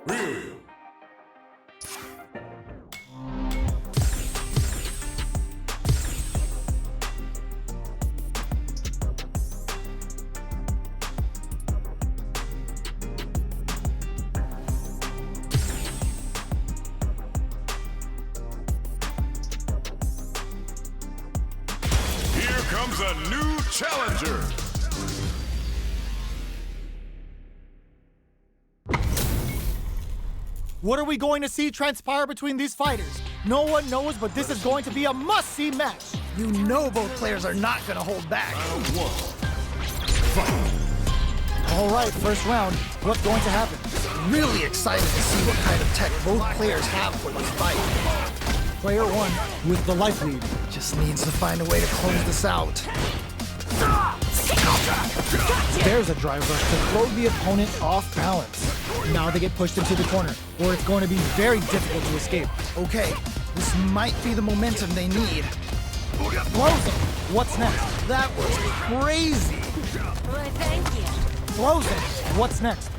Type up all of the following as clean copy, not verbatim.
Real. Here comes a new challenger. What are we going to see transpire between these fighters? No one knows, but this is going to be a must-see match. You know both players are not gonna hold back. Round one. Fight. All right, first round. What's going to happen? Really excited to see what kind of tech both players have for this fight. Player one with the life lead. Just needs to find a way to close this out. There's a drive rush to throw the opponent off balance. Now they get pushed into the corner, or it's going to be very difficult to escape. Okay, this might be the momentum they need. Throws him. What's next? That was crazy. Why, thank you. Throws him. What's next?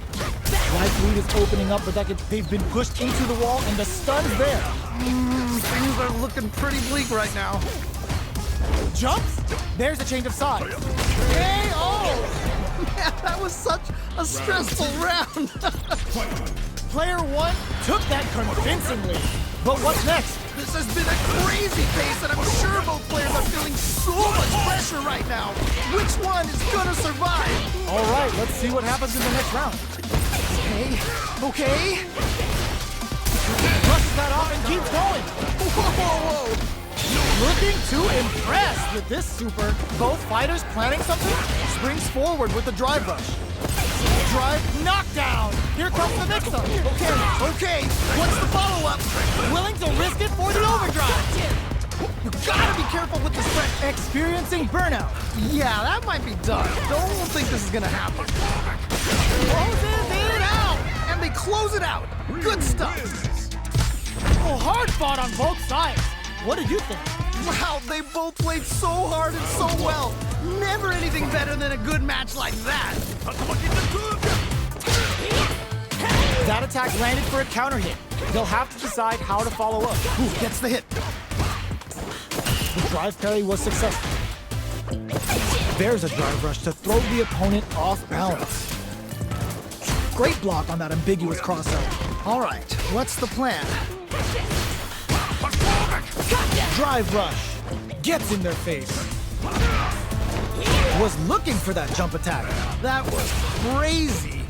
Life lead is opening up, but they've been pushed into the wall, and the stun's there. Things are looking pretty bleak right now. Jumps. There's a change of sides. KO! Man, that was such a stressful round. Player one took that convincingly. But what's next? This has been a crazy pace, and I'm sure both players are feeling so much pressure right now. Which one is gonna survive? All right, let's see what happens in the next round. Okay. Brushes that off and keeps going. Whoa. Looking to impress with this super. Both fighters planning something. Springs forward with the drive rush. Drive knockdown. Here comes the mix-up. Okay. What's the follow-up? Willing to risk it for the overdrive. You gotta be careful with this threat. Experiencing burnout. Yeah, that might be done. Don't think this is gonna happen. Closes it out. And they close it out. Good stuff. Oh, hard fought on both sides. What did you think? Wow, they both played so hard and so well. Never anything better than a good match like that. That attack landed for a counter hit. They'll have to decide how to follow up. Ooh, gets the hit. The drive parry was successful. There's a drive rush to throw the opponent off balance. Great block on that ambiguous crossout. All right, what's the plan? Drive rush. Gets in their face. Was looking for that jump attack. That was crazy.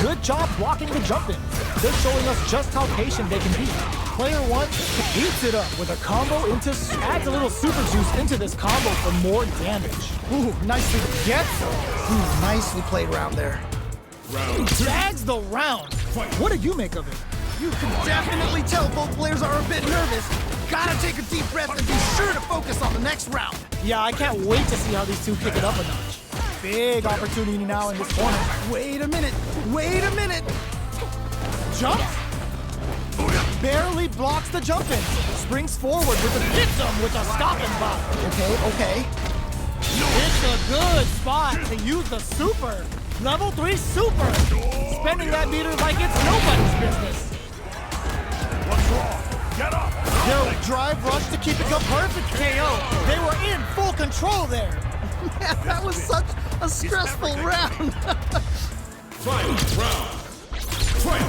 Good job blocking the jump in. They're showing us just how patient they can be. Player one heats it up with a combo adds a little super juice into this combo for more damage. Ooh, nicely Gets nicely played round there. Round two. tags the round. What did you make of it? You can definitely tell both players are a bit nervous. Gotta take a deep breath and be sure to focus on the next round. Yeah, I can't wait to see how these two pick it up a notch. Big opportunity now in this corner. Wait a minute. Jumps. Barely blocks the jump in. Springs forward with a hits him with a stopping block. Okay. It's a good spot to use the super. Level 3 super. Spending that meter like it's nobody's business. What's wrong? Get up. Their drive rush to keep it a perfect KO. They were in full control there. Man, that was such a stressful round. Final round. Fight.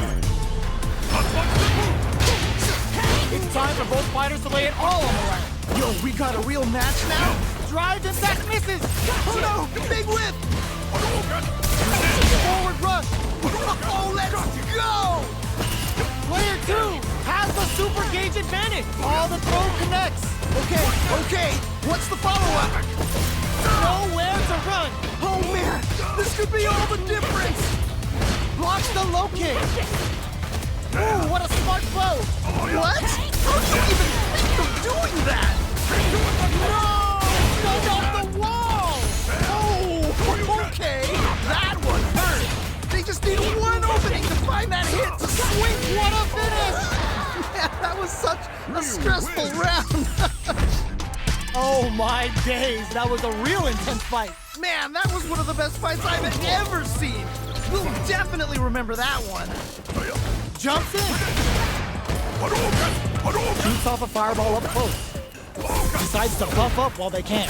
It's time for both fighters to lay it all on the line. Yo, we got a real match now? Drives and that misses. Oh no, big whip! Forward rush. Oh, let's go! Player 2 has the super gauge advantage. All the throw connects. Okay, what's the follow-up? Nowhere to run. Oh man, this could be all the difference! Blocks the low kick. Ooh, what a smart blow. What? How did you even think of doing that? No! Send off the wall. Oh, okay, that one hurt. They just need one opening to find that hit to swing. What a finish. Man, that was such a stressful round. Oh my days, that was a real intense fight. Man, that was one of the best fights I've ever seen. We'll definitely remember that one. Jumps in. Shoots off a fireball up close. Decides to buff up while they can.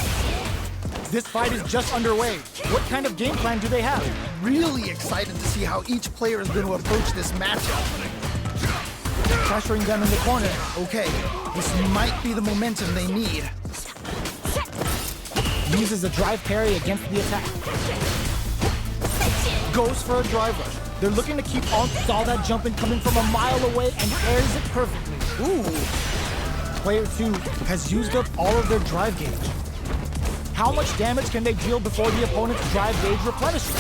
This fight is just underway. What kind of game plan do they have? Really excited to see how each player is going to approach this matchup. Pressuring them in the corner. Okay, this might be the momentum they need. Uses a drive parry against the attack. Goes for a drive rush. They're looking to keep on. Saw that jumping coming from a mile away and airs it perfectly. Ooh, Player 2 has used up all of their drive gauge. How much damage can they deal before the opponent's drive gauge replenishes?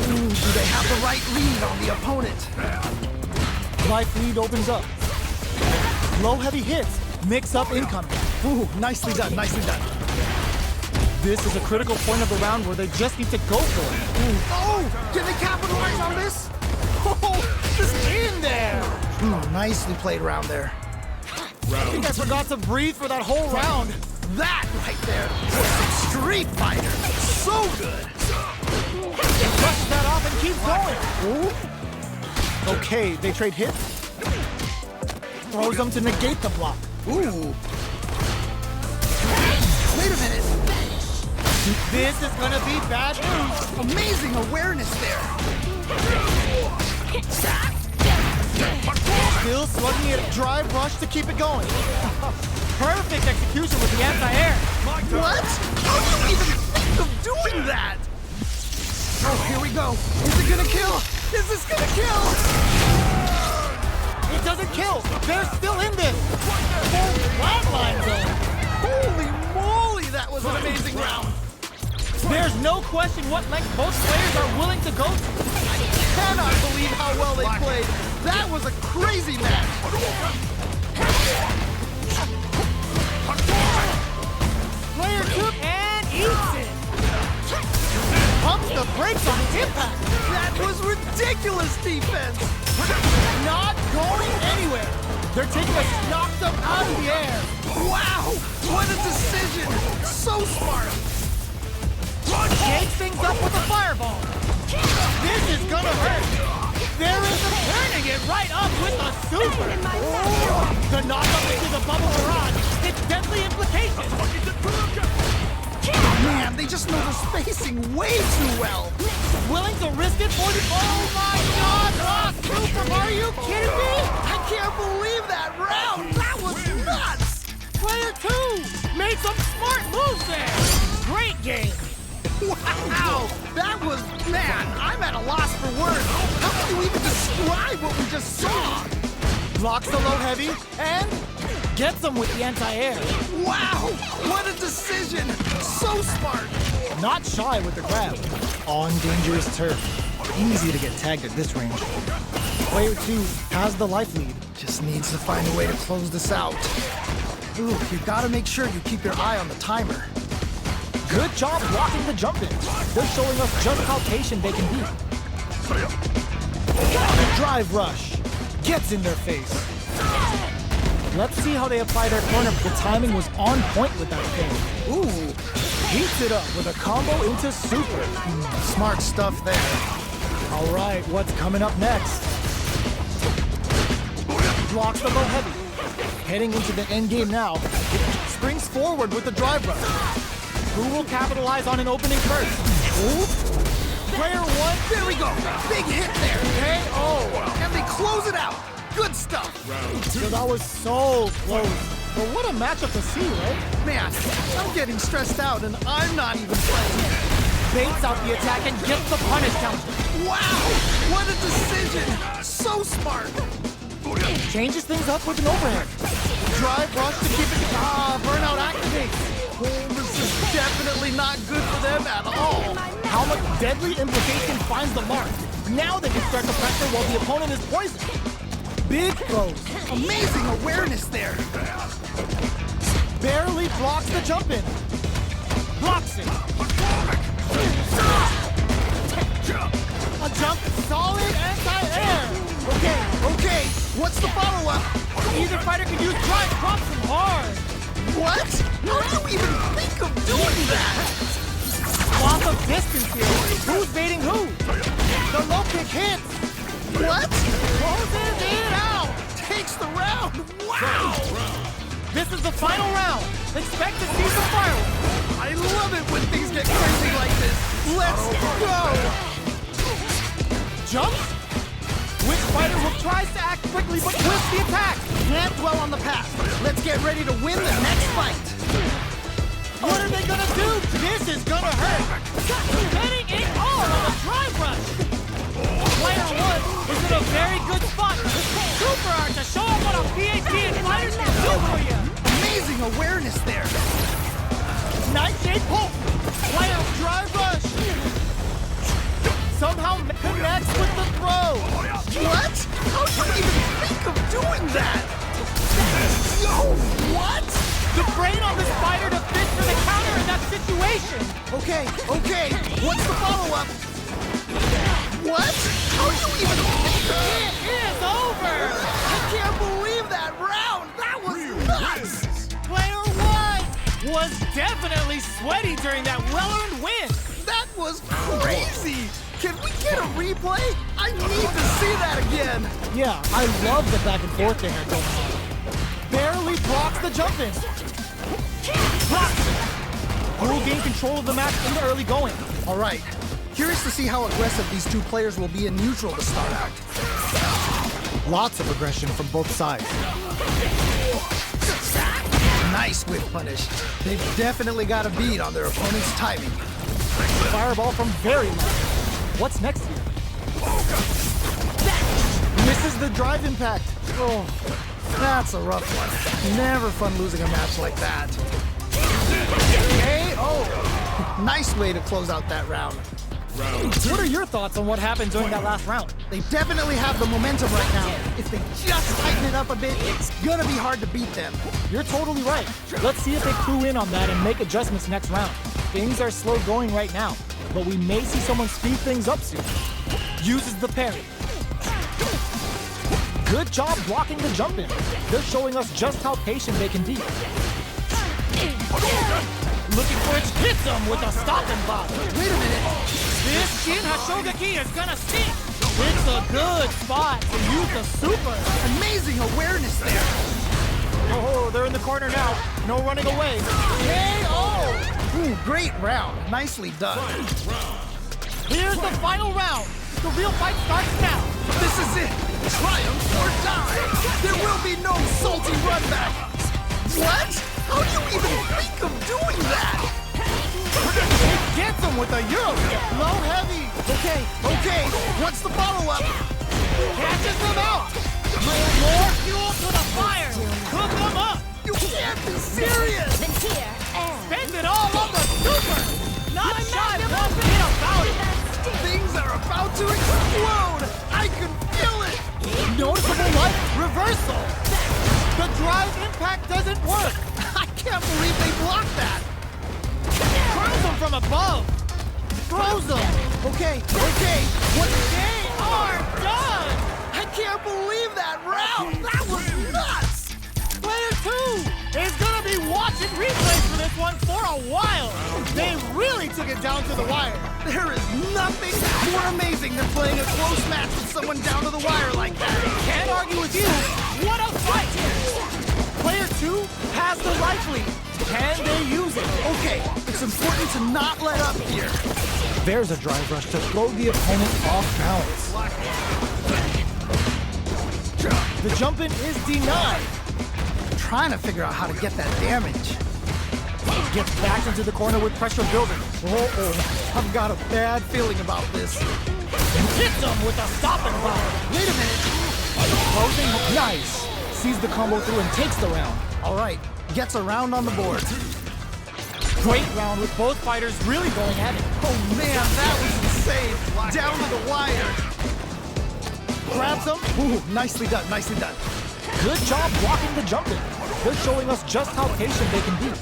ooh, do they have the right read on the opponent? Life lead opens up. Low heavy hits. Mix up incoming. Ooh, nicely done, nicely done. This is a critical point of the round where they just need to go for it. Oh, can they capitalize on this? Oh, just in there. Ooh, nicely played around there. I think I forgot to breathe for that whole round. That right there was some Street Fighter. So good. Brushes that off and keeps going. Ooh. Okay, they trade hits. Throws them to negate the block. Ooh. Wait a minute. This is gonna be bad news. Amazing awareness there. Still slugging it, drive rush to keep it going. Perfect execution with the anti-air. What? How do you even think of doing that? Oh, here we go. Is it gonna kill? Is this gonna kill? It doesn't kill. They're still in this. Full flatline zone. Holy moly, that was an amazing round. There's no question what length both players are willing to go to. I cannot believe how well they played. That was a crazy match. Player 2 and eats it. Pumps the brakes on impact. That was ridiculous defense. Not going anywhere. They're taking us, knocked them out of the air. Wow, what a decision. So smart. Shakes things up with a fireball. This is gonna hurt. There is the turning it right up with a super. The knock-up into the bubble barrage. It's deadly implications. Man, they just know the spacing way too well. Willing to risk it for the... Oh my God! Ah, super, are you kidding me? I can't believe that round. That was nuts. Player 2 made some smart moves there. Great game. Wow, that was, man, I'm at a loss for words. How can you even describe what we just saw? Blocks the low heavy and gets them with the anti-air. Wow, what a decision. So smart. Not shy with the grab. On dangerous turf. Easy to get tagged at this range. Player 2 has the life lead. Just needs to find a way to close this out. Ooh, you gotta make sure you keep your eye on the timer. Good job blocking the jump in. They're showing us just how patient they can be. The drive rush gets in their face. Let's see how they apply their corner. The timing was on point with that thing. Ooh, Heats it up with a combo into super. smart stuff there. All right, what's coming up next? Blocks the low heavy. Heading into the end game now. Springs forward with the drive rush. Who will capitalize on an opening first? Ooh. Player 1. There we go. Big hit there. KO. And they close it out. Good stuff. So that was so close. But what a matchup to see, right? Man, I'm getting stressed out and I'm not even playing. Baits out the attack and gets the punish counter. Wow, what a decision. So smart. Changes things up with an overhead. Drive rush to keep it. Burnout activates. Oh, this is definitely not good for them at all. How much deadly implication finds the mark. Now they can start the pressure while the opponent is poisoned. Big throws. Amazing awareness there. Barely blocks the jump in. Blocks it. A jump, solid anti-air. Okay, what's the follow-up? Either fighter can use drive, drops him hard. What? How do you even think of doing that? swath of distance here. Who's baiting who? The low kick hits. What? Closes it out. Takes the round. Wow. This is the final round. Expect to see some fireworks. I love it when things get crazy like this. Let's go. Jumps? Which fighter will try to act quickly but twists the attack? Can't dwell on the past. Let's get ready to win the next fight. What are they gonna do? This is gonna hurt. Getting it all on the drive rush. Player 1 is in a very good spot. Super art to show off what a PhD in fighters can do for you. Amazing awareness there. Nightshade Pulse. Player drive rush. Somehow connects with the throw. What? How do you even think of doing that? Yo, what? The brain on this fighter to fit for the counter in that situation. Okay. What's the follow-up? What? How do you even think of it? It is over. I can't believe that round. That was nuts. Player 1 was definitely sweaty during that well-earned win. That was crazy. Can we get a replay? I need to see that again. Yeah, I love the back and forth they had going on. Barely blocks the jump in. Blocks it. Who will gain control of the match in the early going? All right. Curious to see how aggressive these two players will be in neutral to start out. Lots of aggression from both sides. Nice whip punish. They've definitely got a bead on their opponent's timing. Fireball from very low. What's next here? Misses the drive impact. Oh, that's a rough one. Never fun losing a match like that. KO! Nice way to close out that round. What are your thoughts on what happened during that last round? They definitely have the momentum right now. If they just tighten it up a bit, it's gonna be hard to beat them. You're totally right. Let's see if they clue in on that and make adjustments next round. Things are slow going right now, but we may see someone speed things up soon. Uses the parry. Good job blocking the jump in. They're showing us just how patient they can be. Looking for it, hits him with a stopping block. Wait a minute. This Shin Hashogaki is gonna sting. It's a good spot to use the super. Amazing awareness there. Oh, they're in the corner now. No running away. KO! Ooh, great round. Nicely done. Here's the final round. The real fight starts now. This is it. Triumph or die. There will be no salty run back. What? How do you even think of doing that? It gets him with a Euro step. Low heavy. Okay. What's the follow-up? Catches them out. More fuel to the fire. Cook them up. You can't be serious. Spend it all on the super. Not shy one bit about it. Things are about to explode. I can feel it. Noticeable light reversal. The drive impact doesn't work. I can't believe they blocked that. Throws them from above. Throws them. Okay. What? They are done. I can't believe that round. That was nuts. Player 2 is gonna be watching replays for this one for a while. They really took it down to the wire. There is nothing more amazing than playing a close match with someone down to the wire like that. Can't argue with you. What a fight! Player 2 has the life lead. Can they use it? Okay, it's important to not let up here. There's a drive rush to throw the opponent off balance. The jump in is denied. I'm trying to figure out how to get that damage. Gets back into the corner with pressure building. Oh, I've got a bad feeling about this. And hits him with a stopping block. Wait a minute. Closing, nice. Sees the combo through and takes the round. All right, gets a round on the board. Great round with both fighters really going at it. Oh man, that was insane. Down to the wire. Grabs him. Ooh, nicely done. Good job blocking the jump in. They're showing us just how patient they can be.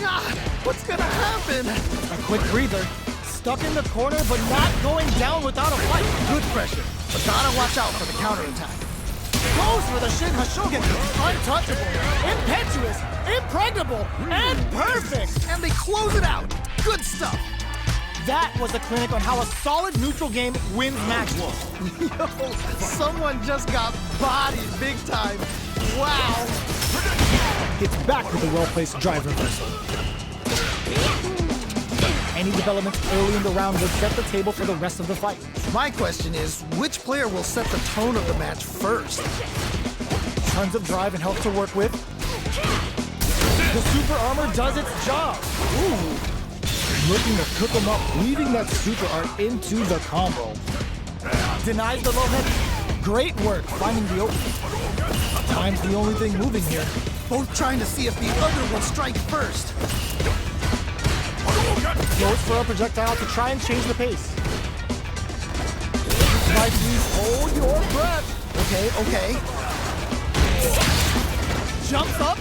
Ah, what's gonna happen? A quick breather. Stuck in the corner, but not going down without a fight. Good pressure, but gotta watch out for the counterattack. Goes for the Shin Hashogen. Untouchable, impetuous, impregnable, and perfect. And they close it out. Good stuff. That was a clinic on how a solid neutral game wins matches. Yo, someone just got bodied big time. Wow. Gets back with a well-placed drive reversal. Any developments early in the round would set the table for the rest of the fight. My question is, which player will set the tone of the match first? Tons of drive and health to work with. The super armor does its job. Ooh. Looking to cook him up, weaving that super art into the combo. Denies the low head. Great work finding the opening. Time's the only thing moving here. Both trying to see if the other will strike first. Goes for a projectile to try and change the pace. Like, please hold your breath. Okay. Jumps up.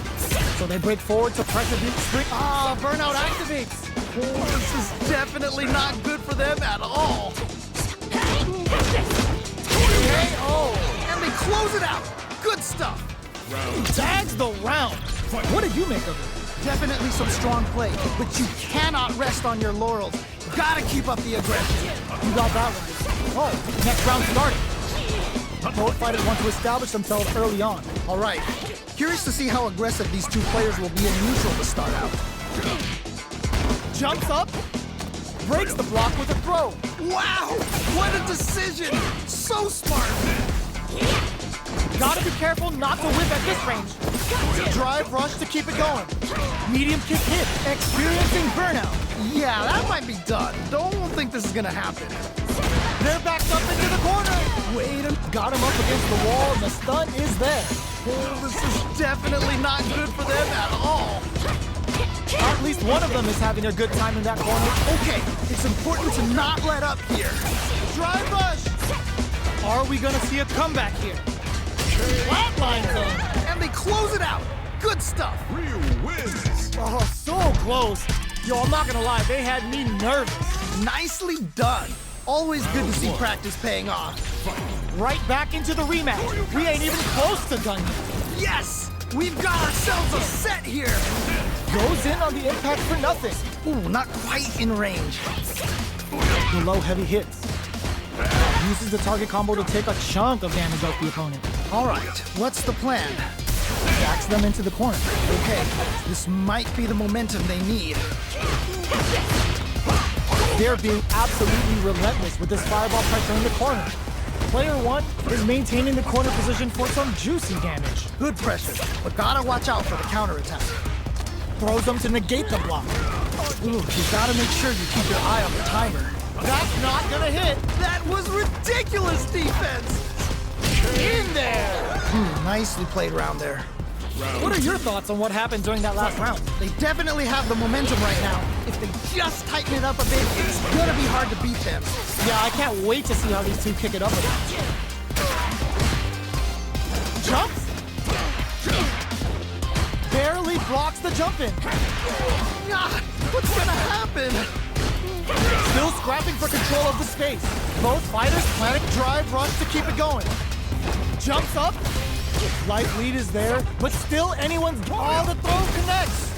So they break forward to pressure beat spring. Ah, burnout activates. Oh, this is definitely not good for them at all. And they close it out. Good stuff. Tags the round. What did you make of it? Definitely some strong play, but you cannot rest on your laurels. Gotta keep up the aggression. You got that one. Oh, next round starting. Both fighters want to establish themselves early on. All right. Curious to see how aggressive these two players will be in neutral to start out. Jumps up. Breaks the block with a throw. Wow! What a decision! So smart! Gotta be careful not to whip at this range. Drive rush to keep it going. Medium kick hit. Experiencing burnout. Yeah, that might be done. Don't think this is gonna happen. They're backed up into the corner. Wait, got him up against the wall, and the stun is there. Oh, this is definitely not good for them at all. At least one of them is having a good time in that corner. Okay, it's important to not let up here. Drive rush. Are we gonna see a comeback here? Flatline them. And they close it out. Good stuff. Ryu wins. Oh, so close. Yo, I'm not gonna lie, they had me nervous. Nicely done. Always good to see practice paying off. Right back into the rematch. We ain't even close to done yet. Yes! We've got ourselves a set here. Goes in on the impact for nothing. Ooh, not quite in range. The low heavy hits. Uses the target combo to take a chunk of damage off the opponent. All right, what's the plan? Backs them into the corner. Okay, this might be the momentum they need. They're being absolutely relentless with this fireball pressure in the corner. Player one is maintaining the corner position for some juicy damage. Good pressure, but gotta watch out for the counterattack. Throws them to negate the block. Ooh, you gotta make sure you keep your eye on the timer. That's not gonna hit. That was ridiculous defense! In there! Nicely played round there. What are your thoughts on what happened during that last round? They definitely have the momentum right now. If they just tighten it up a bit, it's gonna be hard to beat them. Yeah, I can't wait to see how these two kick it up again. Jumps? Barely blocks the jump in. Ah, what's gonna happen? Still scrapping for control of the space. Both fighters planning drive rush to keep it going. Jumps up. Light lead is there, but still anyone's... Oh, the throw connects.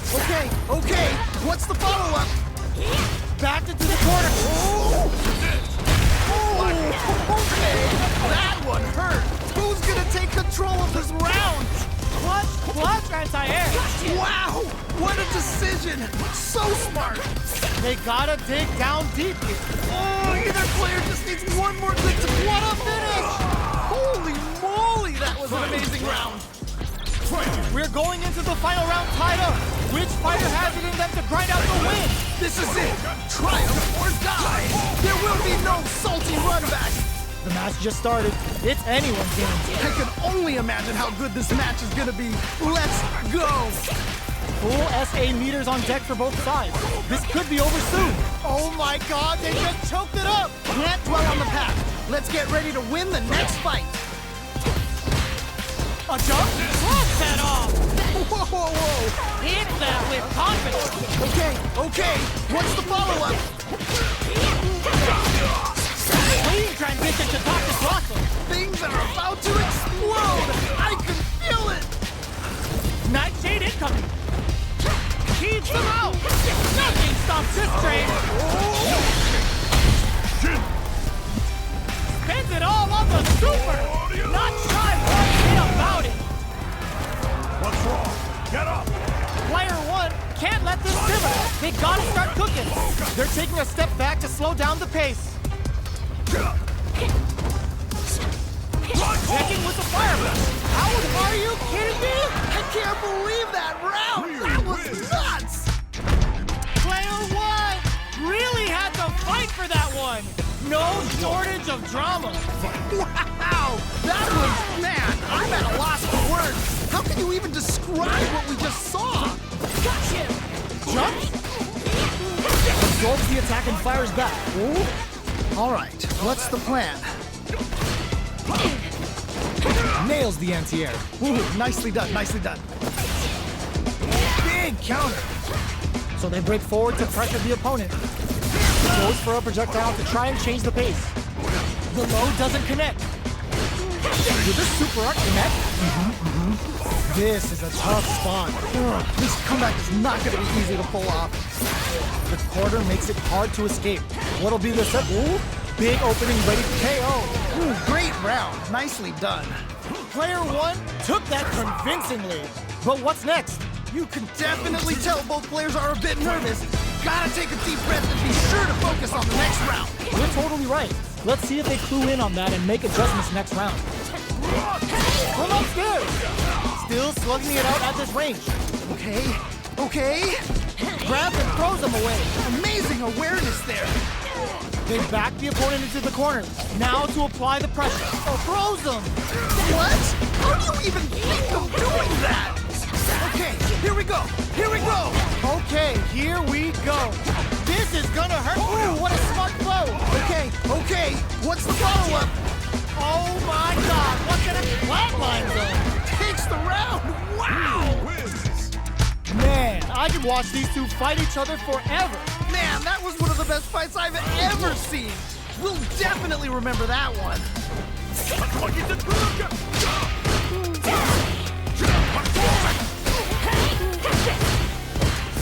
Okay, what's the follow-up? Backed into the corner. Okay, that one hurt. Who's gonna take control of this round? Clutch anti-air. Wow, what a decision. So smart. They gotta dig down deep here. Oh, either player just needs one more good to... What a finish! Holy moly, that was an amazing round. We're going into the final round tied up. Which fighter has it in them to grind out the win? This is it. Triumph or die. There will be no salty run back. The match just started. It's anyone's game. I can only imagine how good this match is gonna be. Let's go. Full SA meters on deck for both sides. This could be over soon. Oh my god, they just choked it up. Can't dwell on the past. Let's get ready to win the next fight. A jump? Block that off. Whoa. Hit that with confidence. Okay. What's the follow-up? Clean transition to top the throttle. Things are about to explode. I can feel it. Nightshade incoming. Keeps them out. Nothing stops this train. on the super! Not shy one bit about it! What's wrong? Get up! Player one can't let this simmer. They gotta start cooking. They're taking a step back to slow down the pace. Checking with the fireman. Are you kidding me? I can't believe that round. That was nuts. Player one really had to fight for that one. No shortage of drama. Wow, that was, man, I'm at a loss for words. How can you even describe what we just saw? Gotcha. Jumps? Absorbs the attack and fires back. Ooh. All right, what's the plan? Nails the anti-air. Ooh, nicely done, nicely done. Big counter. So they break forward to pressure the opponent. Goes for a projectile to try and change the pace. The low doesn't connect. Did this super arc connect? This is a tough spot. This comeback is not going to be easy to pull off. The quarter makes it hard to escape. What'll be the set? Ooh, big opening ready for KO. Ooh, great round. Nicely done. Player one took that convincingly. But what's next? You can definitely tell both players are a bit nervous. Gotta take a deep breath and be sure to focus on the next round. You're totally right. Let's see if they clue in on that and make adjustments next round. Come upstairs! Still slugging it out at this range. Okay. Grabs and throws them away. Amazing awareness there. They back the opponent into the corner. Now to apply the pressure. Throws them. What? How do you even think of doing that? Okay, here we go. Okay, here we go. This is gonna hurt. Ooh, what a smart blow. Okay. What's the follow-up? Oh my God, what kind of flatline zone? Takes the round. Wow. Man, I could watch these two fight each other forever. Man, that was one of the best fights I've ever seen. We'll definitely remember that one.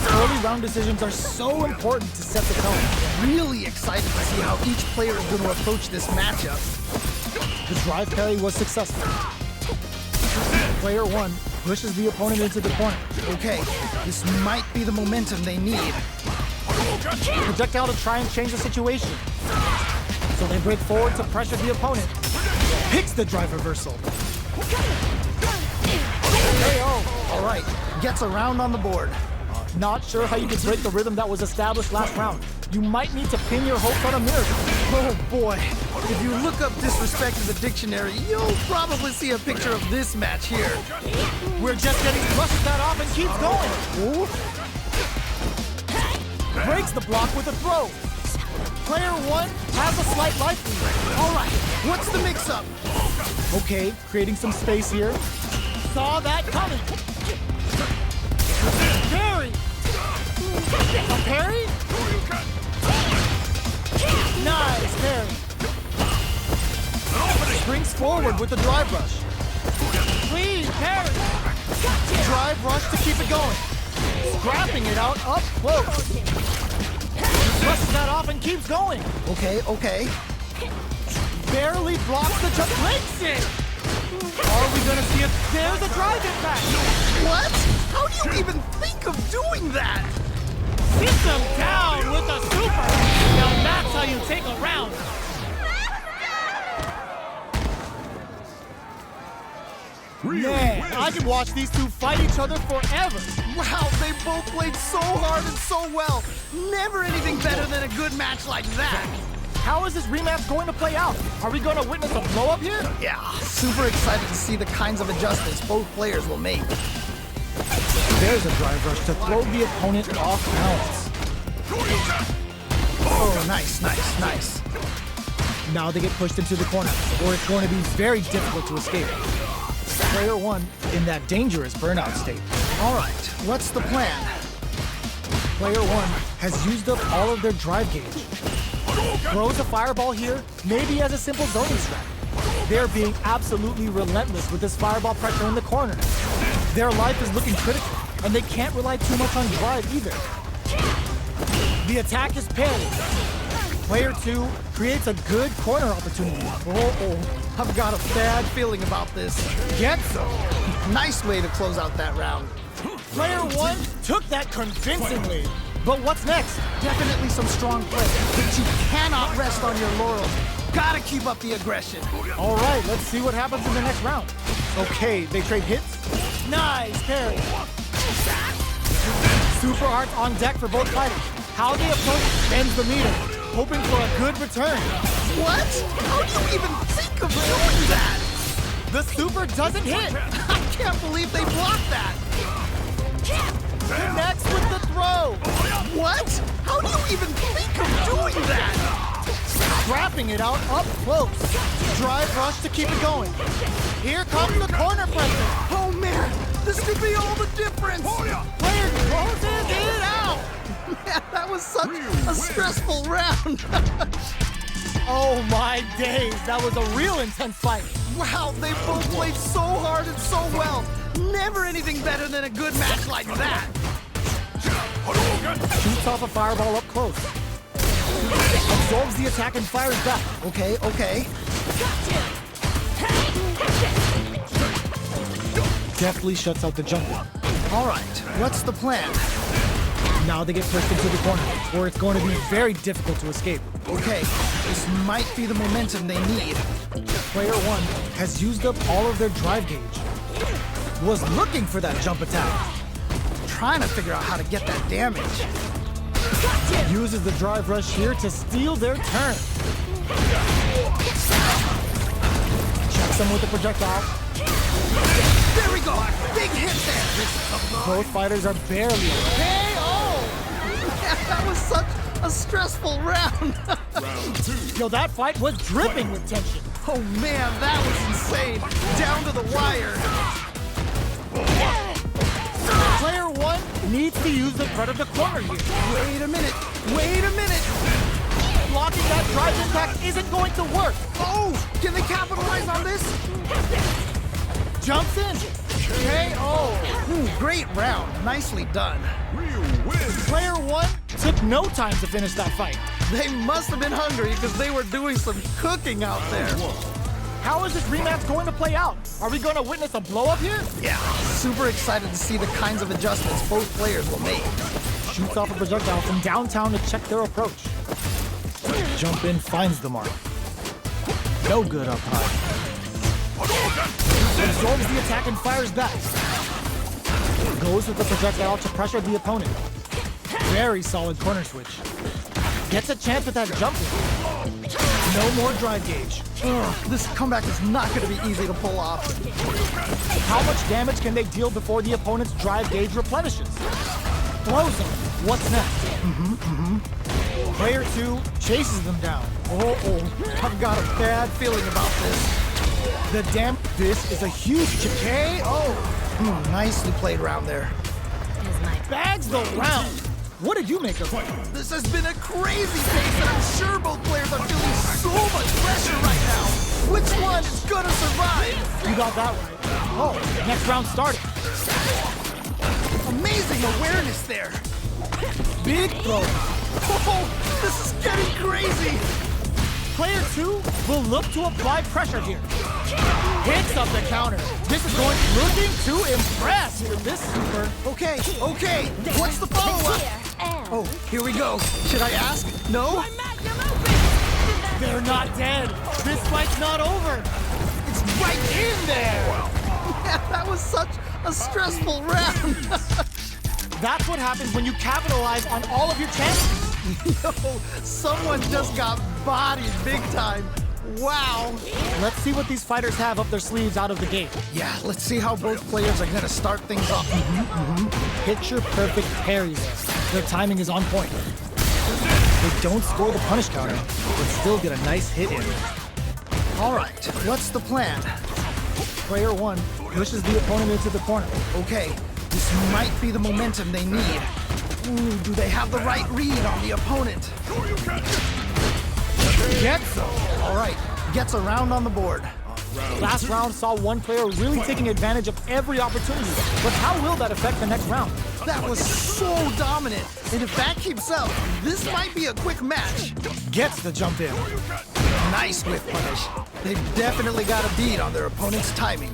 Early round decisions are so important to set the tone. Really excited to see how each player is going to approach this matchup. The drive parry was successful. Player one pushes the opponent into the corner. Okay, this might be the momentum they need. Projectile to try and change the situation. So they break forward to pressure the opponent. Picks the drive reversal. KO. All right, gets a round on the board. Not sure how you could break the rhythm that was established last round. You might need to pin your hopes on a miracle. Oh boy, if you look up disrespect in the dictionary, you'll probably see a picture of this match here. We're just getting brushes that off and keeps going. Ooh. Breaks the block with a throw. Player one has a slight life lead. All right, what's the mix-up? Okay, creating some space here. Saw that coming. Parry. A parry? Nice parry. Springs forward with the drive rush. Clean parry. Drive rush to keep it going. Scrapping it out up close. Brushes that off and keeps going. Okay. Barely blocks the jump. Breaks it. Are we gonna see if there's a drive impact? What? How do you even think of doing that? Hits him down with a super. Now that's how you take a round. Man, I could watch these two fight each other forever. Wow, they both played so hard and so well. Never anything better than a good match like that. How is this rematch going to play out? Are we going to witness a blow up here? Yeah, super excited to see the kinds of adjustments both players will make. There's a drive rush to throw the opponent off balance. Oh, nice. Now they get pushed into the corner, or it's going to be very difficult to escape. Player one in that dangerous burnout state. All right, what's the plan? Player one has used up all of their drive gauge. Throws a fireball here, maybe as a simple zoning strat. They're being absolutely relentless with this fireball pressure in the corner. Their life is looking critical, and they can't rely too much on drive either. The attack is parried. Player 2 creates a good corner opportunity. I've got a bad feeling about this. Gets some. Nice way to close out that round. Player 1 took that convincingly. But what's next? Definitely some strong play, but you cannot rest on your laurels. Gotta keep up the aggression. All right, let's see what happens in the next round. Okay, they trade hits. Nice parry. Super arts on deck for both fighters. How the opponent bends the meter, hoping for a good return. What? How do you even think of doing that? The super doesn't hit. I can't believe they blocked that. Next with the throw. What? How do you even think of doing that? Scrapping it out up close. Drive rush to keep it going. Here comes the corner pressure. Oh man, this could be all the difference. Player closes it out. Man, that was such a stressful round. Oh my days, that was a real intense fight. Wow, they both played so hard and so well. Never anything better than a good match like that. Shoots off a fireball up close. Absorbs the attack and fires back. Okay. Deftly shuts out the jumper. All right, what's the plan? Now they get pushed into the corner, where it's going to be very difficult to escape. Okay, this might be the momentum they need. Player 1 has used up all of their drive gauge. Was looking for that jump attack. Trying to figure out how to get that damage. Uses the drive rush here to steal their turn. Checks them with the projectile. There we go! Big hit there! Both fighters are barely. That was such a stressful round. Yo, that fight was dripping with tension. Oh man, that was insane. Down to the wire. Player 1 needs to use the threat of the corner here. Wait a minute. Blocking that drive impact isn't going to work. Oh, can they capitalize on this? Jumps in. KO. Ooh, great round. Nicely done. Player 1 took no time to finish that fight. They must have been hungry because they were doing some cooking out there. How is this rematch going to play out? Are we going to witness a blow-up here? Yeah, super excited to see the kinds of adjustments both players will make. Shoots off a projectile from downtown to check their approach. Jump in finds the mark. No good up high. Absorbs the attack and fires back. Goes with the projectile to pressure the opponent. Very solid corner switch. Gets a chance with that jump in. No more drive gauge. This comeback is not going to be easy to pull off. How much damage can they deal before the opponent's drive gauge replenishes? Throws them. What's next? Player 2 chases them down. I've got a bad feeling about this. This is a huge KO. Nicely played round there. Bags the round. What did you make of it? This has been a crazy pace, and I'm sure both players are feeling so much pressure right now. Which one is gonna survive? You got that right. Oh, next round started. Amazing awareness there. Big throw. Oh, this is getting crazy. Player 2 will look to apply pressure here. Hits up the counter. This is looking to impress with this super. Okay. What's the follow-up? Oh, here we go. Should I ask? No? They're not dead. This fight's not over. It's right in there. Yeah, that was such a stressful round. That's what happens when you capitalize on all of your chances. Yo, someone just got bodied big time. Wow. Let's see what these fighters have up their sleeves out of the gate. Yeah, let's see how both players are gonna start things off. Picture perfect parries. Their timing is on point. They don't score the punish counter, but still get a nice hit in. All right, what's the plan? Player 1 pushes the opponent into the corner. Okay, this might be the momentum they need. Ooh, do they have the right read on the opponent? Gets him. All right, gets a round on the board. Last round saw one player really taking advantage of every opportunity, but how will that affect the next round? That was so dominant. And if that keeps up, this might be a quick match. Gets the jump in. Nice whiff punish. They've definitely got a beat on their opponent's timing.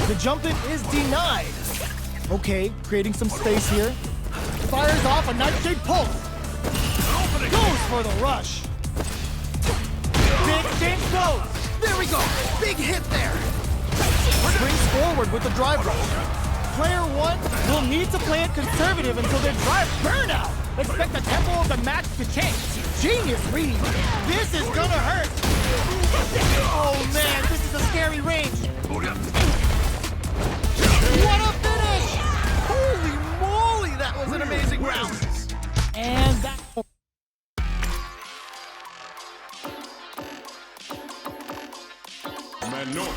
The jump in is denied. Okay, creating some space here. Fires off a nightshade pulse. Goes for the rush. Big exchange goes. There we go. Big hit there. Springs forward with the drive rush. Player one will need to play it conservative until their drive burnout. Expect the tempo of the match to change. Genius read. This is gonna hurt. Oh man, this is a scary range. What a finish! Holy moly, that was an amazing round. And that... Manon.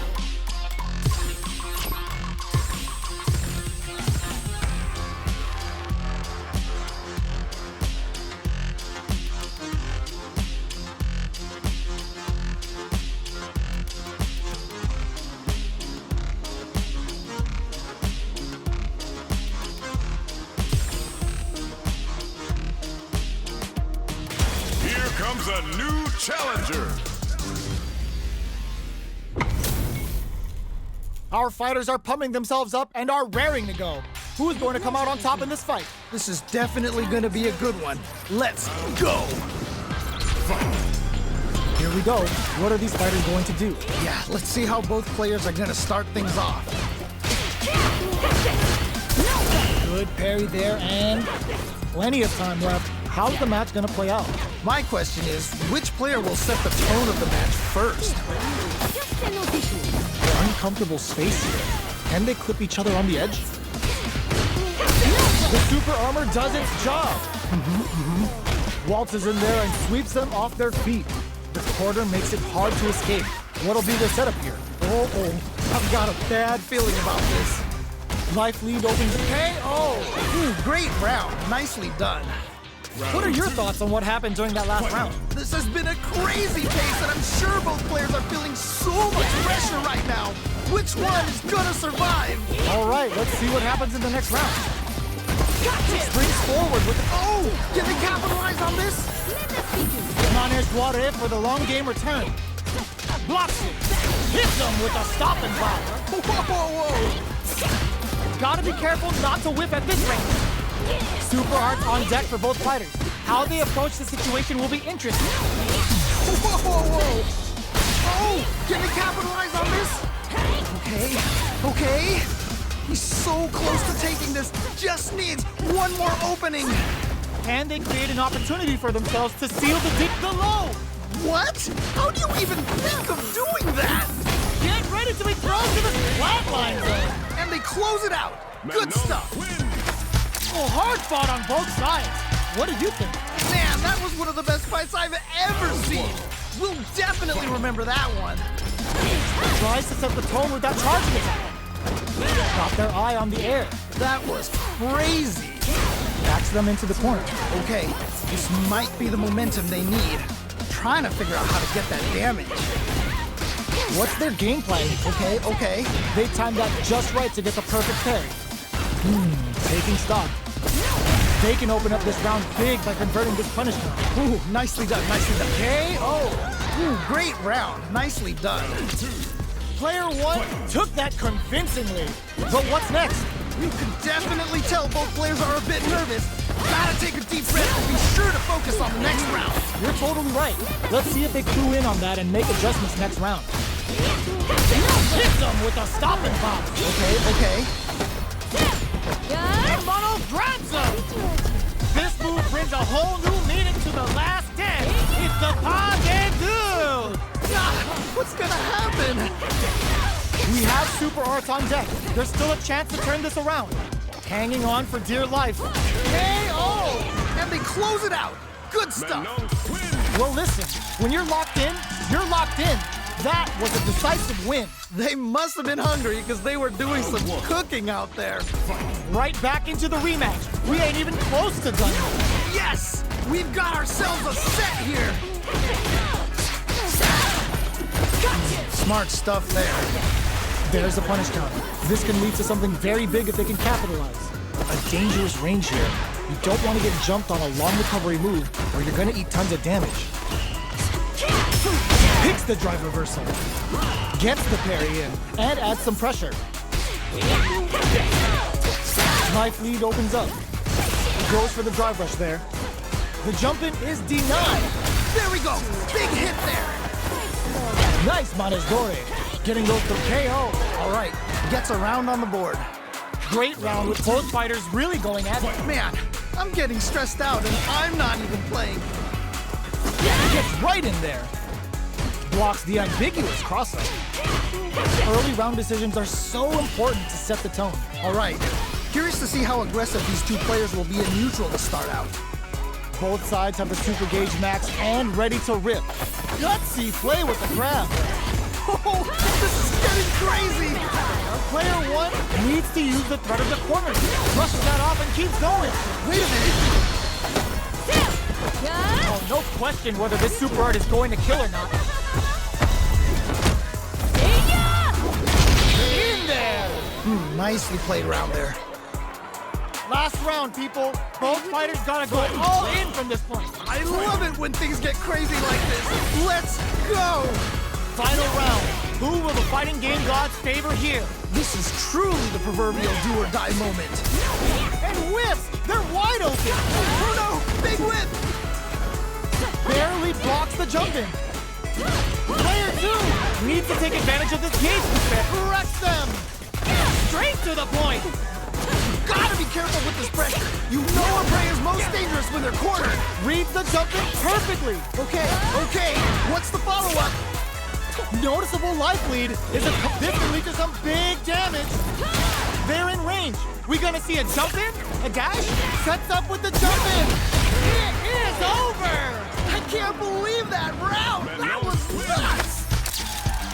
Here comes a new challenger. Our fighters are pumping themselves up and are raring to go. Who is going to come out on top in this fight? This is definitely going to be a good one. Let's go! Here we go. What are these fighters going to do? Yeah, let's see how both players are going to start things off. Good parry there and plenty of time left. How's the match going to play out? My question is, which player will set the tone of the match first? Uncomfortable space here. Can they clip each other on the edge? The super armor does its job. Waltzes in there and sweeps them off their feet. The quarter makes it hard to escape. What'll be the setup here? Oh, I've got a bad feeling about this. Life lead opens a KO. Great round. Nicely done. What are your thoughts on what happened during that last round? This has been a crazy pace, and I'm sure both players are feeling so much pressure right now. Which one is gonna survive? All right, let's see what happens in the next round. Springs forward with... Oh, can they capitalize on this? Manesh Guare for the long game return. Blocks it. Hits them with a stopping block. Whoa. Gotta be careful not to whip at this range. Super arts on deck for both fighters. How they approach the situation will be interesting. Whoa. Oh, can they capitalize on this? Okay. He's so close to taking this. Just needs one more opening. And they create an opportunity for themselves to seal the low. What? How do you even think of doing that? Get ready to be thrown to the flatline zone. And they close it out. Good stuff. Oh, hard fought on both sides. What do you think? Man, that was one of the best fights I've ever seen. We'll definitely remember that one. Tries to set the tone with that charging attack. Got their eye on the air. That was crazy. Backs them into the corner. Okay, this might be the momentum they need. Trying to figure out how to get that damage. What's their game plan? Okay. They timed that just right to get the perfect parry. Taking stock. They can open up this round big by converting this punishment. Ooh, nicely done. KO. Ooh, great round. Nicely done. Player one took that convincingly. But what's next? You can definitely tell both players are a bit nervous. Gotta take a deep breath and be sure to focus on the next round. You're totally right. Let's see if they clue in on that and make adjustments next round. Hits them with a stopping bomb. Okay. Hermano grabs him. This move brings a whole new meaning to the last dance. It's the pas de deux. What's gonna happen? We have super arts on deck. There's still a chance to turn this around. Hanging on for dear life. KO! And they close it out. Good stuff. Well, listen, when you're locked in, you're locked in. That was a decisive win. They must have been hungry because they were doing some cooking out there. Right back into the rematch. We ain't even close to done yet. Yes! We've got ourselves a set here. Smart stuff there. There's a punish counter. This can lead to something very big if they can capitalize. A dangerous range here. You don't want to get jumped on a long recovery move, or you're going to eat tons of damage. Picks the drive reversal. Gets the parry in, and adds some pressure. Knife lead opens up. Goes for the drive rush there. The jump in is denied. There we go. Big hit there. Nice Manezgore. Getting those to KO. All right. Gets a round on the board. Great round with both fighters really going at it. Man, I'm getting stressed out and I'm not even playing. Gets right in there. Blocks the ambiguous crossover. Early round decisions are so important to set the tone. All right. Curious to see how aggressive these two players will be in neutral to start out. Both sides have the super gauge max and ready to rip. Gutsy play with the grab. Oh, this is getting crazy. Player one needs to use the threat of the corner. Brushes that off and keeps going. Wait a minute. Oh, no question whether this super art is going to kill or not. In there! Nicely played around there. Last round, people. Both fighters gotta go all in from this point. I love it when things get crazy like this. Let's go. Final round. Who will the fighting game gods favor here? This is truly the proverbial do or die moment. And whips! They're wide open! Oh no! Big whip! Barely blocks the jump in. Player two needs to take advantage of this gauge effect. Corrects them! Straight to the point! Gotta be careful with this pressure. You know a prey is most dangerous when they're cornered. Reads the jump in perfectly. Okay. What's the follow-up? Noticeable life lead is this can lead to some big damage. They're in range. We gonna see a jump in? A dash? Sets up with the jump in. It is over! I can't believe that round. That was nuts.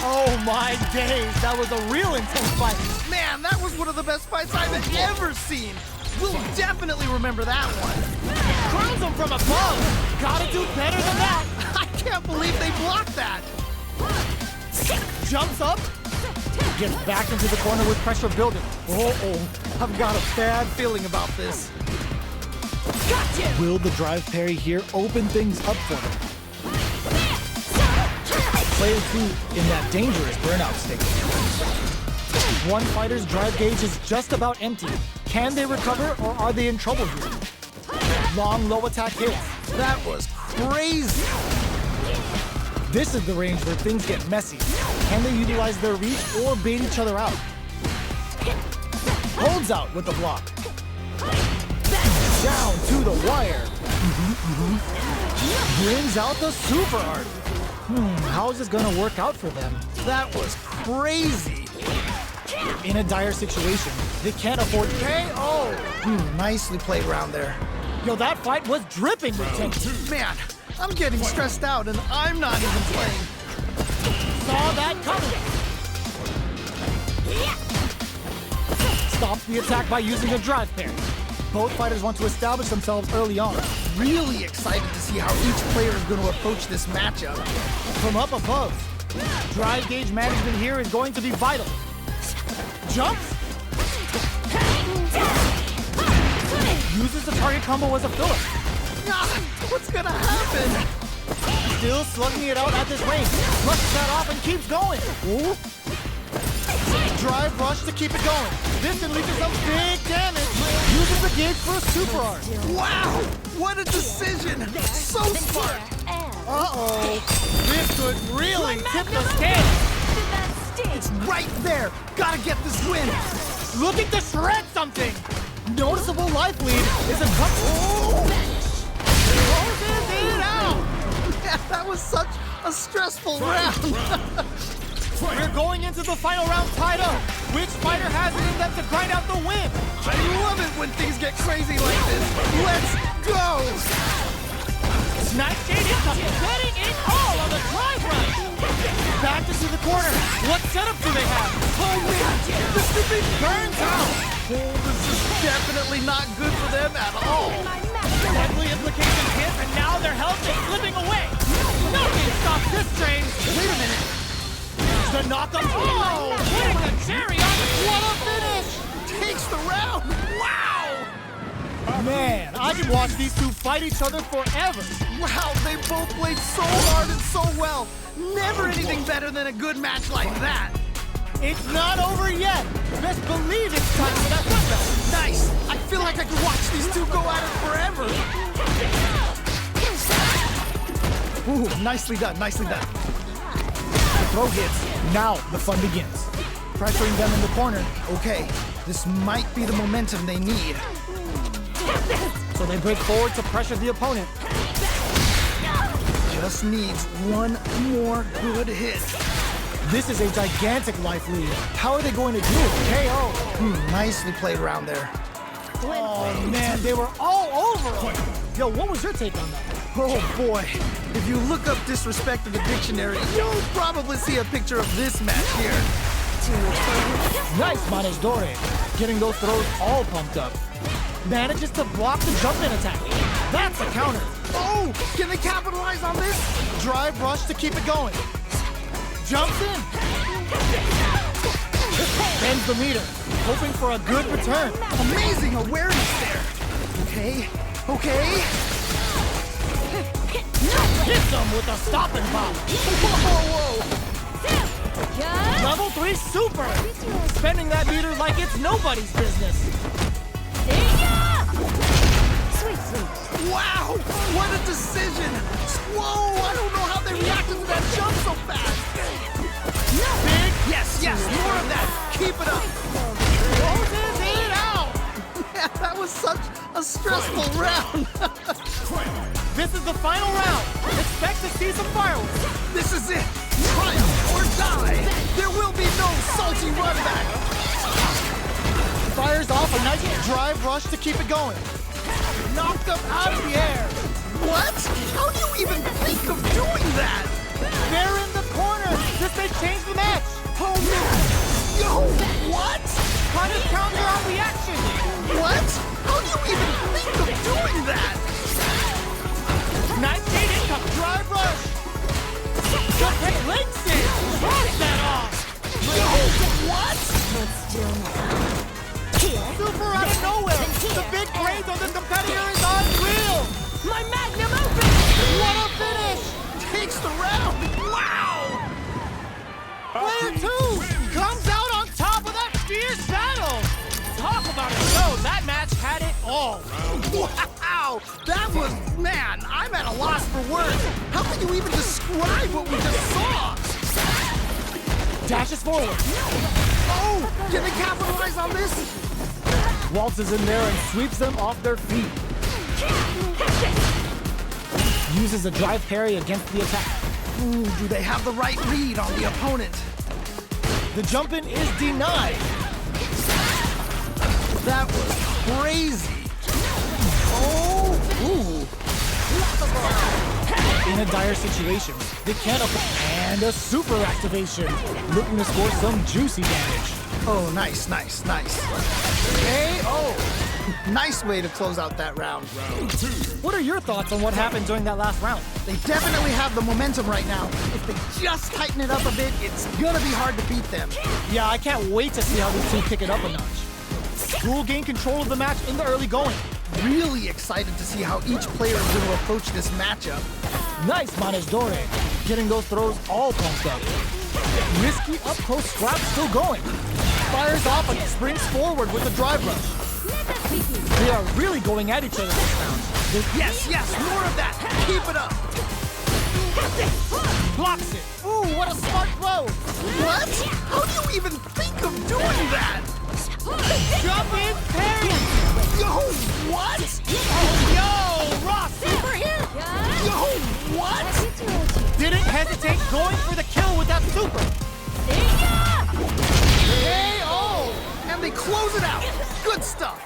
Oh my days, that was a real intense fight. Man, that was one of the best fights I've ever seen. We'll definitely remember that one. Crowns them from above. Gotta do better than that. I can't believe they blocked that. Jumps up. Gets back into the corner with pressure building. I've got a bad feeling about this. Will the drive parry here open things up for them? Player two in that dangerous burnout state. One fighter's drive gauge is just about empty. Can they recover or are they in trouble here? Long low attack hits. That was crazy. This is the range where things get messy. Can they utilize their reach or bait each other out? Holds out with the block. Down to the wire. Brings out the super art. How is this gonna work out for them? That was crazy. In a dire situation, they can't afford KO. Nicely played around there. Yo, that fight was dripping with tension. Man, I'm getting stressed out and I'm not even playing. Saw that coming. Stops the attack by using a drive parry. Both fighters want to establish themselves early on. Really excited to see how each player is going to approach this matchup. From up above, drive gauge management here is going to be vital. Jumps. Uses the target combo as a filler. What's gonna happen? Still slugging it out at this range. Flushes that off and keeps going. Ooh. Drive rush to keep it going. This can lead to some big damage. Uses the gauge for a super art. Wow! What a decision! So smart! Uh-oh. This could really tip the scale. It's right there! Gotta get this win! Looking to shred something. Noticeable life lead is a cut. Closes it out. Yeah, that was such a stressful round. We're going into the final round tied up. Which fighter has it in them to grind out the win? I love it when things get crazy like this. Let's go! Nightshade is getting it all on the drive run. Back into the corner. What setup do they have? Oh man, this could be burns out. Oh, this is definitely not good for them at all. Deadly implications hit, and now their health is slipping away. Nothing stops this train. Wait a minute. The knockup. Oh, putting the cherry on the What a finish! Takes the round. Wow! Man, I could watch these two fight each other forever. Wow, they both played so hard and so well. Never anything better than a good match like that. It's not over yet. Best believe it's time for that comeback. Nice. I feel like I could watch these two go at it forever. Ooh, nicely done, nicely done. The throw hits. Now the fun begins. Pressuring them in the corner. Okay, this might be the momentum they need. So they break forward to pressure the opponent. Just needs one more good hit. This is a gigantic life lead. How are they going to do it? KO. Nicely played around there. Oh, man, they were all over him. Yo, what was your take on that? Oh boy, if you look up disrespect in the dictionary, you'll probably see a picture of this match here. Nice managed Dore, getting those throws all pumped up. Manages to block the jump-in attack. That's a counter. Oh, can they capitalize on this? Drive rush to keep it going. Jumps in. Bends the meter, hoping for a good return. Amazing awareness there. Okay, okay. Hits them with a stop and pop. Whoa, whoa. Level 3 super. Spending that meter like it's nobody's business. Sweet, sweet. Wow, what a decision. Whoa, I don't know how they reacted to that jump so fast. Big. Yes, more of that. Keep it up. Closes it out. Yeah, that was such a stressful round. This is the final round. Expect to see some fireworks. This is it. Triumph or die. There will be no salty run back. Fires off a nice drive rush to keep it going. Knocked them out of the air. What? How do you even think of doing that? They're in the corner. This may change the match. Oh man. Yo, what? Punish counter on reaction. What? How do you even think of doing that? Nice gate income. Drive rush. Just hit links in. Cross that off. Yo, what? Super out of nowhere. The big praise on this competitor is unreal. My magnum opus! What a finish. Takes the round. Wow. Player 2 comes out on top of that fierce battle. Talk about a show. That match had it all. Wow. That was, man, I'm at a loss for words. How can you even describe what we just saw? Dashes forward. Oh, can they capitalize on this? Waltzes in there and sweeps them off their feet. Uses a drive parry against the attack. Ooh, do they have the right read on the opponent? The jump-in is denied. That was crazy. Oh, ooh. In a dire situation, they can't and a super activation. Looking to score some juicy damage. Oh, nice. KO. Nice way to close out that round. What are your thoughts on what happened during that last round? They definitely have the momentum right now. If they just tighten it up a bit, it's gonna be hard to beat them. Yeah, I can't wait to see how these two pick it up a notch. We'll gain control of the match in the early going. Really excited to see how each player is going to approach this matchup. Nice managed Dore, getting those throws all pumped up. Risky up-close scrap still going. Fires off and springs forward with a drive rush. They are really going at each other this round. Yes, more of that. Keep it up. Blocks it. Ooh, what a smart throw. What? How do you even think of doing that? Jump in parry. Yo, what? Oh, yo, Ross. Super here! Yo, what? Didn't hesitate going for the kill with that super. KO! And they close it out. Good stuff.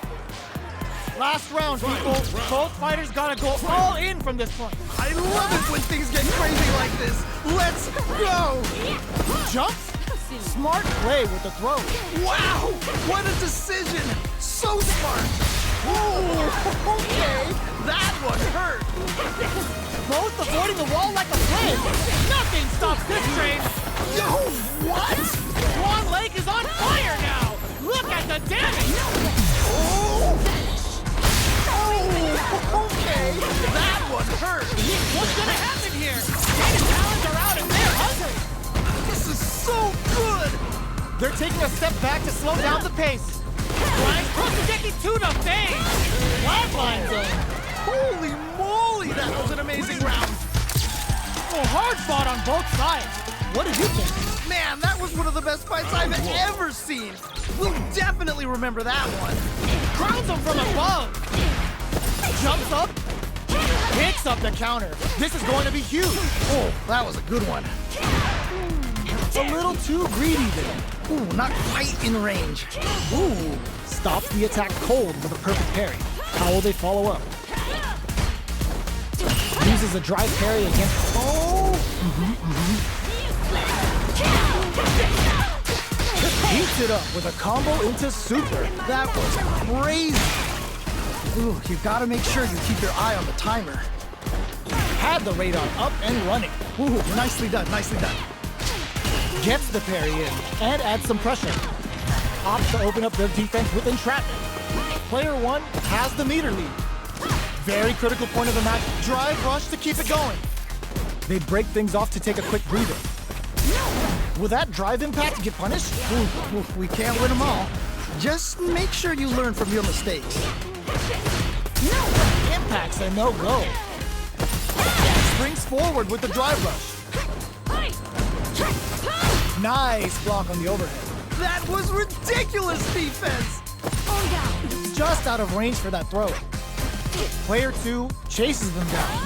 Last round, people. Both fighters gotta go all in from this point. I love it when things get crazy like this. Let's go. Jumps? Smart play with the throw. Wow, what a decision. So smart. Ooh, okay. That one hurt. both avoiding the wall like a flame. Nothing stops this train. Yo, what? Swan Lake is on fire now. Look at the damage. Okay, that one hurt. What's gonna happen here? Data talents are out and they're hungry. This is so good. They're taking a step back to slow down the pace. Lines projecting to the face. Flat line zone. Holy moly, that was an amazing round. Oh, hard fought on both sides. What did you think? Man, that was one of the best fights I've ever seen. We'll definitely remember that one. Crowns him from above. Jumps up. Picks up the counter. This is going to be huge. Oh, that was a good one. A little too greedy there. Ooh, not quite in range. Ooh, stops the attack cold with a perfect parry. How will they follow up? Uses a drive parry against... Heats it up with a combo into super. That was crazy. Ooh, you gotta make sure you keep your eye on the timer. Had the radar up and running. Ooh, nicely done, nicely done. Gets the parry in and adds some pressure. Opts to open up their defense with entrapment. Player one has the meter lead. Very critical point of the match. Drive rush to keep it going. They break things off to take a quick breather. Will that drive impact get punished? Ooh, we can't win them all. Just make sure you learn from your mistakes. Impacts a no-go. Springs forward with the drive rush. Nice block on the overhead. That was ridiculous defense. Just out of range for that throw. Player two chases them down.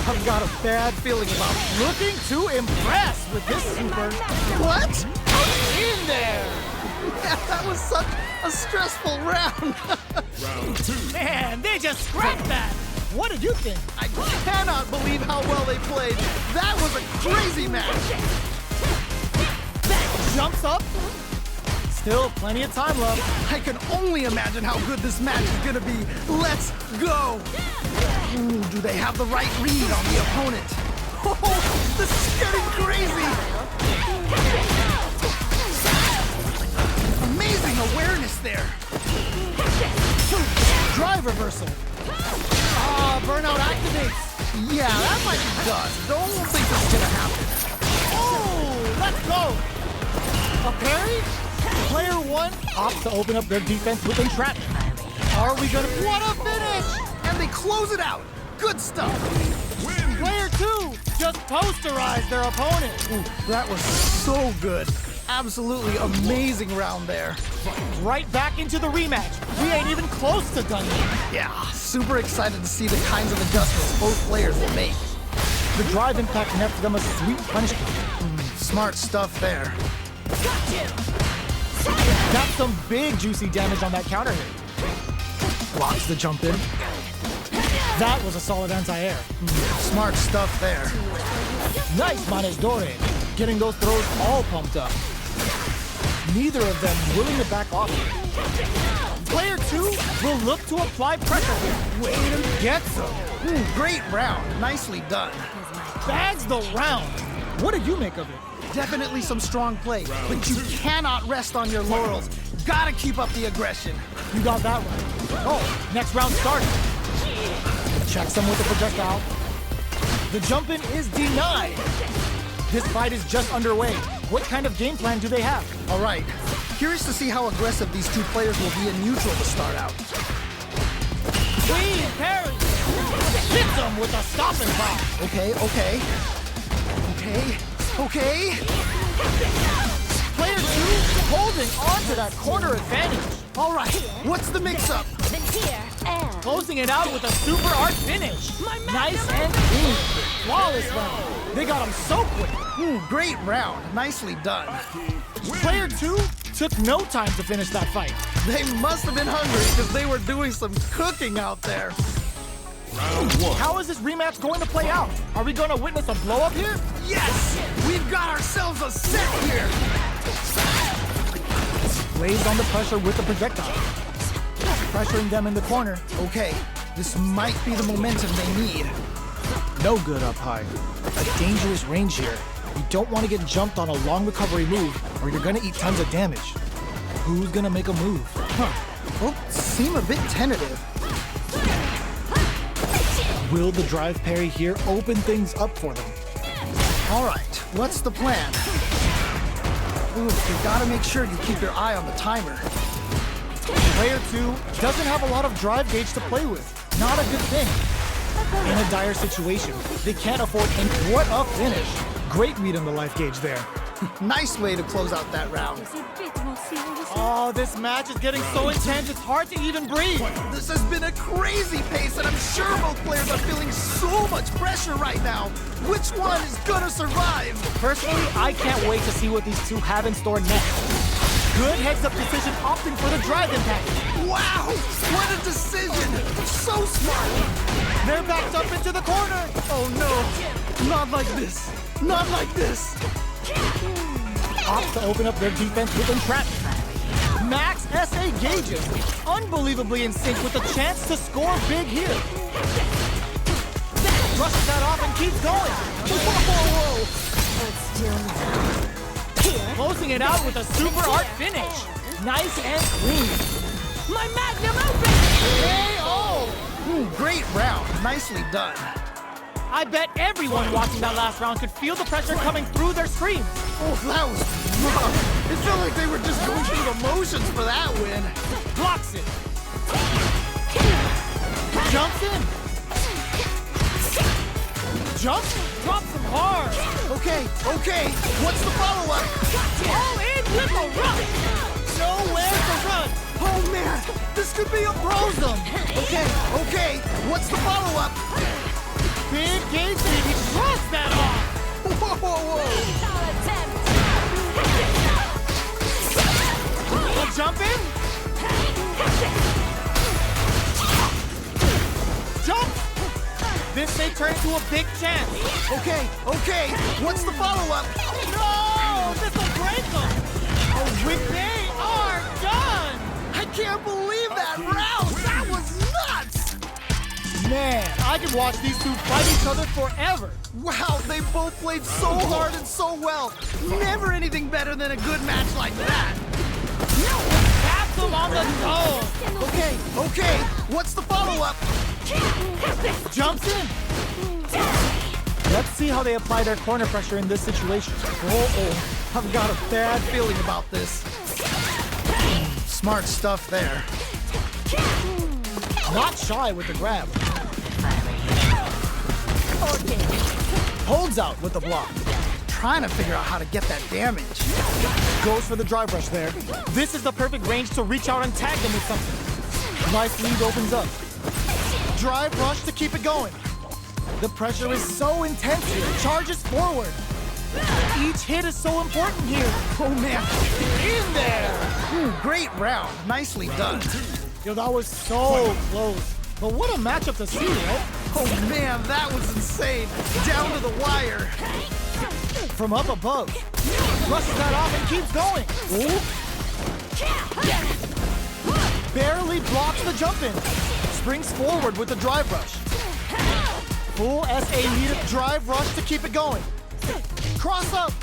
I've got a bad feeling about it. Looking to impress with this super. What? In there! Yeah, that was such a stressful round. Round two. Man, they just scrapped that! What did you think? I cannot believe how well they played. That was a crazy match. Jumps up. Still plenty of time left. I can only imagine how good this match is gonna be. Let's go. Ooh, do they have the right read on the opponent? Oh, this is getting crazy. Amazing awareness there. Drive reversal. Burnout activates. Yeah, that might be done. Don't think this is gonna happen. Oh, let's go. A parry? Player one opts to open up their defense with entrapment. Are we gonna... What a finish! And they close it out. Good stuff. Player two just posterized their opponent. Ooh, that was so good. Absolutely amazing round there. Right back into the rematch. We ain't even close to done yet. Yeah, super excited to see the kinds of adjustments both players will make. The drive impact nets them a sweet punishment. Smart stuff there. Got some big juicy damage on that counter hit. Blocks the jump in. That was a solid anti-air. Smart stuff there. Nice Manejadore, getting those throws all pumped up. Neither of them willing to back off. Player two will look to apply pressure here. Wait and Gets him. ooh, great round. Nicely done. Bags the round. What did you make of it? Definitely some strong play, but you cannot rest on your laurels. Gotta keep up the aggression. You got that right. Oh, next round started. Checks him with the projectile. The jump-in is denied. This fight is just underway. What kind of game plan do they have? All right, curious to see how aggressive these two players will be in neutral to start out. Clean parry. Hits him with a stopping bomb. Okay. Player two holding on to that corner advantage. All right, what's the mix-up? Closing it out with a super art finish. Nice and clean. Flawless round. They got him so quick. Ooh, great round. Nicely done. Player two took no time to finish that fight. They must have been hungry because they were doing some cooking out there. Round one. How is this rematch going to play out? Are we going to witness a blow-up here? Yes! We've got ourselves a set here! Lays on the pressure with the projectile. Pressuring them in the corner. Okay, this might be the momentum they need. No good up high. A dangerous range here. You don't want to get jumped on a long recovery move, or you're gonna eat tons of damage. Who's gonna make a move? Both seem a bit tentative. Will the drive parry here open things up for them? All right, what's the plan? Ooh, you gotta make sure you keep your eye on the timer. Player 2 doesn't have a lot of drive gauge to play with. Not a good thing. In a dire situation, they can't afford any. What a finish! Great read on the life gauge there. Nice way to close out that round. Oh, this match is getting so intense, it's hard to even breathe. This has been a crazy pace, and I'm sure both players are feeling so much pressure right now. Which one is gonna survive? Personally, I can't wait to see what these two have in store next. Good heads-up decision opting for the drive impact. Wow, what a decision! So smart! They're backed up into the corner. Oh no, not like this. Not like this. Opts to open up their defense with entrapment. Max SA gauges, unbelievably in sync with a chance to score big here. Brushes that off and keeps going. Whoa. Closing it out with a super art finish. Nice and clean. My magnum open! KO! Great round, nicely done. I bet everyone watching that last round could feel the pressure coming through their screams. Oh, that was rough. It felt like they were just going through the motions for that win. Blocks it. Jumps in. Jumps. Drops him hard. Okay, what's the follow-up? All in with a run. Nowhere to run. Oh man, this could be a prosum. Okay, what's the follow-up? Big gauge baby, cross that off. Whoa. A jump in. Jump. This may turn into a big chance. Okay, what's the follow-up? No, this will break them. Oh, they are done. I can't believe that round. That was nuts. Man, I could watch these two fight each other forever. Wow, they both played so hard and so well. Never anything better than a good match like that. Taps them on the toe. Okay, what's the follow-up? Jumps in. Let's see how they apply their corner pressure in this situation. Oh, I've got a bad feeling about this. Smart stuff there. Not shy with the grab. Holds out with the block. Trying to figure out how to get that damage. Goes for the drive rush there. This is the perfect range to reach out and tag them with something. Nice lead opens up. Drive rush to keep it going. The pressure is so intense here. Charges forward. Each hit is so important here. Oh man, In there. great round. Nicely done. Yo, that was so close. But what a matchup to see, right? Oh man, that was insane. Down to the wire. From up above. Brushes that off and keeps going. Ooh. Barely blocks the jump in. Springs forward with the drive rush. Full SA needed drive rush to keep it going. Cross up.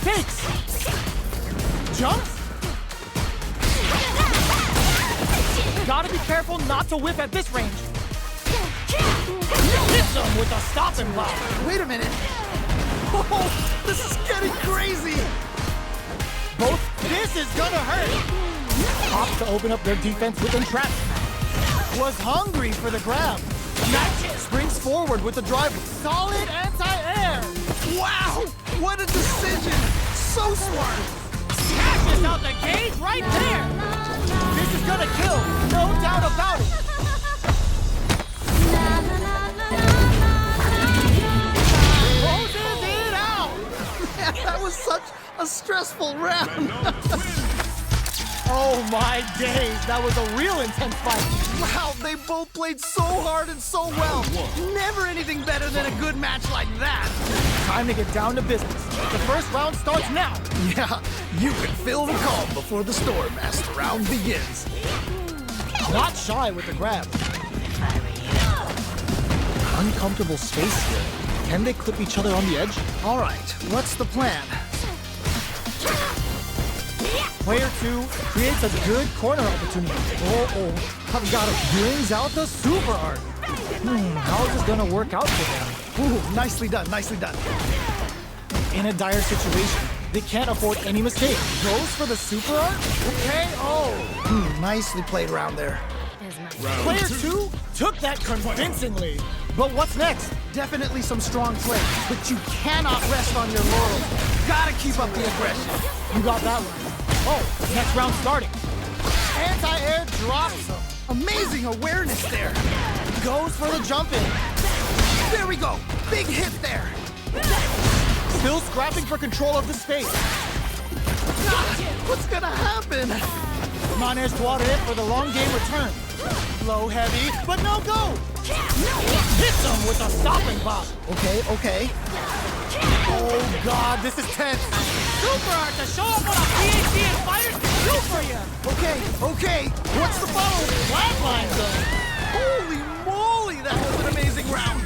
Takes. Jumps. Gotta be careful not to whip at this range. Hits him with a stopping block. Wait a minute. Oh, this is getting crazy. This is gonna hurt. Opts to open up their defense with entrapment. Was hungry for the grab. Match springs forward with the drive. Solid anti-air. Wow, what a decision. So smart. Smashes out the gauge right there. This is gonna kill, no doubt about it. Closes it out. Man, that was such a stressful round. Oh my days, that was a real intense fight. Wow, they both played so hard and so well. Never anything better than a good match like that. Time to get down to business. The first round starts now. Yeah, you can feel the calm before the storm as the round begins. Not shy with the grab. uncomfortable space here. Can they clip each other on the edge? All right, what's the plan? Player 2 creates a good corner opportunity. I've got it. Brings out the super art. How is this gonna work out for them? Ooh, nicely done, nicely done. In a dire situation, they can't afford any mistake. Goes for the super art? Okay, Nicely played around there. Player 2 took that convincingly. But what's next? Definitely some strong play, but you cannot rest on your laurels. Gotta keep up the aggression. You got that one. Next round starting. Anti-air drops him. Amazing awareness there. Goes for the jump in. There we go. Big hit there. Still scrapping for control of the space. What's gonna happen? Managed to auto hit for the long game return. Low heavy, but no go. Hits him with a stopping bop. Okay. Oh God, this is tense. Super art to show up what a PhD and fighters can do for you. Okay. What's the follow? Flatline zone. Holy moly, that was an amazing round.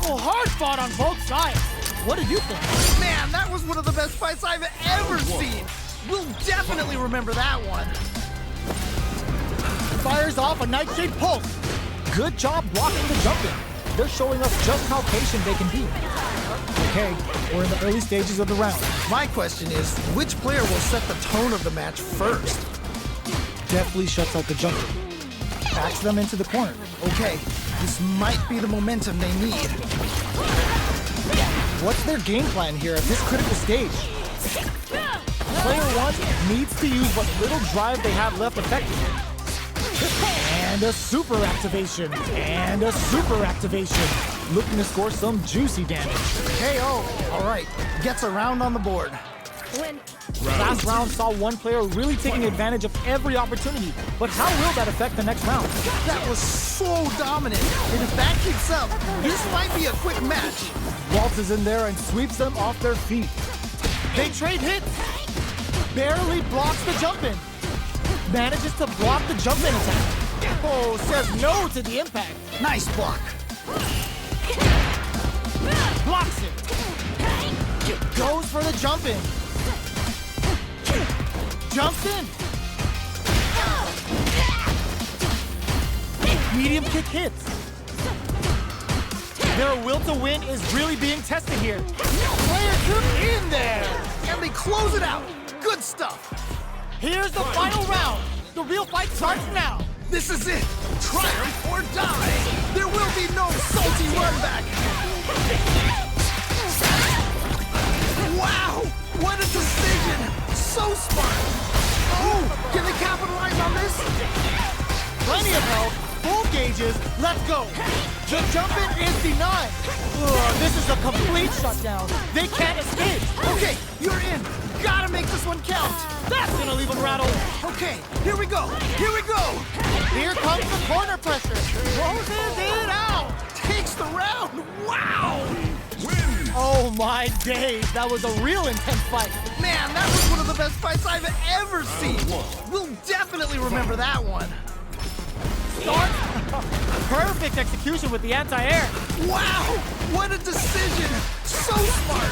Hard fought on both sides. What did you think? Man, that was one of the best fights I've ever seen. We'll definitely remember that one. Fires off a nightshade pulse. Good job blocking the jump in. They're showing us just how patient they can be. Okay, we're in the early stages of the round. My question is, which player will set the tone of the match first? Deftly shuts out the jump in. Backs them into the corner. Okay, this might be the momentum they need. What's their game plan here at this critical stage? Player 1 needs to use what little drive they have left effectively. And a super activation. And a super activation. Looking to score some juicy damage. KO. All right, gets a round on the board. Last round saw one player really taking advantage of every opportunity. But how will that affect the next round? That was so dominant. And if that keeps up, this might be a quick match. Waltz is in there and sweeps them off their feet. They trade hits. Barely blocks the jump in. Manages to block the jump in attack. Says no to the impact. Nice block. Blocks it. Goes for the jump in. Jumps in. Medium kick hits. Their will to win is really being tested here. Player 2 in there. And they close it out. Good stuff. Here's the final round. The real fight starts now. This is it. Triumph or die. There will be no salty run back. Wow, what a decision. So smart. Oh, can they capitalize on this? Plenty of help. Full gauges. Let's go. The jump in is denied. This is a complete shutdown. They can't escape. Okay, you're in. Gotta make this one count. That's gonna leave them rattled. Okay, here we go. Here we go. Here comes the corner pressure. Closes it out. Takes the round. Wow. Win! Oh my days. That was a real intense fight. Man, that was one of the best fights I've ever seen. We'll definitely remember that one. Start. Perfect execution with the anti-air. Wow, what a decision. So smart.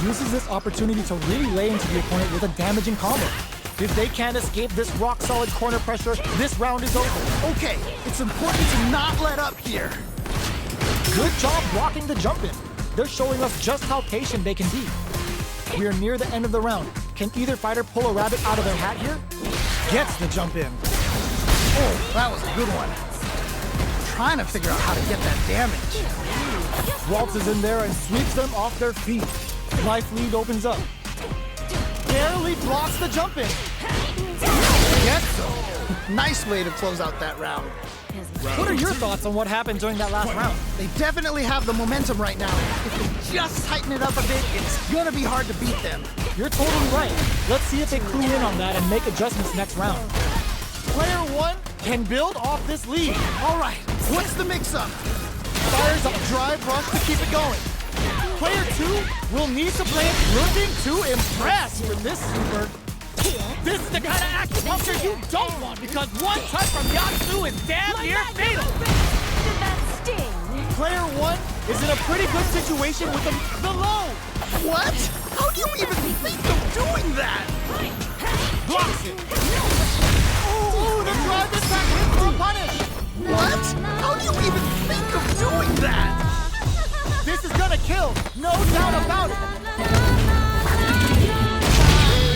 Uses this opportunity to really lay into the opponent with a damaging combo. If they can't escape this rock-solid corner pressure, this round is over. Okay, it's important to not let up here. Good job blocking the jump in. They're showing us just how patient they can be. We are near the end of the round. Can either fighter pull a rabbit out of their hat here? Gets the jump in. Oh, that was a good one. Trying to figure out how to get that damage. Waltz is in there and sweeps them off their feet. Life lead opens up. Barely blocks the jump in. Gets them. Nice way to close out that round. What are your thoughts on what happened during that last round? They definitely have the momentum right now. If they just tighten it up a bit, it's gonna be hard to beat them. You're totally right. Let's see if they clue in on that and make adjustments next round. Player 1 can build off this lead. All right, what's the mix-up? Fires a drive rush to keep it going. Player 2 will need to play it looking to impress with this super. This This is the kind of acupuncture you don't want because one touch from Yatsu is damn near fatal. Did that sting? Player 1 is in a pretty good situation with the low. What? How do you even think of doing that? Blocks it. Ooh, the drive impact hit for a punish. What? How do you even think of doing that? This is gonna kill, no doubt about it.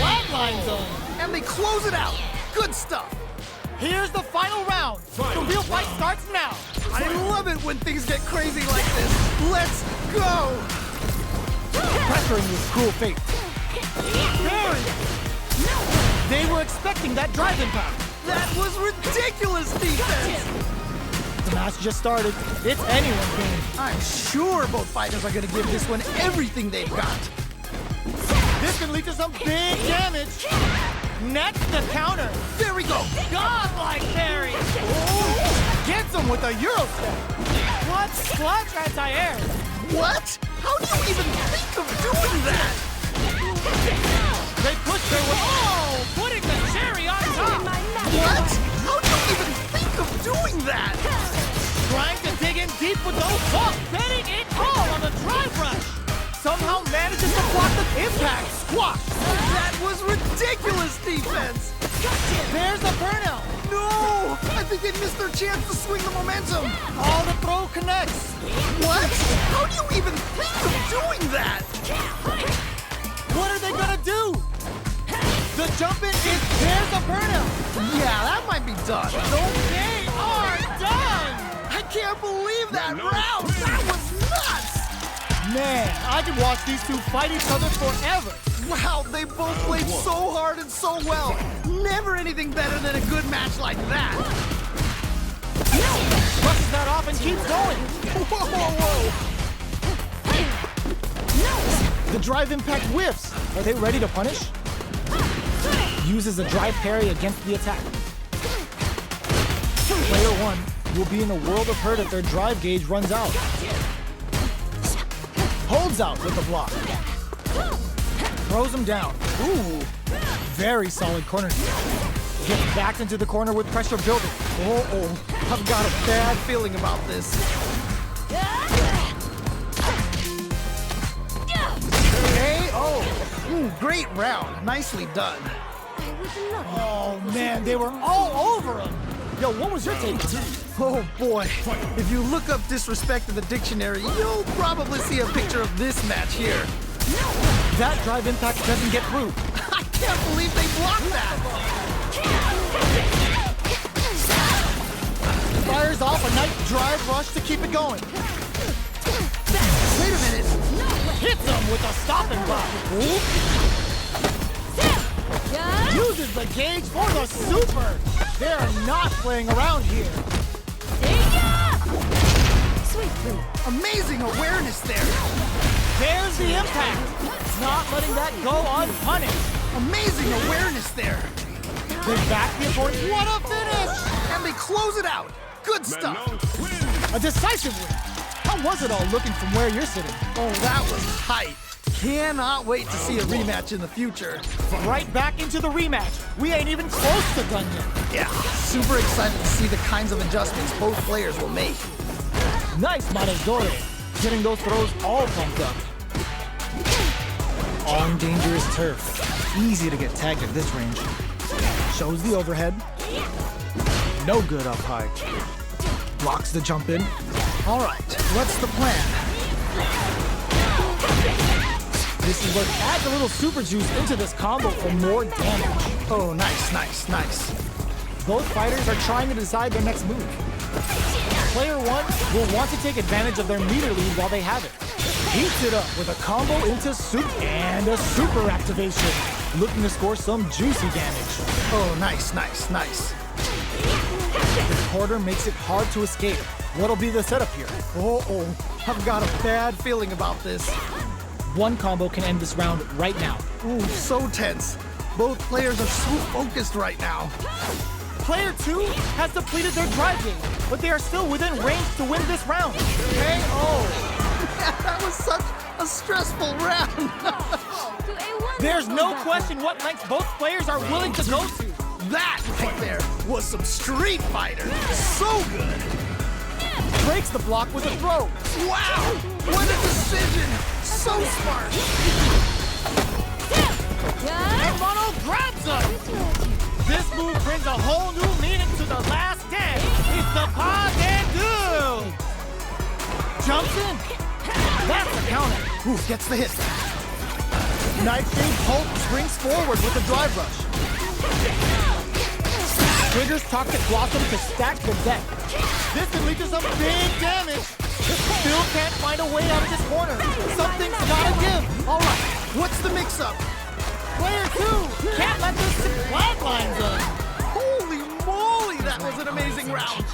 Flatline zone. And they close it out. Good stuff. Here's the final round. The real fight starts now. I love it when things get crazy like this. Let's go. Pressuring with cruel fate. Very. They were expecting that drive impact. That was ridiculous defense. The match just started. It's anyone's game. I'm sure both fighters are going to give this one everything they've got. This can lead to some big damage. Next, the counter. There we go. Godlike parry. Oh, gets him with a Euro step. What? Clutch anti-air. What? How do you even think of doing that? They push their way. Oh, putting the cherry on top. What? How do you even think of doing that? Trying to dig in deep with those hooks. Betting it all on the drive rush. Somehow manages to block the impact. Squash. That was ridiculous defense. There's the burnout. No! I think they missed their chance to swing the momentum. All the throw connects. What? How do you even think of doing that? What are they gonna do? The jump in is there's a burnout. Yeah, that might be done. They are done. I can't believe that round. That was nuts. Man, I could watch these two fight each other forever. Wow, they both played so hard and so well. Never anything better than a good match like that. Brushes that off and keeps going. Whoa, whoa, whoa. The drive impact whiffs. Are they ready to punish? Uses a drive parry against the attack. Player 1 will be in a world of hurt if their drive gauge runs out. Holds out with the block. Throws him down. Ooh, very solid corner kick. Gets backed into the corner with pressure building. Oh, I've got a bad feeling about this. Ooh, great round. Nicely done. Oh man, they were all over him. Yo, what was your take on it? Oh boy, if you look up disrespect in the dictionary, you'll probably see a picture of this match here. That drive impact doesn't get through. I can't believe they blocked that! Fires off a nice drive rush to keep it going. Wait a minute. Hits him with a stopping block. Uses the gauge for the super. They're not playing around here. Sweet fruit. Amazing awareness there. There's the impact. Not letting that go unpunished. Amazing awareness there. They back the opponent. What a finish! And they close it out. Good stuff. A decisive win. How was it all looking from where you're sitting? Oh, that was hype. Cannot wait to see a rematch in the future. Right back into the rematch. We ain't even close to done yet. Yeah, super excited to see the kinds of adjustments both players will make. Nice Manedore. Getting those throws all pumped up. On dangerous turf. Easy to get tagged at this range. Shows the overhead. No good up high. Blocks the jump in. All right, what's the plan? This is what adds a little super juice into this combo for more damage. Oh, nice, nice, nice. Both fighters are trying to decide their next move. Player 1 will want to take advantage of their meter lead while they have it. Heats it up with a combo into soup and a super activation. Looking to score some juicy damage. Oh, nice, nice, nice. The quarter makes it hard to escape. What'll be the setup here? Oh, I've got a bad feeling about this. One combo can end this round right now. Ooh, so tense. Both players are so focused right now. Player 2 has depleted their drive game, but they are still within range to win this round. KO! That was such a stressful round. To a There's wonderful no battle. question what lengths both players are willing to go to. That right there was some Street Fighter. So good. Breaks the block with a throw. Wow, what a decision. So smart. And Mono grabs him. This move brings a whole new meaning to the last dance. It's the pas and do. Jumps in. That's a counter. Ooh, gets the hit. Nightshade Pulp springs forward with a drive rush. Triggers Toxic Blossom to stack the deck. This can lead to some big damage. Still can't find a way out of this corner. Something's gotta give. All right, what's the mix-up? Player 2 can't let this flatline go. Holy moly, that was an amazing round.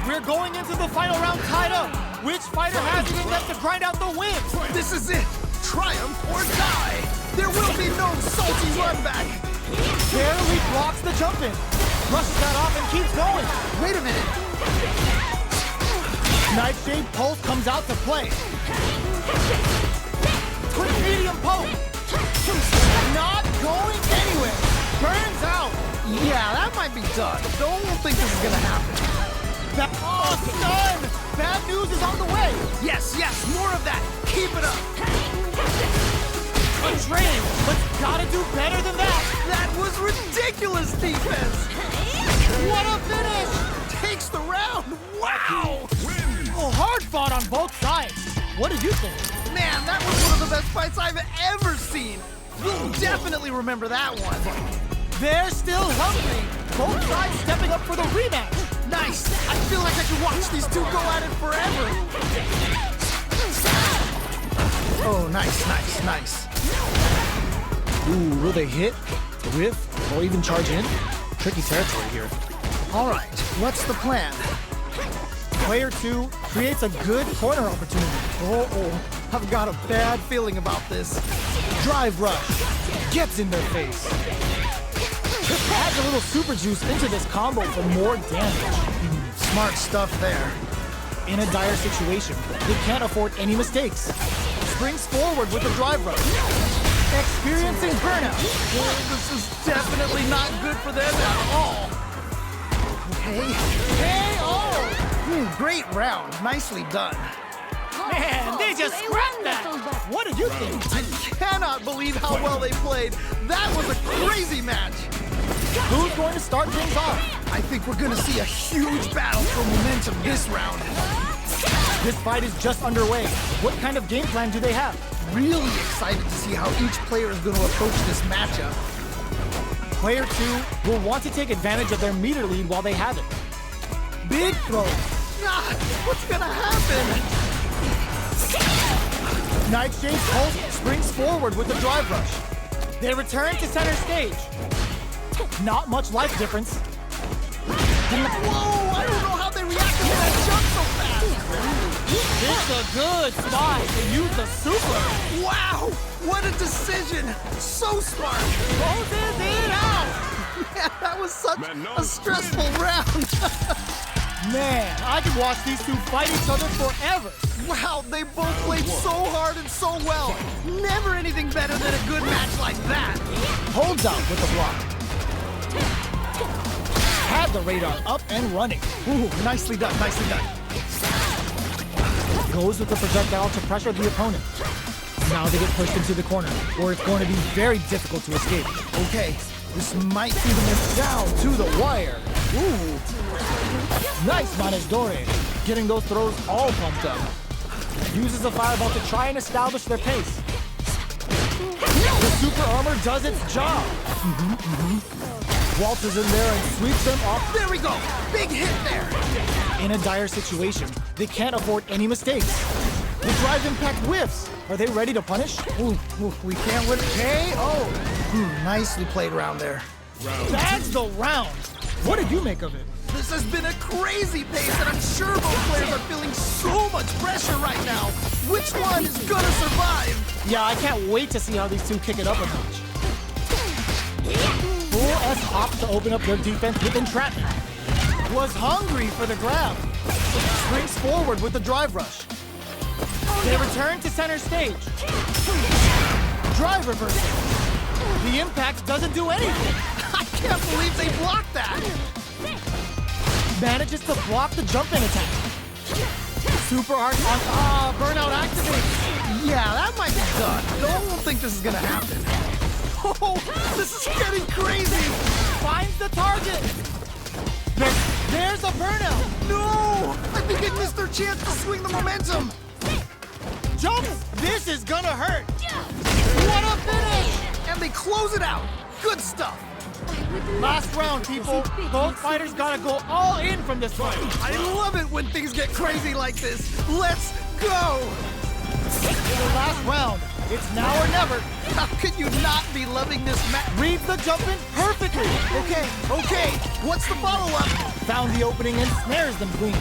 We're going into the final round tied up. Which fighter has it in them to grind out the win? This is it. Triumph or die. There will be no salty run back. Barely blocks the jump in. Brushes that off and keeps going. Wait a minute. Nightshade Pulse comes out to play. Quick medium poke. Not going anywhere. Burns out. Yeah, that might be done. Don't think this is gonna happen. Oh, stun! Bad news is on the way. Yes, more of that. Keep it up. Untrained, but gotta do better than that. That was ridiculous defense. What a finish! Takes the round. Wow. Oh, hard fought on both sides. What did you think? Man, that was one of the best fights I've ever seen. We'll definitely remember that one. They're still hungry. Both sides stepping up for the rematch. Nice. I feel like I could watch these two go at it forever. Oh, nice. Ooh, will they hit, whiff, or even charge in? Tricky territory here. All right, what's the plan? Player 2 creates a good corner opportunity. Oh, I've got a bad feeling about this. Drive rush. Gets in their face. Adds a little super juice into this combo for more damage. Smart stuff there. In a dire situation, they can't afford any mistakes. Springs forward with a drive rush. Experiencing burnout. Oh, this is definitely not good for them at all. Okay. KO! Great round. Nicely done. Man, they just To a scrapped that. wonderful battle. What did you think? I cannot believe how well they played. That was a crazy match. Who's going to start things off? I think we're gonna see a huge battle for momentum this round. This fight is just underway. What kind of game plan do they have? Really excited to see how each player is going to approach this matchup. Player 2 will want to take advantage of their meter lead while they have it. Big throw. God, what's gonna happen? Nightshade Pulse springs forward with a drive rush. They return to center stage. Not much life difference. Whoa, I don't know how they reacted to that jump so fast. It's a good spot to use the super. Wow, what a decision. So smart. Closes it out. Man, that was such Man, no a stressful round. Man, I could watch these two fight each other forever. Wow, they both played so hard and so well. Never anything better than a good match like that. Holds out with the block. Had the radar up and running. Ooh, nicely done. Goes with the projectile to pressure the opponent. Now they get pushed into the corner, where it's going to be very difficult to escape. Okay, this might be the most Down to the wire. Ooh. Nice Manejadore. Getting those throws all pumped up. Uses the fireball to try and establish their pace. The super armor does its job. Waltzes in there and sweeps them off. There we go. Big hit there. In a dire situation, they can't afford any mistakes. The drive impact whiffs. Are they ready to punish? Ooh, we can't win. KO. Nicely played around there. That's the round. What did you make of it? This has been a crazy pace, and I'm sure both players are feeling so much pressure right now. Which one is gonna survive? Yeah, I can't wait to see how these two kick it up a notch. Full S opts to open up their defense with entrapment. Was hungry for the grab. Springs forward with the drive rush. They return to center stage. Drive reversal. The impact doesn't do anything. I can't believe they blocked that. Manages to block the jump-in attack. Super hard on burnout activates. Yeah, that might be done. Don't think this is gonna happen. Oh, this is getting crazy. Finds the target. There's a burnout. No, I think they missed their chance to swing the momentum. Jump. This is gonna hurt. What a finish. And they close it out. Good stuff. Last round, people. Both fighters gotta go all in from this fight. I love it when things get crazy like this. Let's go. The last round. It's now or never. How could you not be loving this match? Reads the jump-in perfectly. Okay. What's the follow-up? Found the opening and snares them clean.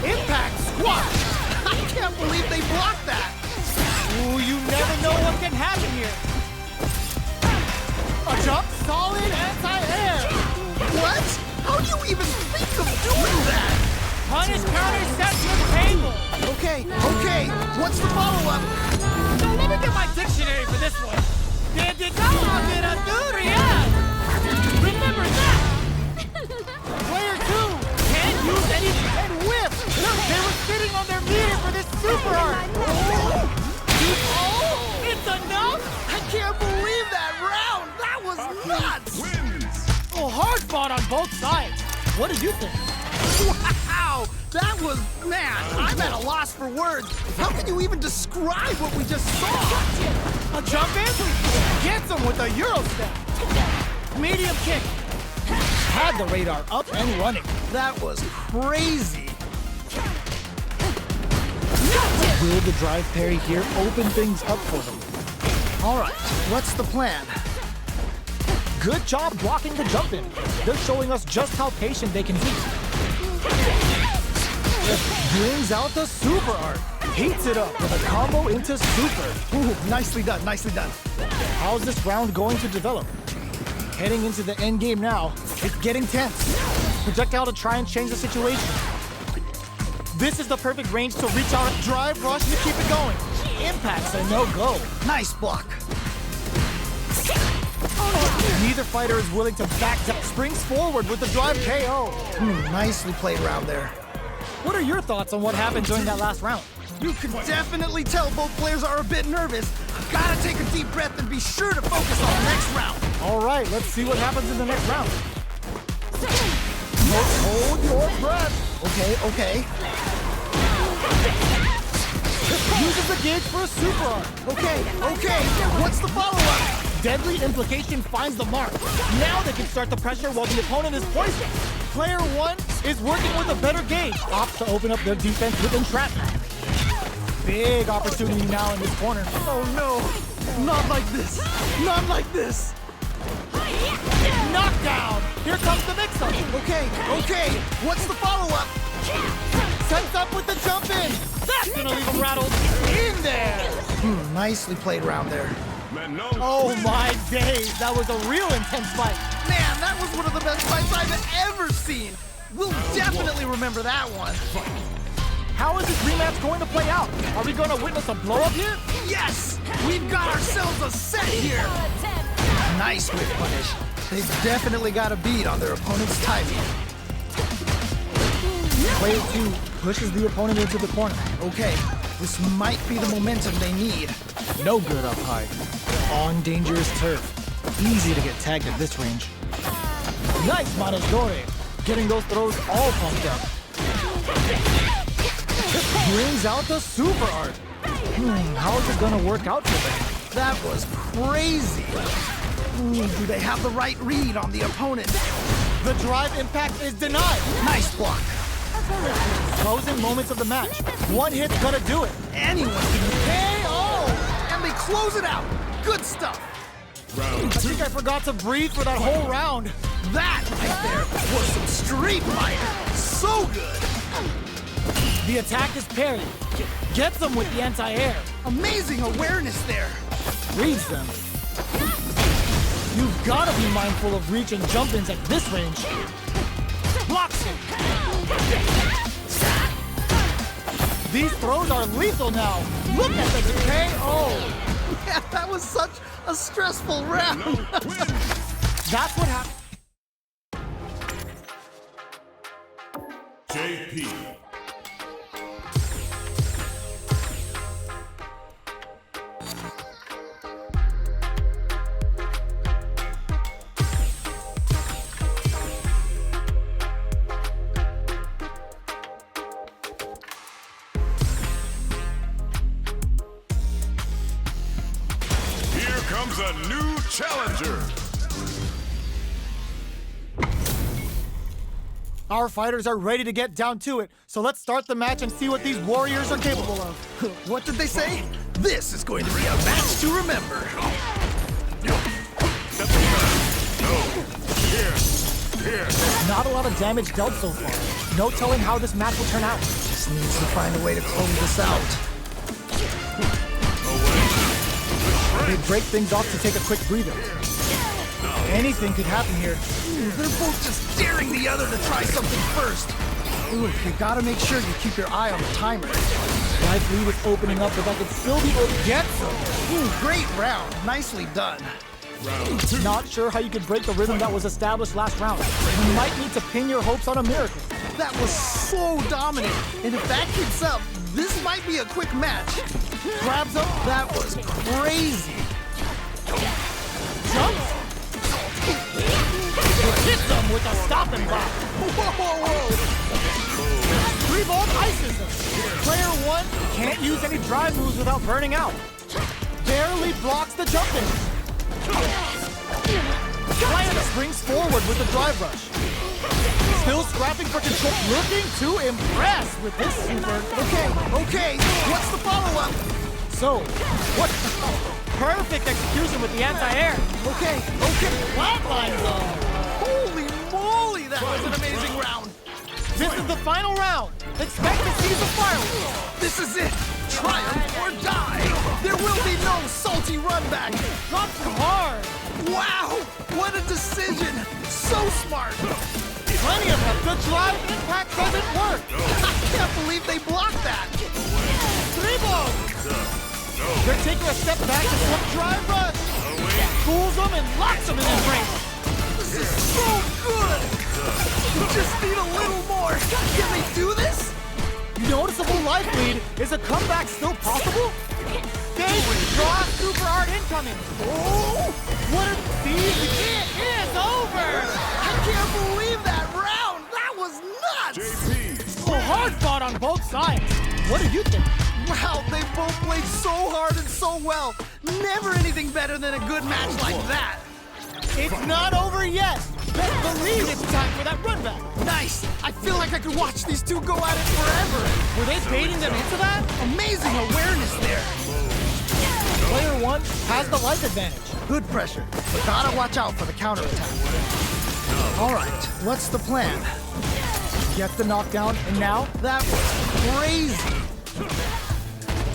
Impact squat. I can't believe they blocked that. Ooh, you never know what can happen here. A jump, solid anti-air. What? How do you even think of doing that? Punish counter set to the table. Okay. What's the follow-up? So let me get my dictionary for this one. Remember that. Player 2 can't use any and whip. They were sitting on their meter for this super art. Oh, it's enough. I can't believe that round. That was nuts. Wins. Oh, hard fought on both sides. What did you think? Wow. That was, man, I'm at a loss for words. How can you even describe what we just saw? A jump in? Gets him with a Euro step. Medium kick. Had the radar up and running. That was crazy. Will the drive parry here open things up for them? All right, what's the plan? Good job blocking the jump in. They're showing us just how patient they can be. Brings out the super art. Heats it up with a combo into super. Ooh, nicely done. How's this round going to develop? Heading into the end game now, it's getting tense. Projectile to try and change the situation. This is the perfect range to reach out, drive, rush, to keep it going. Impact's a no-go. Nice block. Neither fighter is willing to back down. Springs forward with the drive KO. Nicely played round there. What are your thoughts on what happened during that last round? You can definitely tell both players are a bit nervous. Gotta take a deep breath and be sure to focus on the next round. All right, let's see what happens in the next round. Hold your breath. Okay. Uses the gauge for a super art. Okay. What's the follow-up? Deadly implication finds the mark. Now they can start the pressure while the opponent is poisoned. Player 1 is working with a better gauge. Opts to open up their defense with entrapment. Big opportunity now in this corner. Oh no, not like this. Knockdown. Here comes the mix-up. Okay. What's the follow-up? Sets up with the jump in. That's gonna leave him rattled. In there. Nicely played round there. Man, no. Oh my days. That was a real intense fight. Man, that was one of the best fights I've ever seen. We'll definitely remember that one. How is this rematch going to play out? Are we going to witness a blow-up here? Yes! We've got ourselves a set here! Nice whip punish. They've definitely got a beat on their opponent's timing. Player 2 pushes the opponent into the corner. Okay, this might be the momentum they need. No good up high. On dangerous turf. Easy to get tagged at this range. Nice manejore. Getting those throws all pumped up. Brings out the super art. How is it gonna work out for them? That was crazy. Do they have the right read on the opponent? The drive impact is denied. Nice block. Closing moments of the match. One hit's gonna do it. Anyone can KO! And they close it out. Good stuff. Round I think I forgot to breathe for that whole round. That right there was some street fighter. So good. The attack is parried. Gets them with the anti-air. Amazing awareness there. Reads them. You've got to be mindful of reach and jump-ins at this range. Blocks him. These throws are lethal now. Look at the decay. Oh, Yeah, that was such a stressful round. that's what happened. JP. Here comes a new challenger. Our fighters are ready to get down to it, so let's start the match and see what these warriors are capable of. What did they say? This is going to be a match to remember. Here. Not a lot of damage dealt so far. No telling how this match will turn out. Just needs to find a way to close this out. They break things off to take a quick breather. Anything could happen here. They're both just daring the other to try something first. Ooh, you gotta make sure you keep your eye on the timer. Life lead is opening up, but that could still be get some. Ooh, great round. Nicely done. Not sure how you could break the rhythm that was established last round. You might need to pin your hopes on a miracle. That was so dominant. And if that keeps up, this might be a quick match. Grabs up. That was crazy. Jumps. Hits them with a stopping block. Whoa. 3-volt ices them. Player 1 can't use any drive moves without burning out. Barely blocks the jump in. Player springs forward with the drive rush. Still scrapping for control. Looking to impress with this super. Okay. What's the follow-up? So, what? Perfect execution with the anti-air. Okay. Flatline zone. Holy moly, that was an amazing round. This is the final round. Expect to see the fireworks. This is it. Triumph or die. There will be no salty run back. Drops hard. Wow, what a decision. So smart. Plenty of them. The drive impact doesn't work. I can't believe they blocked that. 3-ball. They're taking a step back to some drive rush. Fools them and locks them in embrace. This is so good. We just need a little more. Can they do this? Noticeable life lead. Is a comeback still possible? Stage draw super hard incoming. Oh, What a feed. It is over. I can't believe that round. That was nuts. JP. So hard fought on both sides. What do you think? Wow, they both played so hard and so well. Never anything better than a good match like that. It's not over yet. Best believe it's time for that run back. Nice. I feel like I could watch these two go at it forever. Were they baiting them into that? Amazing awareness there. Player 1 has the life advantage. Good pressure, but gotta watch out for the counterattack. All right, what's the plan? Gets the knockdown, and now That was crazy.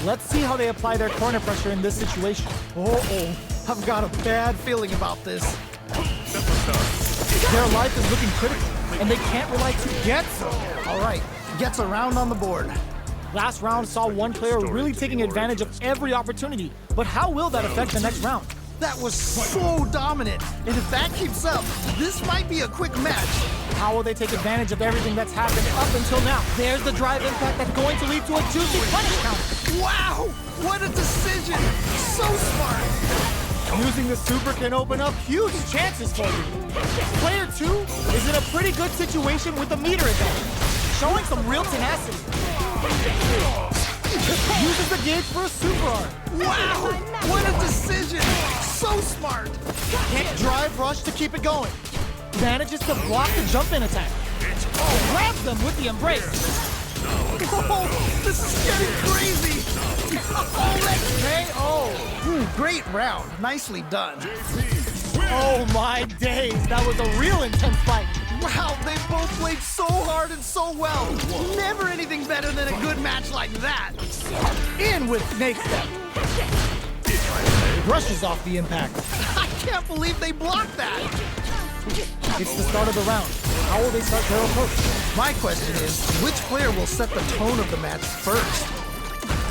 let's see how they apply their corner pressure in this situation. Uh-oh, I've got a bad feeling about this. Their life is looking critical, and they can't rely to get some. All right, gets a round on the board. Last round saw one player really taking advantage of every opportunity, but how will that affect the next round? That was so dominant, and if that keeps up, this might be a quick match. How will they take advantage of everything that's happened up until now? There's the drive impact that's going to lead to a juicy punish counter. Wow, what a decision! So smart. Using the super can open up huge chances for you. Player 2 is in a pretty good situation with the meter advantage, showing some real tenacity. Uses the gauge for a super arm. Wow, what a decision! So smart. Can't drive rush to keep it going. Manages to block the jump-in attack. Grabs them with the embrace. Oh, this is getting crazy. Oh, that's KO. Ooh, great round. Nicely done. Oh my days, that was a real intense fight. Wow, they both played so hard and so well. Never anything better than a good match like that. In with snake step. Brushes off the impact. I can't believe they blocked that. It's the start of the round. How will they start their approach? My question is, which player will set the tone of the match first?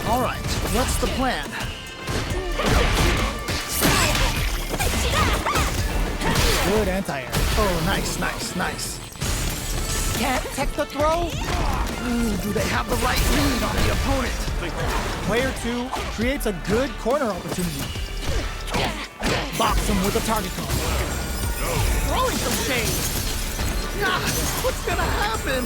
All right, what's the plan? Good anti-air. Oh, nice, nice, nice. Can't tech the throw? Ooh, do they have the right lead on the opponent? Player 2 creates a good corner opportunity. Box him with a target call. Throwing some shade. Ah, what's gonna happen?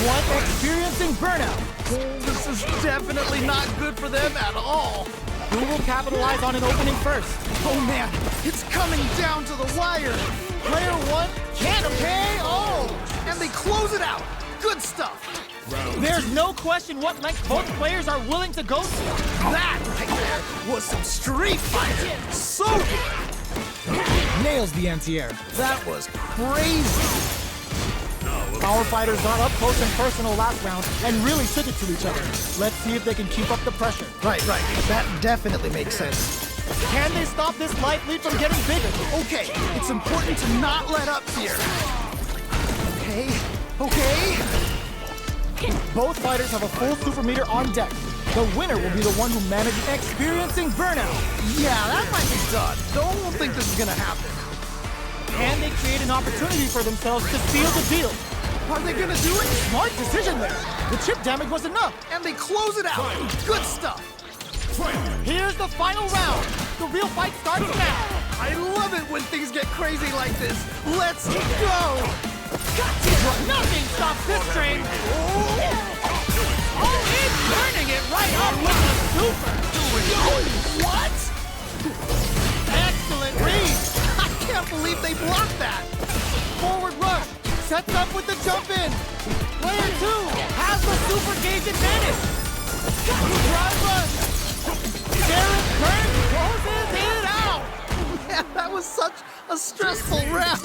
One experiencing burnout. Oh, this is definitely not good for them at all. Who will capitalize on an opening first? Oh man, it's coming down to the wire. Player 1 can't KO! And they close it out. Good stuff. There's no question what length both players are willing to go to. That right there was some street fighter. So good. Nails the anti-air. That was crazy. Our fighters got up close and personal last round and really took it to each other. Let's see if they can keep up the pressure. Right. That definitely makes sense. Can they stop this life lead from getting bigger? Okay, it's important to not let up here. Okay. Both fighters have a full super meter on deck. The winner will be the one who manages experiencing burnout. Yeah, that might be done. Don't think this is gonna happen. Can they create an opportunity for themselves to seal the deal? Are they gonna do it? Smart decision there. The chip damage was enough. And they close it out. Good stuff. Here's the final round. The real fight starts now. I love it when things get crazy like this. Let's go. Nothing stops this train. Oh, it's turning it right up with the super. What? Excellent read. I can't believe they blocked that. Forward rush. Sets up with the jump in. Player 2 has the super gauge advantage. Drive rush. Derek Kern closes it out. Man, that was such a stressful round.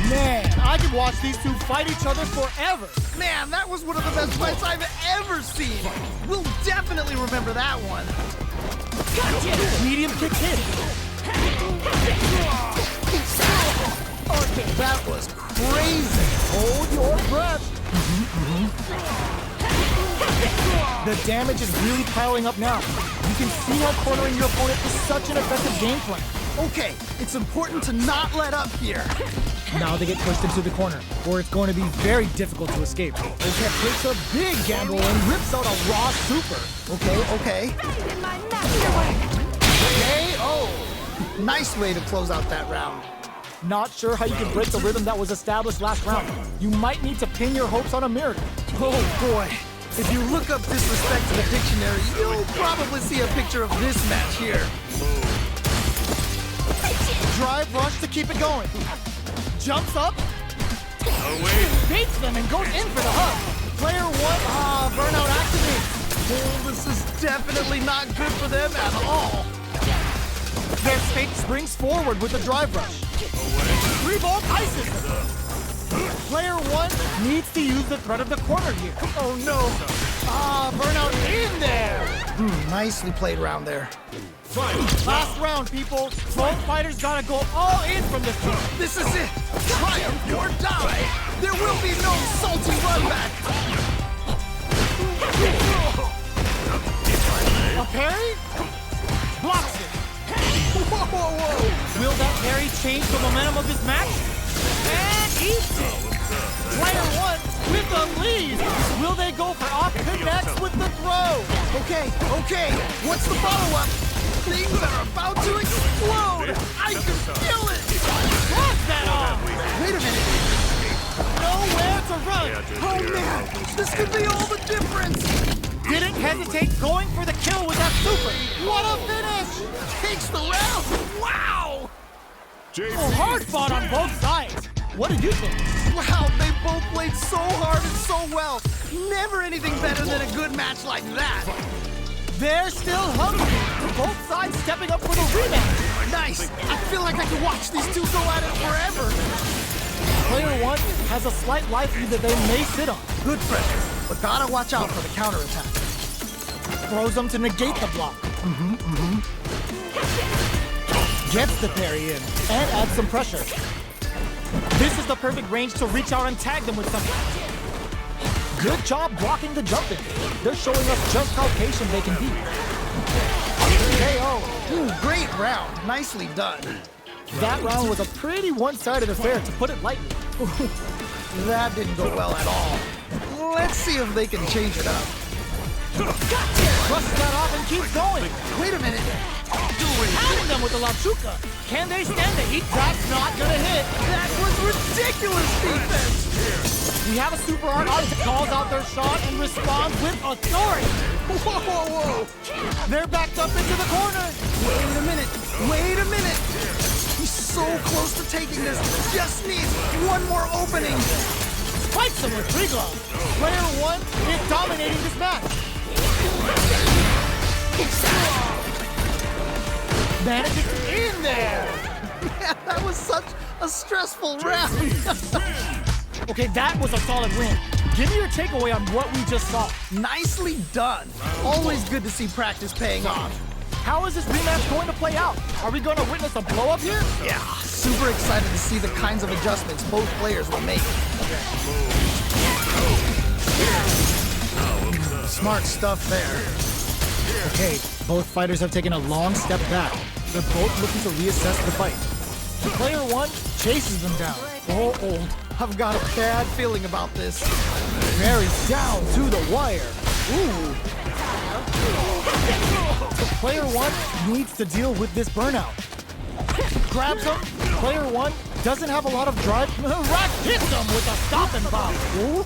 Man, I could watch these two fight each other forever. Man, that was one of the best fights I've ever seen. We'll definitely remember that one. Medium kick hit. That was crazy. Hold your breath. The damage is really piling up now. You can see how cornering your opponent is such an effective game plan. Okay, it's important to not let up here. Now they get pushed into the corner, where it's going to be very difficult to escape. Okep takes a big gamble and rips out a raw super. Okay. KO. Nice way to close out that round. Not sure how you can break the rhythm that was established last round. You might need to pin your hopes on a miracle. Oh boy. If you look up disrespect in the dictionary, you'll probably see a picture of this match here. Drive rush to keep it going. Jumps up. Beats them and goes in for the hug. Player 1, burnout activates. Oh, this is definitely not good for them at all. Their fate springs forward with a drive rush. Revolt ices them. Player 1 needs to use the threat of the corner here. Oh no. Burnout in there. Nicely played round there. Last round, people. Both fighters gotta go all in from this point. This is it. Triumph or die. There will be no salty run back. A parry? Blocks it. Whoa. Will that parry change the momentum of this match? And eats it. Player 1 with the lead. Will they go for off connects with the throw? Okay. What's the follow-up? Things are about to explode. I can feel it. Blocks that off. Wait a minute. Nowhere to run. Oh man, this could be all the difference. Didn't hesitate going for the kill with that super. What a finish. Takes the round. Wow. Oh, hard fought on both sides. What did you think? Wow, they both played so hard and so well. Never anything better than a good match like that. They're still hungry. Both sides stepping up for the rematch. Nice. I feel like I could watch these two go at it forever. Player 1 has a slight life lead that they may sit on. Good pressure, but gotta watch out for the counterattack. Throws them to negate the block. Gets the parry in and adds some pressure. This is the perfect range to reach out and tag them with something. Good job blocking the jump in. They're showing us just how patient they can be. KO. Ooh, great round. Nicely done. That round was a pretty one-sided affair, to put it lightly. That didn't go well at all. Let's see if they can change it up. Brushes that off and keeps going. Wait a minute. Pounding them with the Lachuka. Can they stand the heat? That's not gonna hit. That was ridiculous defense. We have a super art that calls out their shot and responds with authority. Whoa, whoa, whoa. They're backed up into the corner. Wait a minute. Wait a minute. He's so close to taking this. Just needs one more opening. Fights them with free glove. Player 1 is dominating this match. Manages in there. Man, that was such a stressful round. Okay, that was a solid win. Give me your takeaway on what we just saw. Nicely done. Always good to see practice paying off. How is this rematch going to play out? Are we going to witness a blow-up here? Yeah, super excited to see the kinds of adjustments both players will make. Smart stuff there. Okay, both fighters have taken a long step back. They're both looking to reassess the fight. Player 1 chases them down. Oh, I've got a bad feeling about this. Very down to the wire. Ooh. Player 1 needs to deal with this burnout. Grabs him. Player 1 doesn't have a lot of drive. Rack hits him with a stop and bomb. Ooh.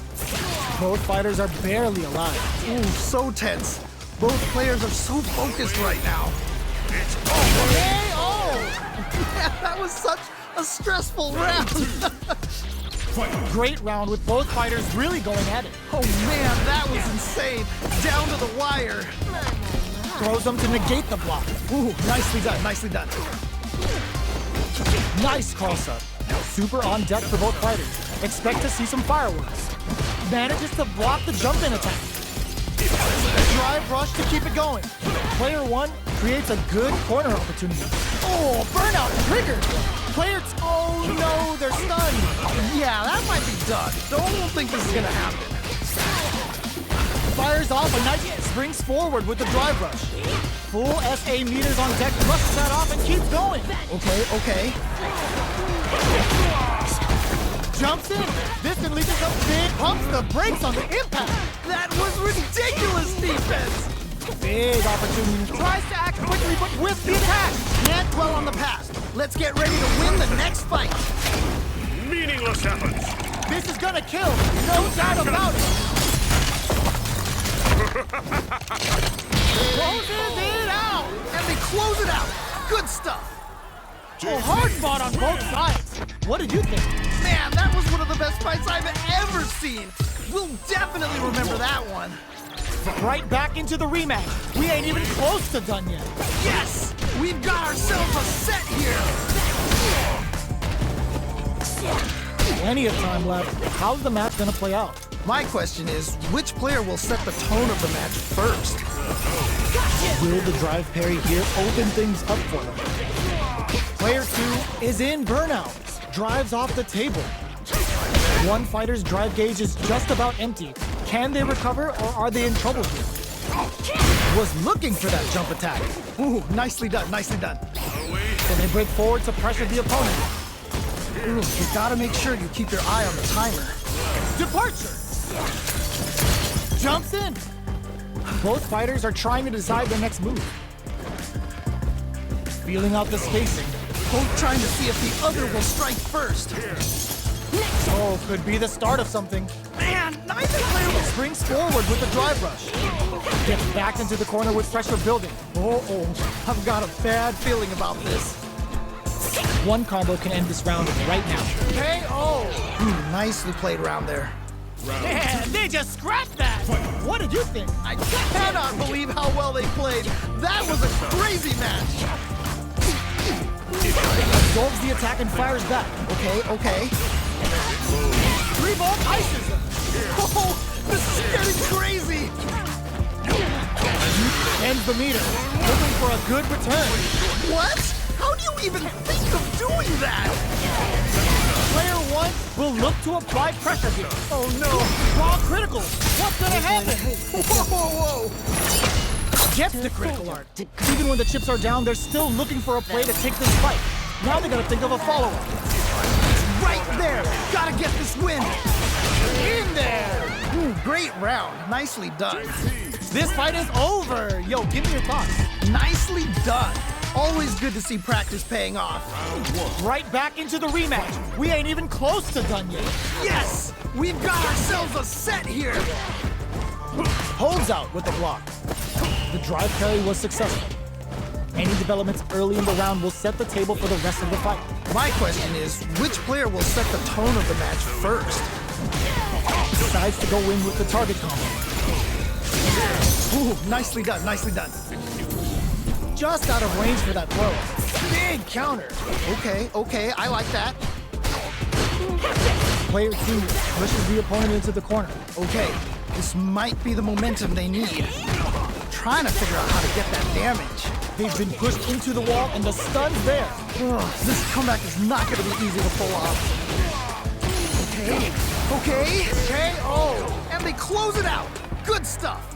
Both fighters are barely alive. Ooh, so tense. Both players are so focused right now. Man, that was such a stressful round. Great round with both fighters really going at it. Oh man, that was insane. Down to the wire. Throws them to negate the block. Ooh, nicely done, nicely done. Nice cross-up. Super on deck for both fighters. Expect to see some fireworks. Manages to block the jump-in attack. Drive rush to keep it going. Player 1 creates a good corner opportunity. Oh, burnout triggered. Player 2, oh no, they're stunned. Yeah, that might be done. Don't think this is gonna happen. Fires off a nice, springs forward with the drive rush. Full SA meters on deck, brushes that off and keeps going. Okay. Jumps in. This can lead to some big pumps the brakes on the impact. That was ridiculous defense. Big opportunity. Tries to act quickly, but with the attack. Can't dwell on the past. Let's get ready to win the next fight. Meaningless efforts. This is gonna kill. No doubt about it. Closes it out. And they close it out. Good stuff. A hard fought on both sides. What did you think? Man, that was one of the best fights I've ever seen. We'll definitely remember that one. Right back into the rematch. We ain't even close to done yet. Yes! We've got ourselves a set here. Plenty of time left. How's the match gonna play out? My question is, which player will set the tone of the match first? Will the drive parry here open things up for them? Player 2 is in burnout. Drives off the table. One fighter's drive gauge is just about empty. Can they recover or are they in trouble here? Was looking for that jump attack. Ooh, nicely done, nicely done. So they break forward to pressure the opponent. Ooh, you gotta make sure you keep your eye on the timer. Departure. Jumps in. Both fighters are trying to decide their next move. Feeling out the spacing. Both trying to see if the other will strike first. Oh, could be the start of something. Man, neither player will Springs forward with the drive rush. Gets back into the corner with pressure building. Oh, I've got a bad feeling about this. One combo can end this round right now. KO. Nicely played round there. Man, they just scrapped that. What did you think? I cannot believe how well they played. That was a crazy match. Absorbs the attack and fires back. Okay. 3-volt ices him. Oh, this is getting crazy. Ends the meter. Looking for a good return. What? How do you even think of doing that? Player 1 will look to apply pressure here. Oh no! Raw critical. What's gonna happen? Whoa! Gets the critical art. Even when the chips are down, they're still looking for a play to take this fight. Now they gotta think of a follow-up. Right there! Gotta get this win! In there. Great round. Nicely done. This fight is over. Yo, give me your thoughts. Nicely done. Always good to see practice paying off. Right back into the rematch. We ain't even close to done yet. Yes! We've got ourselves a set here! Holds out with the block. The drive parry was successful. Any developments early in the round will set the table for the rest of the fight. My question is, which player will set the tone of the match first? Decides to go in with the target combo. Ooh, nicely done, nicely done. Just out of range for that throw. Big counter. Okay, I like that. Player 2 pushes the opponent into the corner. Okay, this might be the momentum they need. Trying to figure out how to get that damage. They've been pushed into the wall and the stun's there. Ugh, this comeback is not going to be easy to pull off. Okay, KO! And they close it out. Good stuff.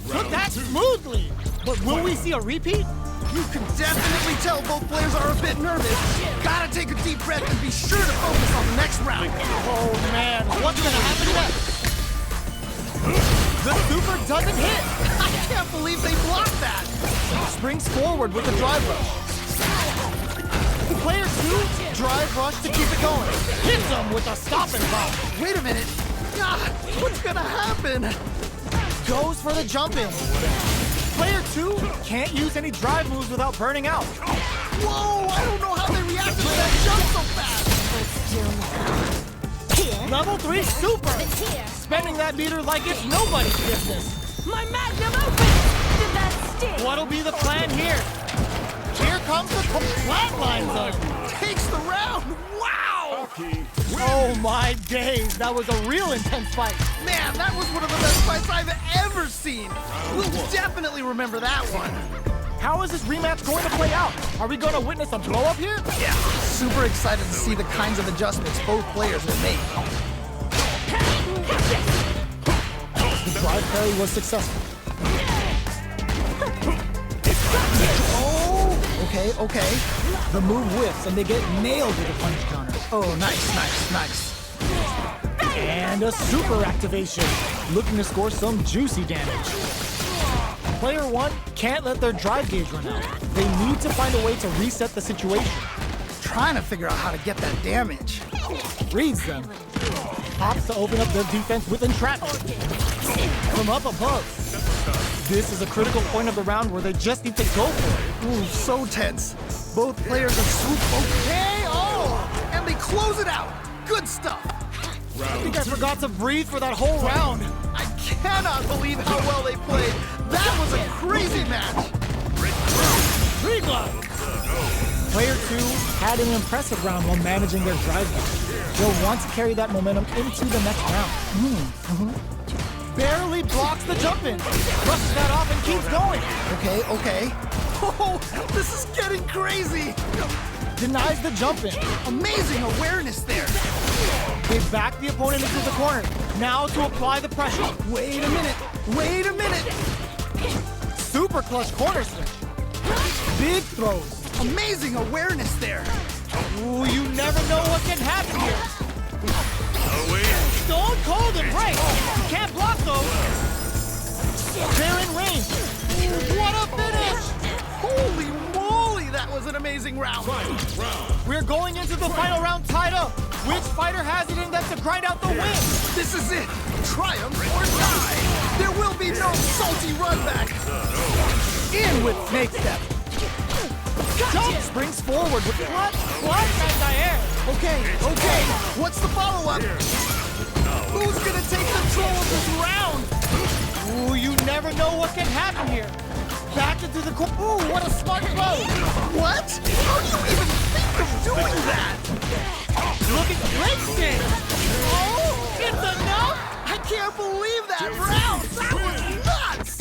Took that smoothly. But will we see a repeat? You can definitely tell both players are a bit nervous. Gotta take a deep breath and be sure to focus on the next round. Oh man, what's gonna happen next? The super doesn't hit. I can't believe they blocked that. Springs forward with the drive rush. Player 2, drive rush to keep it going. Hits him with a stop and pop. Wait a minute. God, what's gonna happen? Goes for the jump in. Player 2 can't use any drive moves without burning out. Whoa, I don't know how they reacted to that jump so fast. Level 3 super. Spending that meter like it's nobody's business. My magnum opus! Did that stick? What'll be the plan here? Here comes the flatline zone. Takes the round. Wow! Oh my days, that was a real intense fight. Man, that was one of the best fights I've ever seen. We'll definitely remember that one. How is this rematch going to play out? Are we going to witness a blow up here? Yeah, super excited to see the kinds of adjustments both players will make. The drive parry was successful. Oh, okay. The move whips and they get nailed with a punch counter. Oh, nice. And a super activation, looking to score some juicy damage. Player 1 can't let their drive gauge run out. They need to find a way to reset the situation. Trying to figure out how to get that damage. Reads them. Opts to open up their defense with entrapment. From up above. This is a critical point of the round where they just need to go for it. Ooh, so tense. Both players are swoop KO! And they close it out. Good stuff. I think I forgot to breathe for that whole round. I cannot believe how well they played. That was a crazy match. Three glove. Player 2 had an impressive round while managing their drive gauge. They'll want to carry that momentum into the next round. Barely blocks the jump in. Brushes that off and keeps going. Okay. Oh, this is getting crazy. Denies the jump in. Amazing awareness there. They back the opponent into the corner. Now to apply the pressure. Wait a minute. Super clutch corner switch. Big throws. Amazing awareness there. Ooh, you never know what can happen here. Stone cold embrace. You can't block those. They're in range. Ooh, what a finish. Holy moly, that was an amazing round. We're going into the final round tied up. Which fighter has it in them to grind out the win? This is it. Triumph or die. There will be no salty run back. In with snake step. Jump springs forward with clutch anti-air. Okay. What's the follow-up? Who's gonna take control of this round? Ooh, you never know what can happen here. Back into the corner. Ooh, what a smart throw. What? How do you even think of doing that? Look at great sting. Oh, it's enough. I can't believe that round. That was nuts.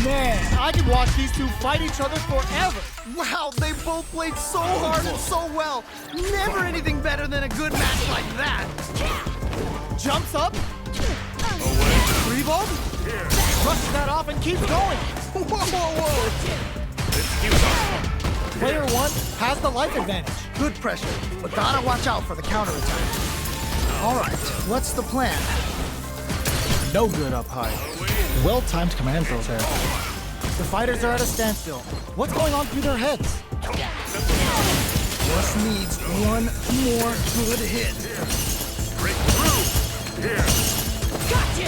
Man, I could watch these two fight each other forever. Wow, they both played so hard and so well. Never anything better than a good match like that. Jumps up. Revolve. Brushes that off and keeps going. Whoa. Player 1 has the life advantage. Good pressure, but gotta watch out for the counterattack. All right, what's the plan? No good up high. Well-timed command throws there. The fighters are at a standstill. What's going on through their heads? Just needs one more good hit.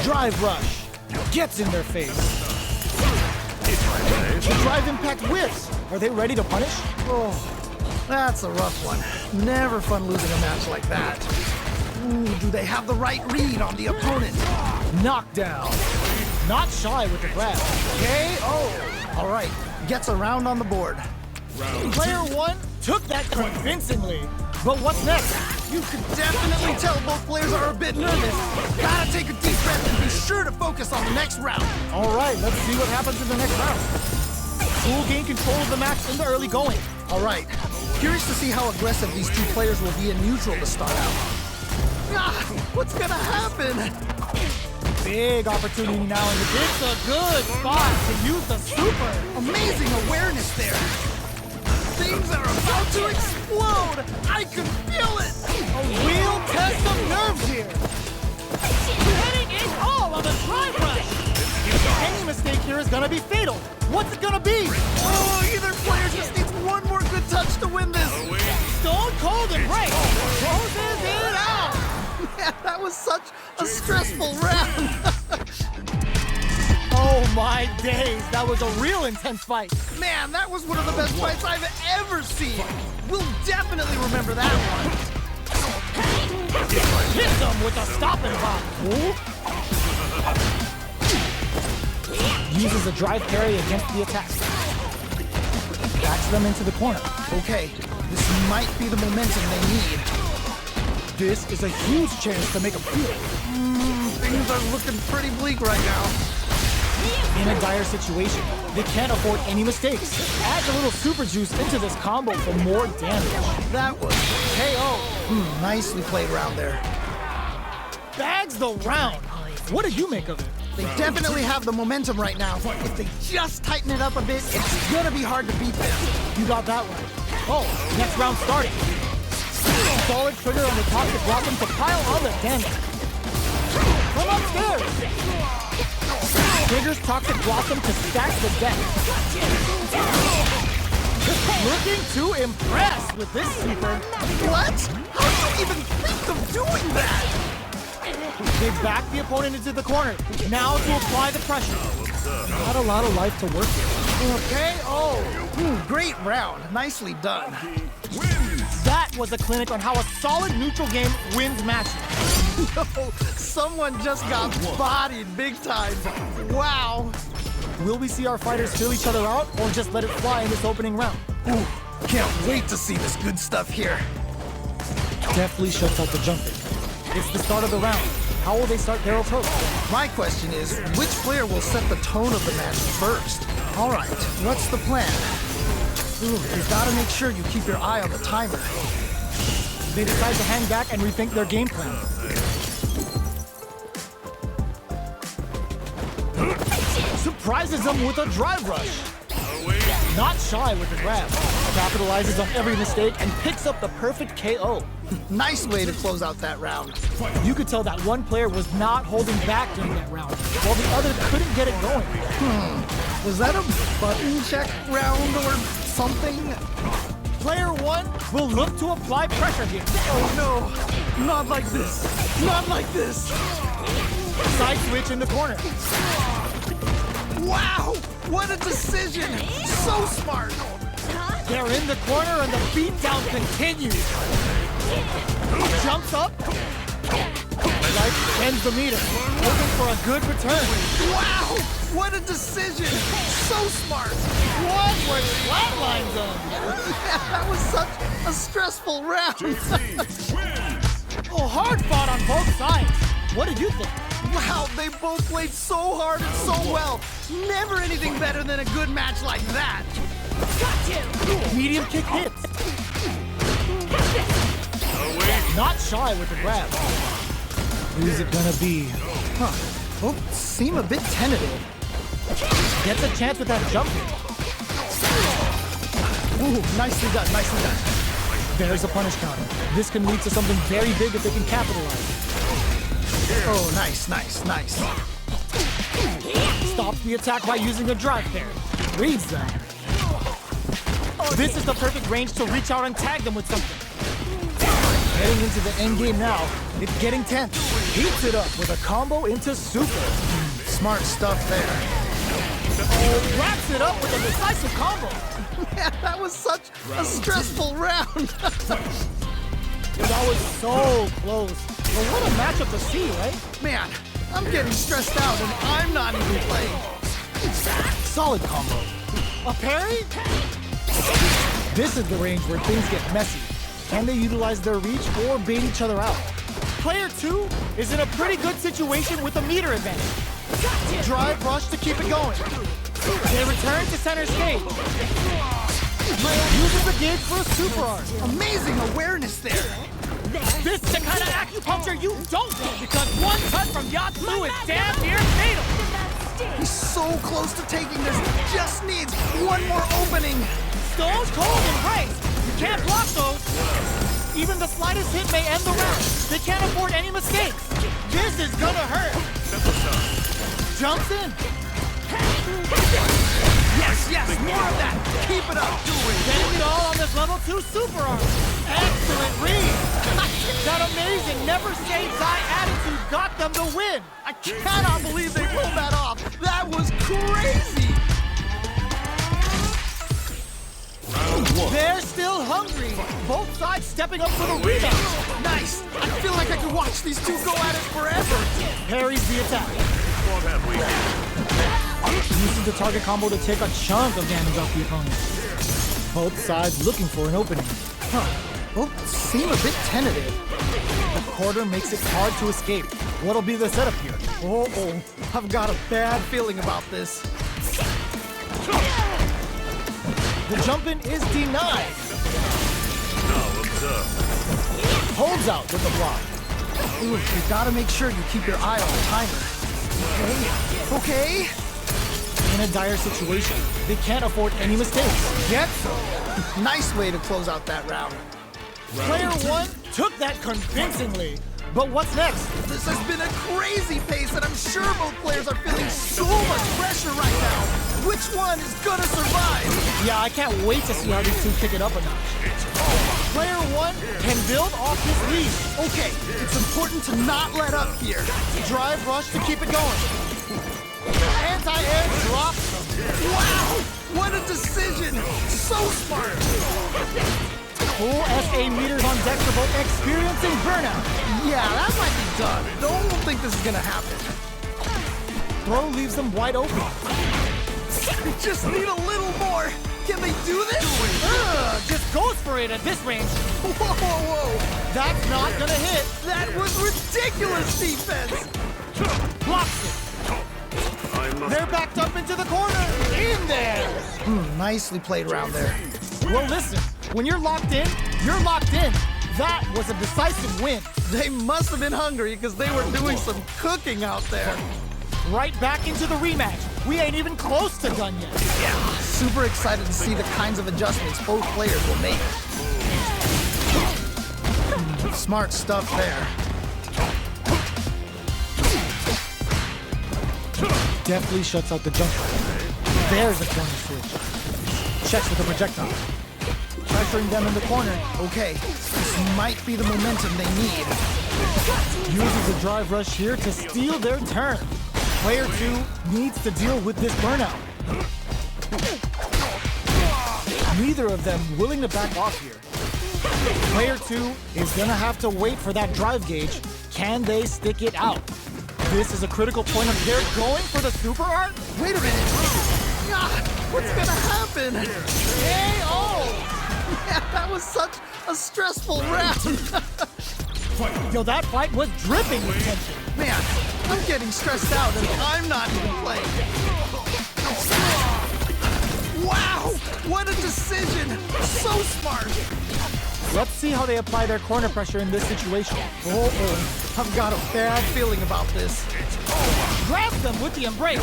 Drive rush. Gets in their face. The drive impact whiffs. Are they ready to punish? Oh, that's a rough one. Never fun losing a match like that. Ooh, do they have the right read on the opponent? Knockdown. Not shy with the grab. KO. All right, gets a round on the board. Player 1 took that convincingly. But what's next? You can definitely tell both players are a bit nervous. Gotta take a deep breath and be sure to focus on the next round. All right, let's see what happens in the next round. Who'll gain control of the match in the early going? All right, curious to see how aggressive these two players will be in neutral to start out. Ah, what's gonna happen? Big opportunity now in the big. It's a good spot to use the super. Amazing awareness there. Things are about to explode. I can feel it. A real test of nerves here. Hitting it all on the drive rush. Any mistake here is gonna be fatal. What's it gonna be? Oh, either player just needs one more good touch to win this. Stone cold embrace. Closes it out. Man, that was such a stressful round. Oh my days, that was a real intense fight. Man, that was one of the best fights I've ever seen. We'll definitely remember that one. Hits them with a stopping block. Uses a drive parry against the attack. Backs them into the corner. Okay, this might be the momentum they need. This is a huge chance to make a feel. Things are looking pretty bleak right now. In a dire situation, they can't afford any mistakes. Add a little super juice into this combo for more damage. That was KO. Nicely played round there. Bags the round. What do you make of it? They definitely have the momentum right now. If they just tighten it up a bit, it's gonna be hard to beat them. You got that one. Oh, next round starting. Solid trigger on the top to block them to pile on the damage. Come upstairs. Triggers Toxic Blossom to stack the deck. Looking to impress with this sweeper. What? How do you even think of doing that? They back the opponent into the corner. Now to apply the pressure. Not a lot of life to work with. Okay, great round. Nicely done. That was a clinic on how a solid neutral game wins matches. No, someone just got bodied big time. Wow. Will we see our fighters fill each other out or just let it fly in this opening round? Ooh, can't wait to see this good stuff here. Deftly shuts out the jumping. It's the start of the round. How will they start their approach? My question is, which player will set the tone of the match first? All right, what's the plan? Ooh, you gotta make sure you keep your eye on the timer. They decide to hang back and rethink their game plan. Surprises them with a drive rush. Not shy with the grab. Capitalizes on every mistake and picks up the perfect KO. Nice way to close out that round. You could tell that one player was not holding back during that round, while the other couldn't get it going. Was that a button check round or something? Player 1 will look to apply pressure here. Oh no, not like this. Not like this. Side switch in the corner. Wow, what a decision. So smart. They're in the corner and the beatdown continues. Jumps up. Life ends the meter. Looking for a good return. Wow, what a decision. So smart. What was flatlines on? That was such a stressful round. Oh, hard fought on both sides. What did you think? Wow, they both played so hard and so well. Never anything better than a good match like that. Medium kick hits. Not shy with the grab. Who's it gonna be? Both seem a bit tentative. Gets a chance with that jump hit. Ooh, nicely done, nicely done. There's a punish counter. This can lead to something very big if they can capitalize. Oh, nice, nice, nice. Stops the attack by using a drive parry. Reads them. This is the perfect range to reach out and tag them with something. Heading into the end game now, it's getting tense. Heats it up with a combo into super. Smart stuff there. Wraps it up with a decisive combo. Man, that was such a stressful round. That was so close. But what a matchup to see, right? Man, I'm getting stressed out and I'm not even playing. Solid combo. A parry? This is the range where things get messy. Can they utilize their reach or bait each other out? Player 2 is in a pretty good situation with a meter advantage. Drive rush to keep it going. They return to center stage. Uses the gauge for a super art. Amazing awareness there. This is the kind of acupuncture you don't want because one touch from Yatsu is damn near fatal. He's so close to taking this. Just needs one more opening. Stone cold embrace. You can't block those. Even the slightest hit may end the round. They can't afford any mistakes. This is gonna hurt. Jumps in. Yes, yes, more of that. Keep it up. Getting it all on this level 2 super arm. Excellent read. That amazing never say die attitude got them the win. I cannot believe they pulled that off. That was crazy. They're still hungry. Both sides stepping up for the rematch. Nice. I feel like I could watch these two go at it forever. Parries the attack. Uses the target combo to take a chunk of damage off the opponent. Both sides looking for an opening. Both seem a bit tentative. The quarter makes it hard to escape. What'll be the setup here? Oh, I've got a bad feeling about this. The jump-in is denied. Holds out with the block. Ooh, you gotta make sure you keep your eye on the timer. Okay. In a dire situation, they can't afford any mistakes. Get some. Nice way to close out that round. Player 1 took that convincingly. But what's next? This has been a crazy pace, and I'm sure both players are feeling so much pressure right now. Which one is gonna survive? Yeah, I can't wait to see how these two kick it up a notch. Player 1 can build off his lead. Okay, it's important to not let up here. Drive rush to keep it going. Anti-air drops them. Wow, what a decision! So smart. Full SA meters on deck for both experiencing burnout. Yeah, that might be done. Don't think this is gonna happen. Throw leaves them wide open. We just need a little more. Can they do this? Just goes for it at this range. Whoa, whoa, whoa. That's not gonna hit. That was ridiculous defense. Blocks it. They're backed up into the corner. In there. Nicely played around there. Well, listen. When you're locked in, you're locked in. That was a decisive win. They must have been hungry because they were doing some cooking out there. Right back into the rematch. We ain't even close to done yet. Yeah, super excited to see the kinds of adjustments both players will make. Smart stuff there. Deftly shuts out the jumper. There's a corner switch. Checks with a projectile. Pressuring them in the corner. Okay, this might be the momentum they need. Uses a drive rush here to steal their turn. Player 2 needs to deal with this burnout. Neither of them willing to back off here. Player 2 is gonna have to wait for that drive gauge. Can they stick it out? This is a critical point of they're going for the super art. Wait a minute. God, what's gonna happen? KO! Yeah, that was such a stressful round. Yo, that fight was dripping with tension. Man, I'm getting stressed out and I'm not even playing. Wow! What a decision! So smart! Let's see how they apply their corner pressure in this situation. Oh, I've got a bad feeling about this. Grabs them with the embrace.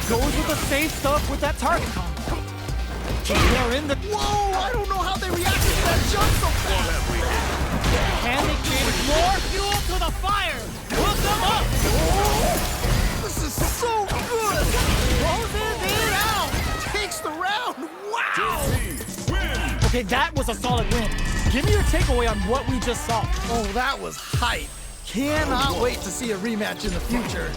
Goes with the safe stuff with that target combo. They're in the... Whoa! I don't know how they reacted to that jump so fast! And they created more fuel to the fire. Hook them up. This is so good! Closes it out. Takes the round! Wow! Win! Okay, that was a solid win. Give me your takeaway on what we just saw. Oh, that was hype! Cannot wait to see a rematch in the future.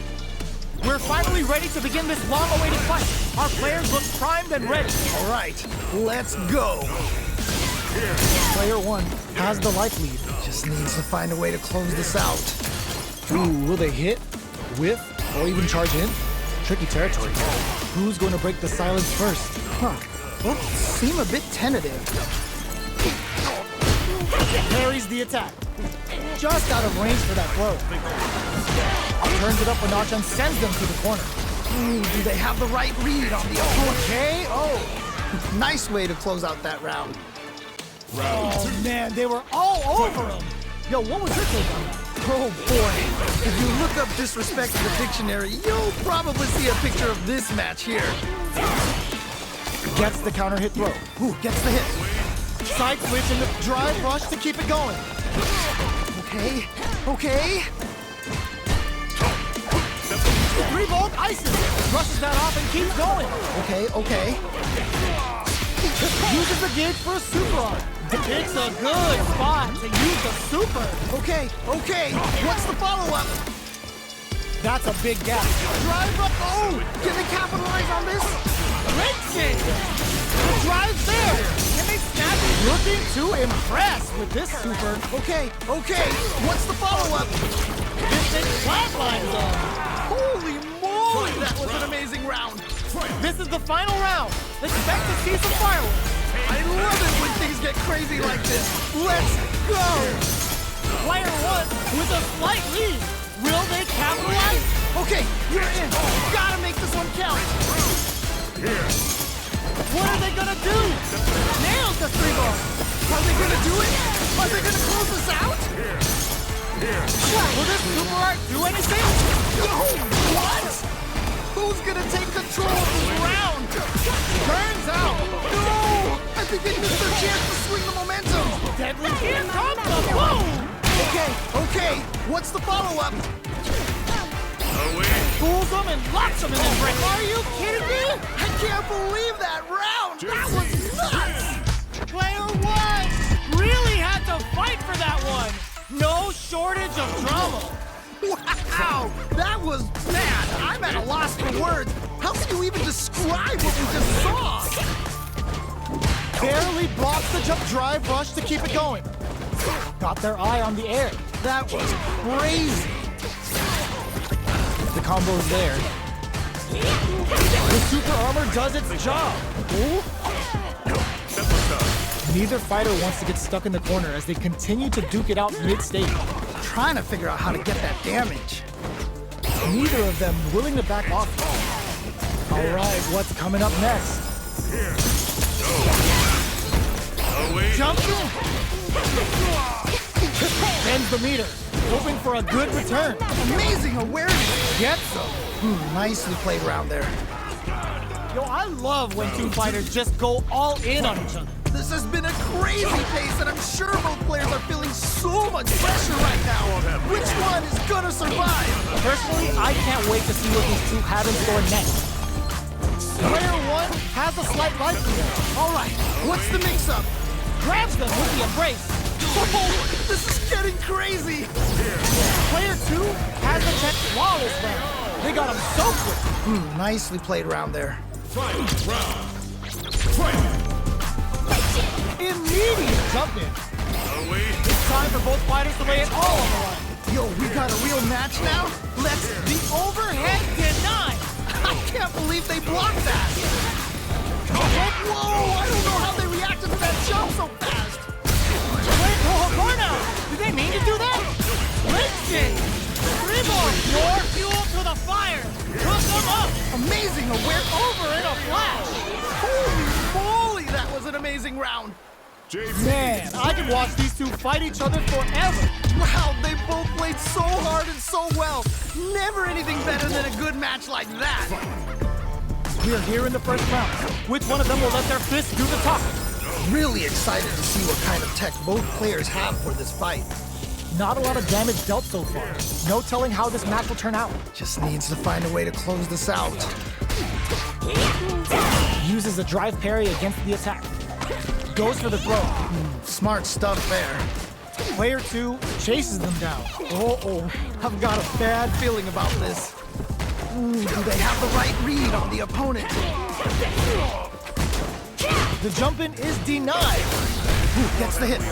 We're finally ready to begin this long-awaited fight. Our players look primed and ready. All right, let's go! Player 1 has the life lead. Just needs to find a way to close this out. Ooh, will they hit, whiff, or even charge in? Tricky territory. Who's going to break the silence first? Huh. Both seem a bit tentative. Parries the attack. Just out of range for that throw. Turns it up a notch and sends them to the corner. Ooh, do they have the right read on the opponent? Okay, oh. Nice way to close out that round. Oh man, they were all over him. Yo, what was your take on that? Oh boy, if you look up disrespect in the dictionary, you'll probably see a picture of this match here. Gets the counter hit throw. Ooh, gets the hit. Side switch and the drive rush to keep it going. Okay, okay. 3-volt ices. Rushes that off and keeps going. Okay, okay. Uses the gauge for a super arm. It's a good spot to use the super. Okay, okay. What's the follow-up? That's a big gap. Drive up. Oh, can they capitalize on this? Lynching. The drive's there. Can they snap it? Looking to impress with this super. Okay, okay. What's the follow-up? This thing flatlines them. Holy moly, that was an amazing round. This is the final round. Expect to see some fireworks. I love it when things get crazy like this. Let's go. Player 1 with a slight lead. Will they capitalize? Okay, you're in. Gotta make this one count. What are they gonna do? Nails the 3-ball. Are they gonna do it? Are they gonna close this out? Will this super art do anything? No, what? Who's gonna take control of this round? Turns out. No! I think they missed their chance to swing the momentum. Deadly here comes the boom. Okay, okay. What's the follow-up? Fools them and locks them in the break. Are you kidding me? I can't believe that round. That was nuts. Player 1 really had to fight for that one. No shortage of drama. Wow, that was bad. I'm at a loss for words. How can you even describe what we just saw? Barely blocks the jump drive rush to keep it going. Got their eye on the air. That was crazy. The combo's there. The super armor does its job. Ooh. Neither fighter wants to get stuck in the corner as they continue to duke it out mid-stage. Trying to figure out how to get that damage. Neither of them willing to back off. All right, what's coming up next? Jumps in. Bends the meter, hoping for a good return. Amazing awareness. Gets them. Nicely played round there. Yo, I love when two fighters just go all in on each other. This has been a crazy pace, and I'm sure both players are feeling so much pressure right now. Which one is gonna survive? Personally, I can't wait to see what these two have in store next. Player 1 has a slight life lead. All right, what's the mix-up? Grabs them with the embrace. Oh, this is getting crazy. Player 2 has a tech flawless round. They got him so quick. Nicely played round there. Immediate jump in. It's time for both fighters to lay it all on the line. Yo, we got a real match now? Let's... The overhead denied. I can't believe they blocked that. Whoa, I don't know how they reacted to that jump so fast. Wait, hold now. Did they mean to do that? Lynching. 3-ball. More fuel to the fire. Hook them up. Amazing aware... Over in a flash. Holy ground. Man, I could watch these two fight each other forever. Wow, they both played so hard and so well. Never anything better than a good match like that. We're here in the first round. Which one of them will let their fists do the talking? Really excited to see what kind of tech both players have for this fight. Not a lot of damage dealt so far. No telling how this match will turn out. Just needs to find a way to close this out. Uses a drive parry against the attack. Goes for the throw. Smart stuff there. Player 2 chases them down. Oh, I've got a bad feeling about this. Ooh, do they have the right read on the opponent? The jump in is denied. Ooh, gets the hit.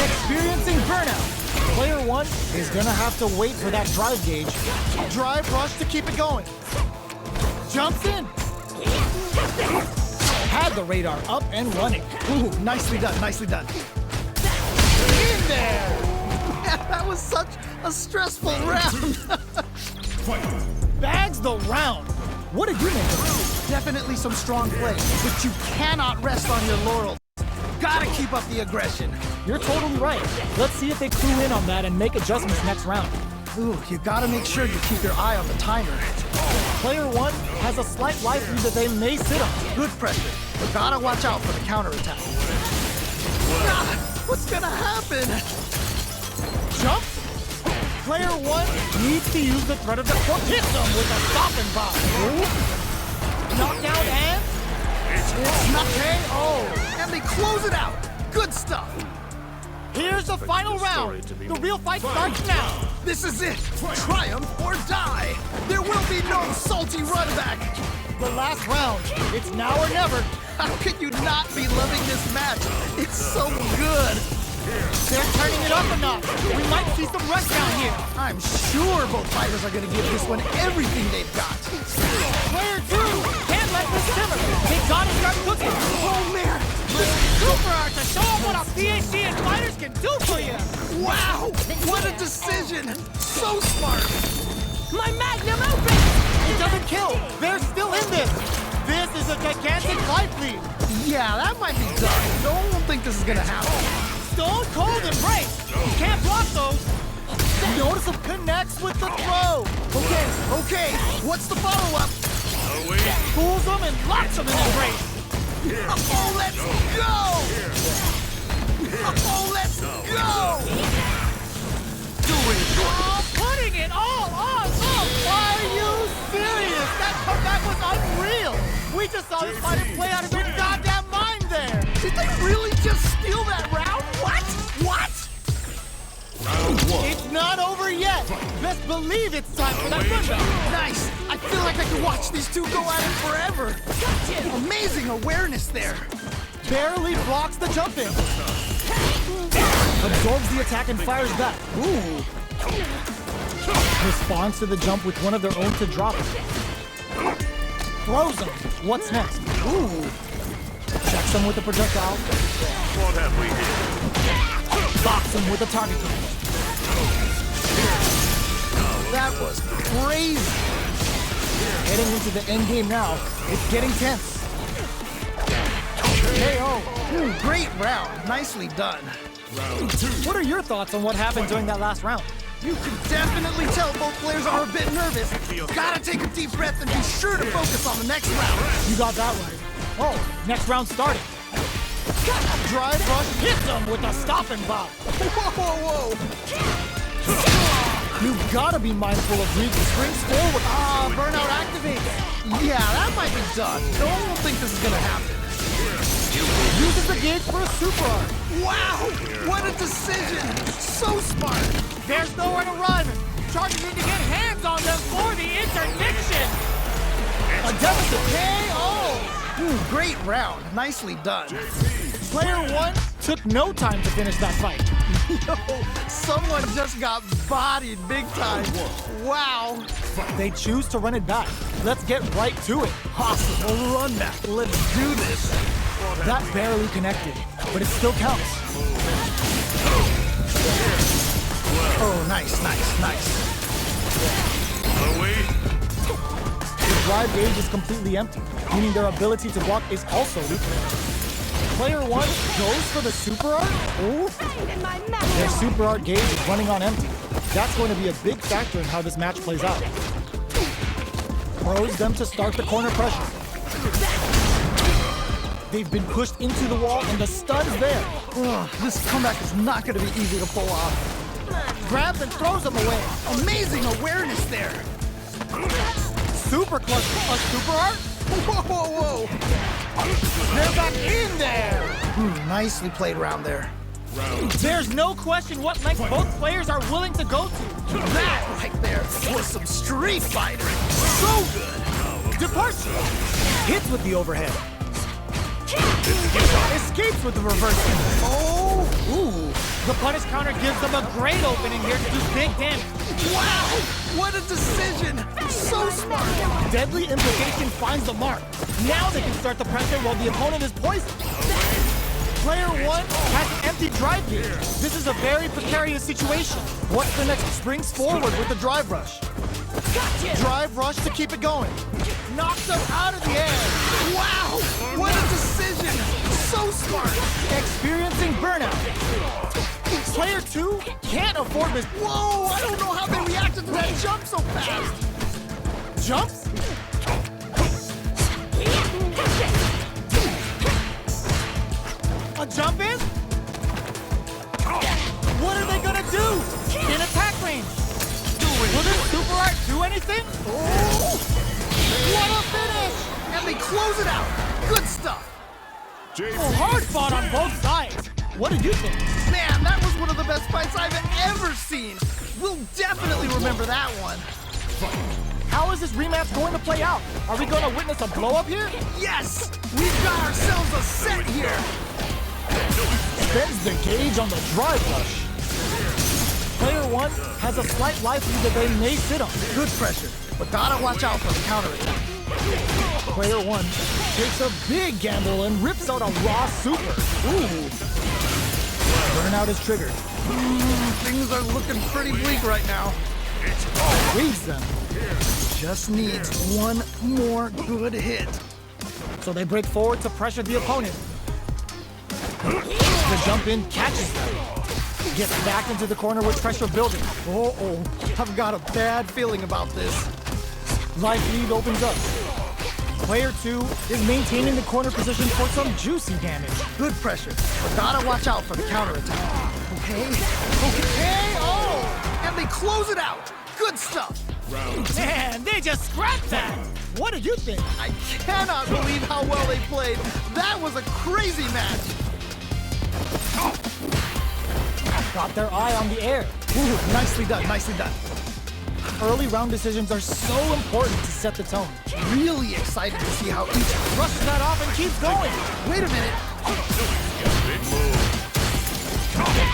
Experiencing burnout. Player 1 is gonna have to wait for that drive gauge. Drive rush to keep it going. Jumps in. Had the radar up and running. Ooh, nicely done, nicely done. In there. That was such a stressful round. Bags the round. What did you make of it? Definitely some strong play, but you cannot rest on your laurels. Gotta keep up the aggression. You're totally right. Let's see if they clue in on that and make adjustments next round. Ooh, you gotta make sure you keep your eye on the timer. Player 1 has a slight life lead that they may sit on. Good pressure, but gotta watch out for the counterattack. Ah, what's gonna happen? Jump. Player 1 needs to use the threat of the hook. Hit them with a stop and pop. Knockdown and It's not KO, and they close it out. Good stuff. here's the final round. The real fight starts now. This is it. Triumph or die. There will be no salty run back. The last round. It's now or never. How could you not be loving this match? It's so good. They're turning it up a notch. We might see some rush down here. I'm sure both fighters are going to give this one everything they've got. Player 2 can't let this simmer. They gotta start cooking. Oh, man. Super art to show them what a PhD in fighters can do for you. Wow. What a decision. So smart. My magnum opus! It doesn't kill. They're still in this. This is a gigantic life lead. Yeah, that might be done. Don't think this is going to happen. Stone cold embrace. Can't block those. Notice him connects with the throw. Okay. What's the follow-up? Fools them and locks them in embrace. Oh, let's go! Oh, let's go! Putting it all on them. Are you serious? That comeback was unreal. We just saw this fighter play out of their goddamn mind there. Did they really just steal that round? What? It's not over yet. Best believe it's time for that comeback. Nice. I feel like I could watch these two go at it forever. Amazing awareness there. Barely blocks the jump in. Absorbs the attack and fires back. Ooh. Responds to the jump with one of their own to drop it. Throws him. What's next? Ooh. Checks him with a projectile. What have we here? Box him with a target kick. That was crazy. Heading into the end game now. It's getting tense. KO. Ooh, great round. Nicely done. What are your thoughts on what happened during that last round? You can definitely tell both players are a bit nervous. Gotta take a deep breath and be sure to focus on the next round. You got that right. Oh, next round starting. Drive rush hits him with a stop and pop. Whoa. You've got to be mindful of reach. Springs forward. Burnout activates. Yeah, that might be done. Don't think this is gonna happen. Uses the gauge for a super art. Wow, what a decision. So smart. There's nowhere to run. Chargers need to get hands on them for the interdiction. A deficit. KO. Ooh, great round. Nicely done. Player 1 Took no time to finish that fight. Yo, someone just got bodied big time. Wow. They choose to run it back. Let's get right to it. Possible run back. Let's do this. That barely connected, but it still counts. Oh, nice. The drive gauge is completely empty, meaning their ability to block is also weak. Player 1 goes for the super art? Ooh. And my Their magnum. super art gauge is running on empty. That's going to be a big factor in how this match plays out. Throws them to start the corner pressure. They've been pushed into the wall and the stun's there. Ugh, this comeback is not going to be easy to pull off. Grabs and throws them away. Amazing awareness there. Super clutch. A super art? Whoa, whoa, whoa. They're back in there. Nicely played around there. There's no question what length both players are willing to go to. That right there was some street fighting. So good. Departure. Hits with the overhead. Escapes with the reverse. Oh, ooh. The punish counter gives them a great opening here to do big damage. Wow, what a decision. So smart. Deadly implication finds the mark. Now they can start the pressure while the opponent is poisoned. Player 1 has an empty drive gear. This is a very precarious situation. What's the next? Springs forward with the drive rush. Drive rush to keep it going. Knocks them out of the air. Wow, what a decision. So smart. Experiencing burnout. Player 2 can't afford this. Whoa, I don't know how they reacted to that jump so fast. Jumps? A jump in? What are they gonna do? In attack range. Will this super art do anything? Oh, What a finish! and they close it out. Good stuff. Oh, hard fought on both sides. What did you think? Man, that was one of the best fights I've ever seen. We'll definitely remember that one. How is this rematch going to play out? Are we going to witness a blow-up here? Yes, we've got ourselves a set here. Spends the gauge on the drive rush. Player 1 has a slight life lead that they may sit on. Good pressure, but gotta watch out for the counterattack. Player 1 takes a big gamble and rips out a raw super. Ooh. Burnout is triggered. Things are looking pretty bleak right now. Reads them. Just needs one more good hit. So they break forward to pressure the opponent. The jump in catches them. Gets back into the corner with pressure building. Oh, I've got a bad feeling about this. Life lead opens up. Player 2 is maintaining the corner position for some juicy damage. Good pressure, but gotta watch out for the counterattack. Okay, oh! And they close it out. Good stuff. Man, they just scrapped that. What did you think? I cannot believe how well they played. That was a crazy match. Got their eye on the air. Ooh, nicely done, nicely done. Early round decisions are so important to set the tone. Really excited to see how each Rushes that off and keeps going. Wait a minute.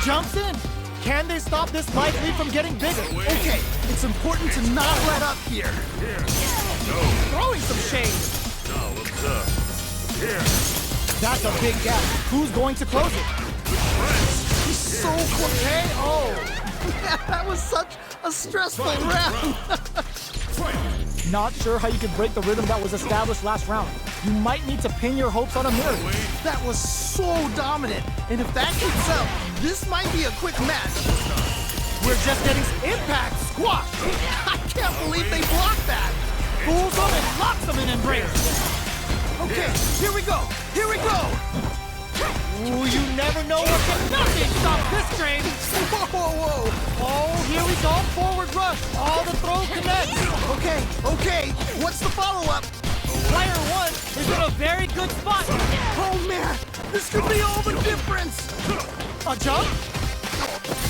Jumps in. Can they stop this life lead from getting bigger? Okay, it's important to not let up here. Throwing some shade. That's a big gap. Who's going to close it? So close. Hey, oh. That was such a stressful round. Not sure how you can break the rhythm that was established last round. You might need to pin your hopes on a miracle. That was so dominant. And if that keeps up, this might be a quick match. We're just getting impact squash. I can't believe they blocked that. Fools them and locks them in embrace. Okay, here we go. Here we go. Ooh, you never know what can nothing stop this train. Whoa, whoa, whoa. Oh, here we go. Forward rush. All the throw connects. Okay. What's the follow-up? Player 1 is in a very good spot. Oh, man. This could be all the difference. A jump?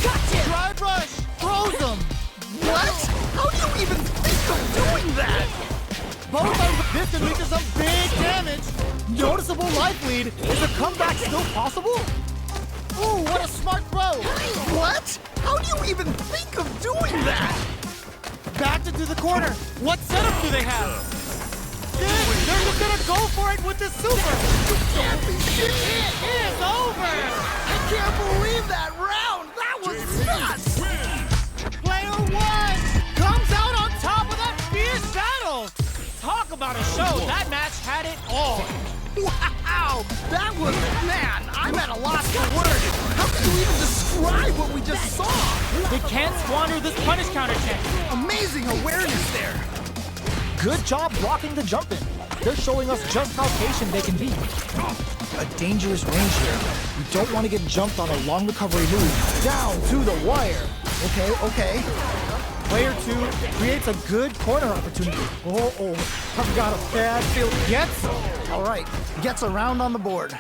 Gotcha. Drive rush. Throws them. What? How do you even think of doing that? Both are this can lead to some big damage. Noticeable life lead. Is a comeback still possible? Ooh, what a smart throw. What? How do you even think of doing that? Backed into the corner. What setup do they have? They're gonna go for it with the super. You can't be serious. It is over. I can't believe that round. That was nuts. Player 1 comes out on top of that fierce battle. Talk about a show. That match had it all. Wow! That was, man, I'm at a loss for words. How can you even describe what we just saw? They can't squander this punish counter chance. Amazing awareness there. Good job blocking the jump in. They're showing us just how patient they can be. A dangerous range here. You don't want to get jumped on a long recovery move. Down to the wire. Okay. Player 2 creates a good corner opportunity. Oh, I've got a bad feeling. Gets. All right, gets around on the board.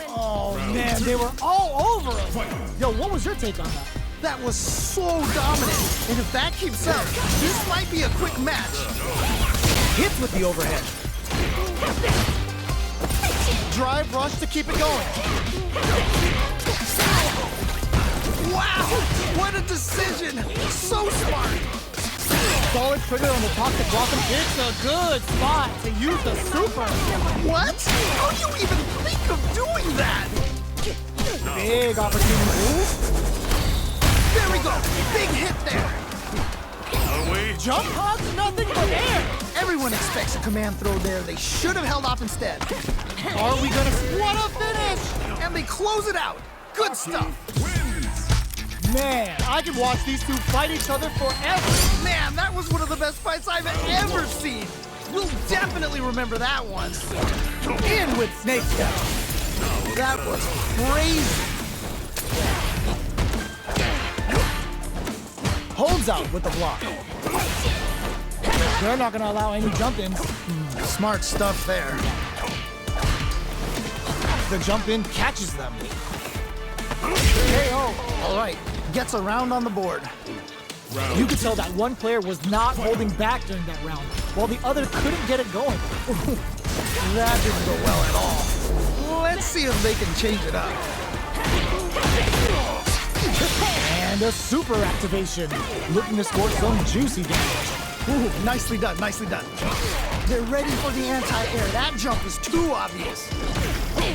Oh man, they were all over us. Yo, what was your take on that? That was so dominant. And if that keeps up, this might be a quick match. Hits with the overhead. Drive rush to keep it going. Wow, what a decision. So smart. Solid trigger on the top to block him. It's a good spot to use the super. What? How do you even think of doing that? Big opportunity. There we go. Big hit there. Jump hug, nothing but air. Everyone expects a command throw there. They should have held off instead. Are we gonna? What a finish! And they close it out. Good stuff. Man, I could watch these two fight each other forever. Man, that was one of the best fights I've ever seen. We'll definitely remember that one. In with Snake Step. That was crazy. Holds out with the block. They're not gonna allow any jump-ins. Smart stuff there. The jump-in catches them. KO. All right, gets a round on the board. You could tell that one player was not holding back during that round, while the other couldn't get it going. That didn't go well at all. Let's see if they can change it up. And a super activation, looking to score some juicy damage. Ooh, nicely done, nicely done. They're ready for the anti-air. That jump is too obvious.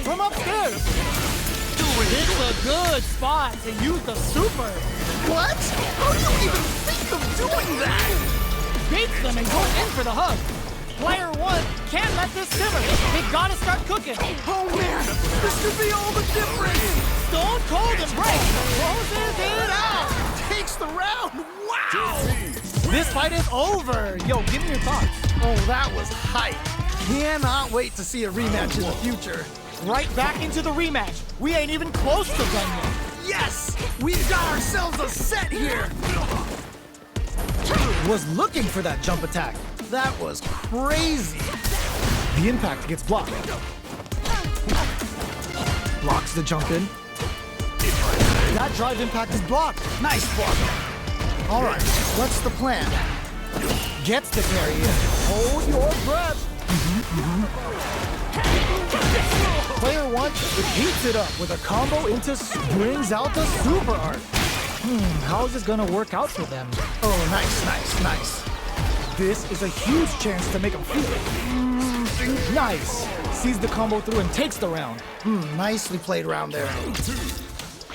From upstairs. It's a good spot to use the super. What? How do you even think of doing that? Beats them and goes in for the hug. Player 1 can't let this simmer. They gotta start cooking. Oh man, this could be all the difference. Stone cold embrace. Closes it out. Takes the round. Wow. This fight is over. Yo, give me your thoughts. Oh, that was hype. Cannot wait to see a rematch in the future. Right back into the rematch. We ain't even close to done yet. Yes, we've got ourselves a set here. Was looking for that jump attack. That was crazy. The impact gets blocked. Blocks the jump in. That drive impact is blocked. Nice block. All right, what's the plan? Gets the carry in. Hold your breath. Player 1 heats it up with a combo into brings out the super art. How is this gonna work out for them? Oh, nice. This is a huge chance to make them feel it. Nice. Sees the combo through and takes the round. Nicely played round there.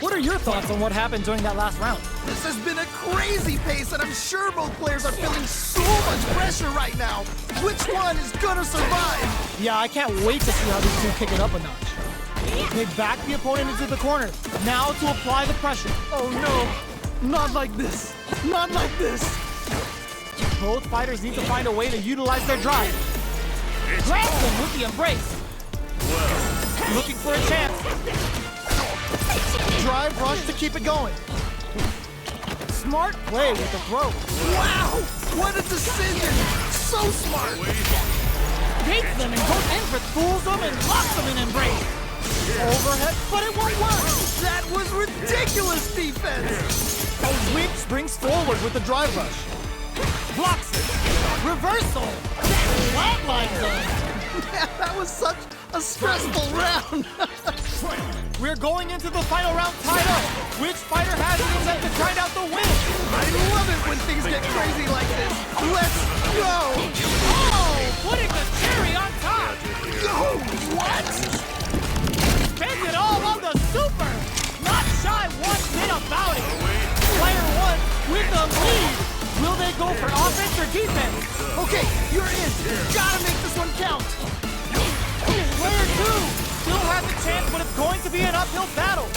What are your thoughts on what happened during that last round? This has been a crazy pace, and I'm sure both players are feeling so much pressure right now. Which one is gonna survive? Yeah, I can't wait to see how these two kick it up a notch. They back the opponent into the corner. Now to apply the pressure. Oh no, not like this. Not like this. Both fighters need to find a way to utilize their drive. Grabs them with the embrace. Looking for a chance. Drive rush to keep it going. Smart play with the throw. Wow, what a decision. So smart. Beats them and goes in for fools them and locks them in embrace. Overhead, but it won't work. That was ridiculous defense. A whip springs forward with the drive rush. Blocks it. Reversal. Flatlines them. Man, that was such a stressful round. We're going into the final round tied up. Which fighter has it in them to grind out the win? I love it when things get crazy like this. Let's go. Oh, putting the cherry on top. Yo, what? Spends it all on the super. Not shy one bit about it. Player 1 with the lead. Will they go for offense or defense? Okay, you're in. Gotta make this one count. Player 2 still has a chance, but it's going to be an uphill battle.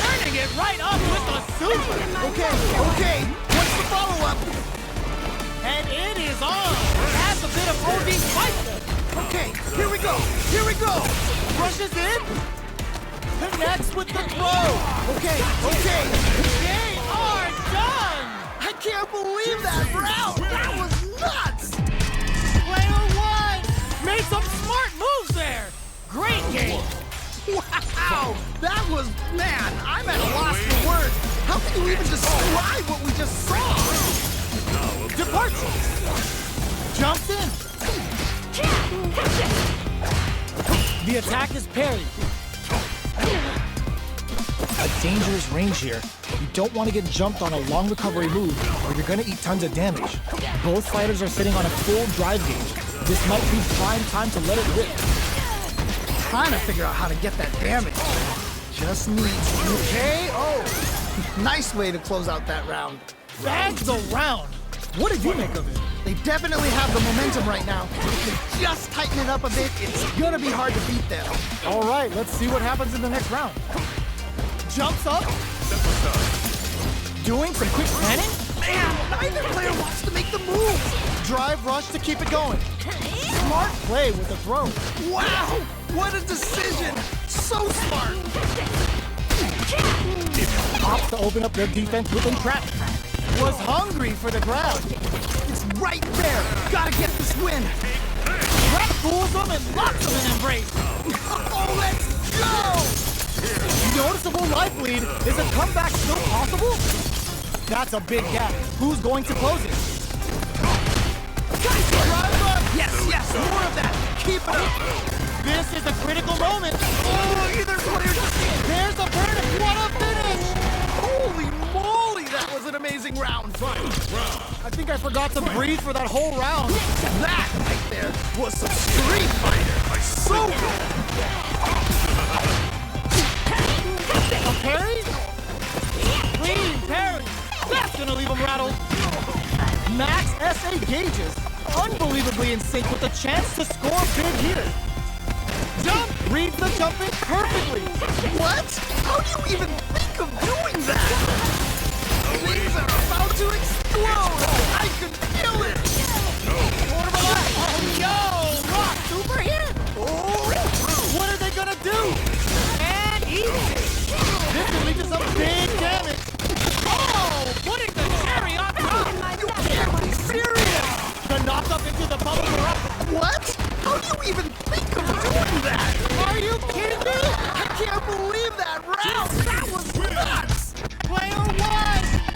Turning it right up with the super. Okay, what's the follow-up? And it is on. Has a bit of OD fight. Okay, here we go. Rushes in. Connects with the throw. Okay. They are done. I can't believe that round. That was nuts. Player 1 made some smart moves there. Great game. Wow, that was, man, I'm at a loss for words. How can you even describe what we just saw? Departure. Jumps in. The attack is parried. A dangerous range here. You don't want to get jumped on a long recovery move, or you're gonna eat tons of damage. Both fighters are sitting on a full drive gauge. This might be prime time to let it rip. Trying to figure out how to get that damage. Just needs KO. Nice way to close out that round. Bags the round. What did you make of it? They definitely have the momentum right now. If they just tighten it up a bit, it's gonna be hard to beat them. All right, let's see what happens in the next round. Jumps up. Doing some quick planning. Man, neither player wants to make the move. Drive rush to keep it going. Smart play with the throw. Wow, what a decision. So smart. Opts to open up their defense with entrap. Was hungry for the grab. It's right there. Gotta get this win. Grab fools them and locks them in embrace. Oh, let's go. Noticeable life lead. Is a comeback still possible? That's a big gap. Who's going to close it? Yes, more of that. Keep it up. This is a critical moment. Oh, either player just... There's a verdict. What a finish! Holy moly, that was an amazing round. I think I forgot to breathe for that whole round. That right there was some Street Fighter. So good. A parry? Clean parry. That's gonna leave him rattled. Max SA gauges. Unbelievably in sync with the chance to score big here. Jump! Reads the jumping perfectly. What? How do you even think of doing that? Things are about to explode. I can feel it. Oh, yo! Rock super here? Oh, What are they gonna do? And easy. This will lead to some big damage. Oh! Putting the cherry on top. you can't be serious. The knock up into the bubble up. What? How do you even think of doing that? Are you kidding me? I can't believe that round. That was nuts. Player 1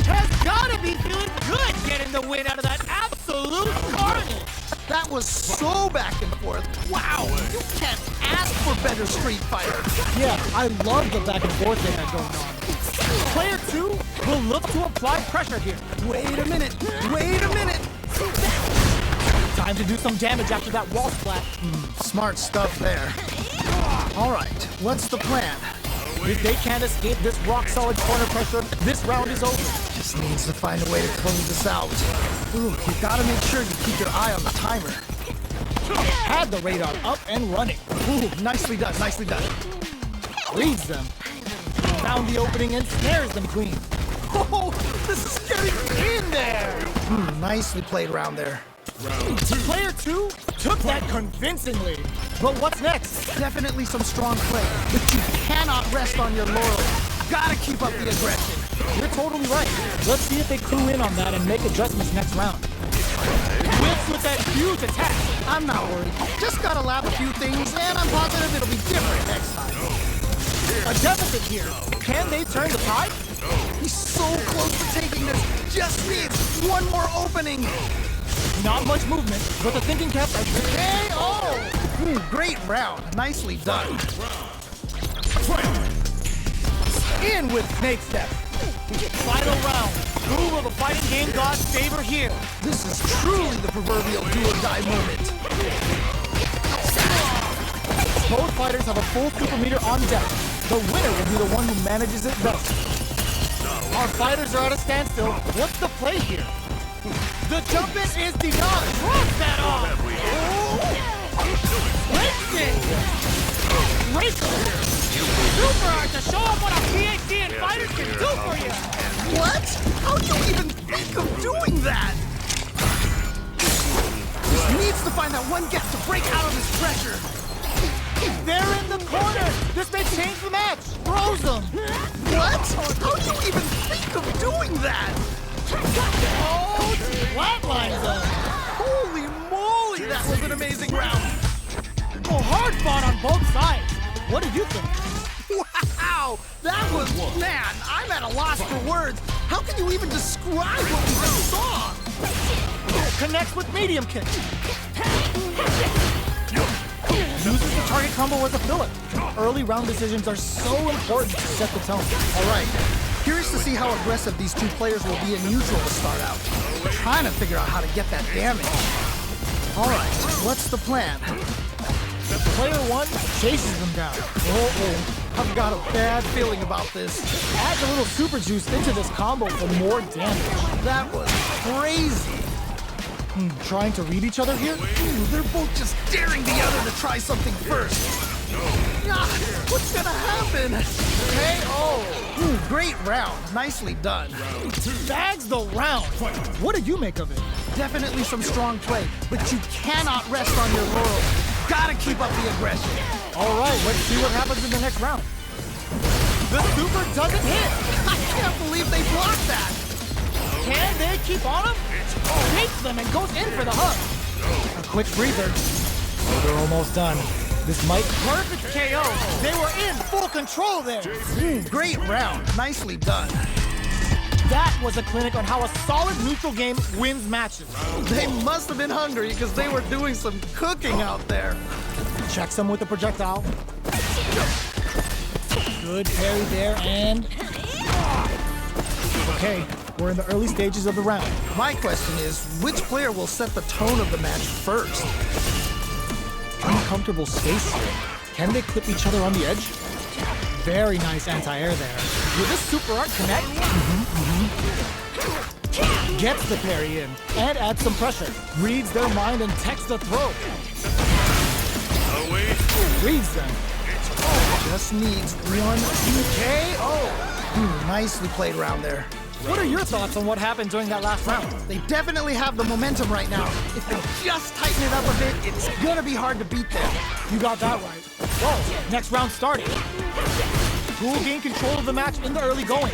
has gotta be feeling good getting the win out of that absolute carnage. That was so back and forth. Wow, you can't ask for better Street Fighter. Yeah, I love the back and forth they had going on. Player 2 will look to apply pressure here. Wait a minute. Time to do some damage after that wall splat. Smart stuff there. All right, what's the plan? If they can't escape this rock-solid corner pressure, this round is over. Just needs to find a way to close this out. Ooh, you gotta make sure you keep your eye on the timer. Had the radar up and running. Ooh, nicely done. Reads them. Found the opening and snares them clean. Oh, this is getting in there. Nicely played around there. Player 2 took that convincingly. But what's next? Definitely some strong play, but you cannot rest on your laurels. Gotta keep up the aggression. You're totally right. Let's see if they clue in on that and make adjustments next round. Whips with that huge attack. I'm not worried. Just gotta lab a few things, and I'm positive it'll be different next time. A deficit here. Can they turn the tide? He's so close to taking this. Just needs one more opening. Not much movement, but the thinking cap. KO! Great round. Nicely done. In with snake step. Final round. Who will the fighting game gods favor here? This is truly the proverbial do-or-die moment. Both fighters have a full super meter on deck. The winner will be the one who manages it best. Our fighters are at a standstill. What's the play here? The jump in is denied. Cross that off. Winston! Great! Super art to show them what a PhD in fighters can do for you! What? How do you even think of doing that? He needs to find that one gap to break out of his pressure. They're in the corner! This may change the match! Throws them! What? How do you even think of doing that? Oh, flatlines them! Holy moly, that was an amazing round. Oh, hard fought on both sides! What did you think? Wow, that was, man, I'm at a loss for words. How can you even describe what we just saw? Connects with medium kick. Uses the target combo as a filler. Early round decisions are so important to set the tone. All right, curious to see how aggressive these two players will be in neutral to start out. Trying to figure out how to get that damage. All right, what's the plan? Player 1 chases them down. I've got a bad feeling about this. Adds a little super juice into this combo for more damage. That was crazy. Trying to read each other here? Ooh, they're both just daring the other to try something first. Ah, what's gonna happen? KO! Ooh, great round. Nicely done. Bags the round. What do you make of it? Definitely some strong play, but you cannot rest on your laurels. Gotta keep up the aggression. All right, let's see what happens in the next round. The super doesn't hit! I can't believe they blocked that. Can they keep on him? Takes them and goes in for the hug. A quick breather. Oh, they're almost done. This might... Perfect KO. They were in full control there. Great round. Nicely done. That was a clinic on how a solid neutral game wins matches. They must have been hungry because they were doing some cooking out there. Checks them with the projectile. Good parry there, and... Okay, we're in the early stages of the round. My question is, which player will set the tone of the match first? Uncomfortable space here. Can they clip each other on the edge? Very nice anti-air there. Will this super art connect? Gets the parry in and adds some pressure. Reads their mind and techs the throw. Reads them. Just needs one KO. Nicely played round there. What are your thoughts on what happened during that last round? They definitely have the momentum right now. If they just tighten it up a bit, it's gonna be hard to beat them. You got that right. Whoa, next round starting. Who will gain control of the match in the early going?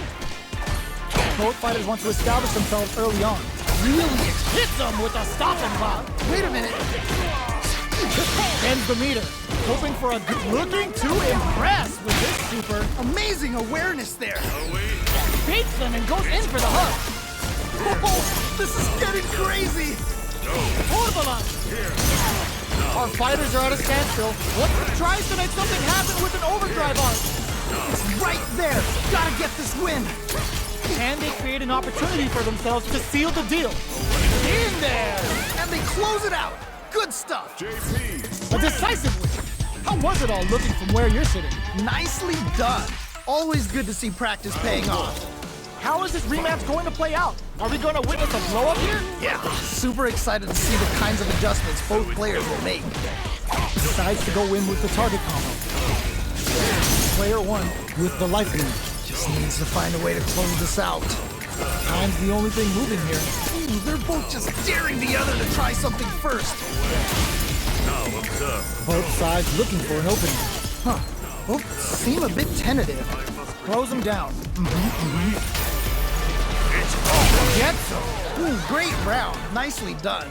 Both fighters want to establish themselves early on. Really? Hits them with a stopping block. Wait a minute. Ends the meter. Hoping for a good... Looking to impress with this super. Amazing awareness there. Beats them and goes in for the hug. Oh, this is getting crazy. Orbalan. Our fighters are at a standstill. What tries to make something happen with an overdrive arc? It's right there. Gotta get this win. Can they create an opportunity for themselves to seal the deal? In there! And they close it out. Good stuff. A decisive win. How was it all looking from where you're sitting? Nicely done. Always good to see practice paying off. How is this rematch going to play out? Are we going to witness a blow-up here? Yeah, super excited to see the kinds of adjustments both players will make. Decides to go in with the target combo. Player 1 with the life lead. Just needs to find a way to close this out. Time's the only thing moving here. Ooh, they're both just daring the other to try something first. Both sides looking for an opening. Huh. Both seem a bit tentative. Throws him down. Gets him. Ooh, great round. Nicely done.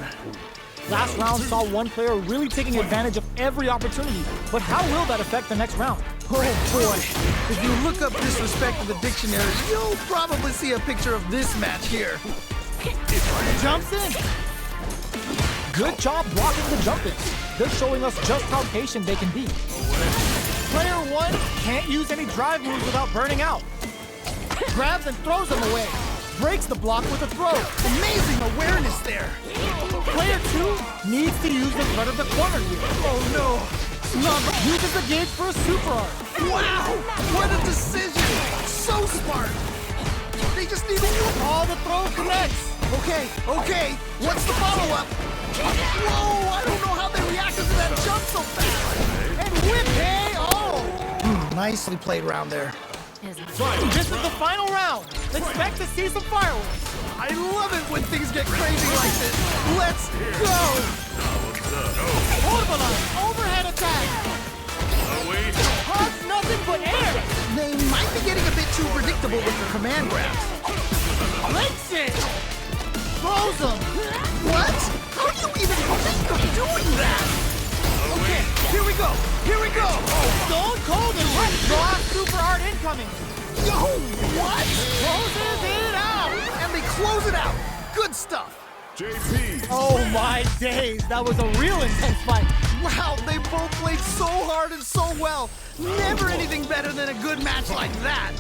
Last round saw one player really taking advantage of every opportunity, but how will that affect the next round? Oh boy. If you look up disrespect in the dictionary, you'll probably see a picture of this match here. Jumps in. Good job blocking the jump-ins. They're showing us just how patient they can be. Player 1 can't use any drive moves without burning out. Grabs and throws them away. Breaks the block with a throw. Amazing awareness there. Player 2 needs to use the threat of the corner here. Oh no. Uses the gauge for a super art. Wow. What a decision. So smart. They just need one. All the throw connects. Okay. What's the follow-up? Whoa, I don't know how they reacted to that jump so fast. And whip KO! Nicely played round there. This is the final round. Expect to see some fireworks. I love it when things get crazy like this. Let's go! Orbalon, overhead attack. Hugs nothing but air. They might be getting a bit too predictable with their command grabs. Breaks it. Throws them. What? How do you even think of doing that? Okay, here we go. Here we go. Stone cold and wet. Raw super art incoming. Yo, what? Closes it out. And they close it out. Good stuff. JP. Oh my days. That was a real intense fight. Wow, they both played so hard and so well. Never anything better than a good match like that.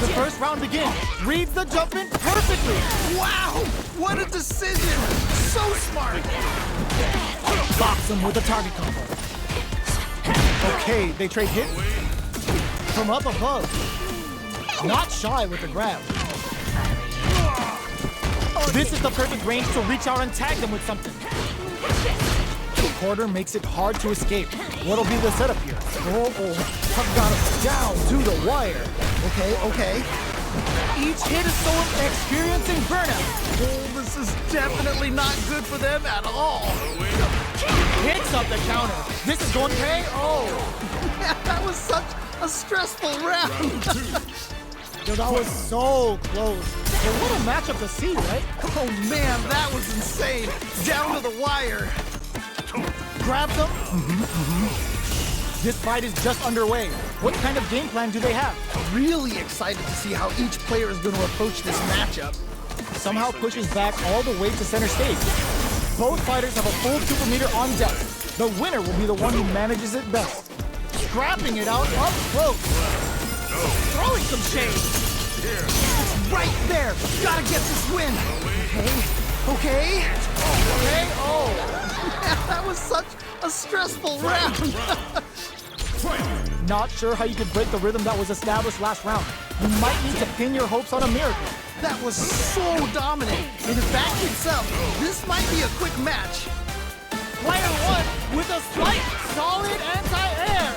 The first round begins. Reads the jump in perfectly. Wow, what a decision. So smart. Box him with a target combo. Okay, they trade hits from up above. Not shy with the grab. This is the perfect range to reach out and tag them with something. The quarter makes it hard to escape. What'll be the setup here? I've got him down to the wire. Okay. Each hit is so experiencing burnout. Oh, this is definitely not good for them at all. Picks up the counter. This is going KO. That was such a stressful round. Yo, that was so close. But what a matchup to see, right? Oh man, that was insane. Down to the wire. Grabs them. This fight is just underway. What kind of game plan do they have? Really excited to see how each player is going to approach this matchup. Somehow pushes back all the way to center stage. Both fighters have a full super meter on deck. The winner will be the one who manages it best. Scrapping it out up close. Throwing some shade. Right there. Gotta get this win. Okay. KO. That was such a stressful round. Not sure how you could break the rhythm that was established last round. You might need to pin your hopes on a miracle. That was so dominant. And if that keeps up, this might be a quick match. Player one with a slight solid anti-air.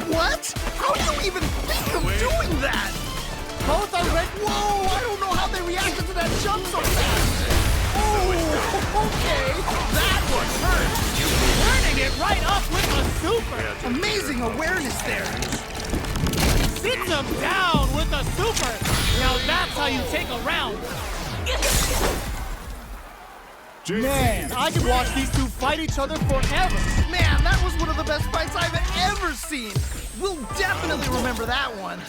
What? How do you even think of doing that? Both are ready. Whoa, I don't know how they reacted to that jump so fast. Oh, okay. That one hurt. Turning it right up with a super. Amazing awareness there. Sits him down with a super. Now that's how you take a round. Man, I could watch these two fight each other forever. Man, that was one of the best fights I've ever seen. We'll definitely remember that one.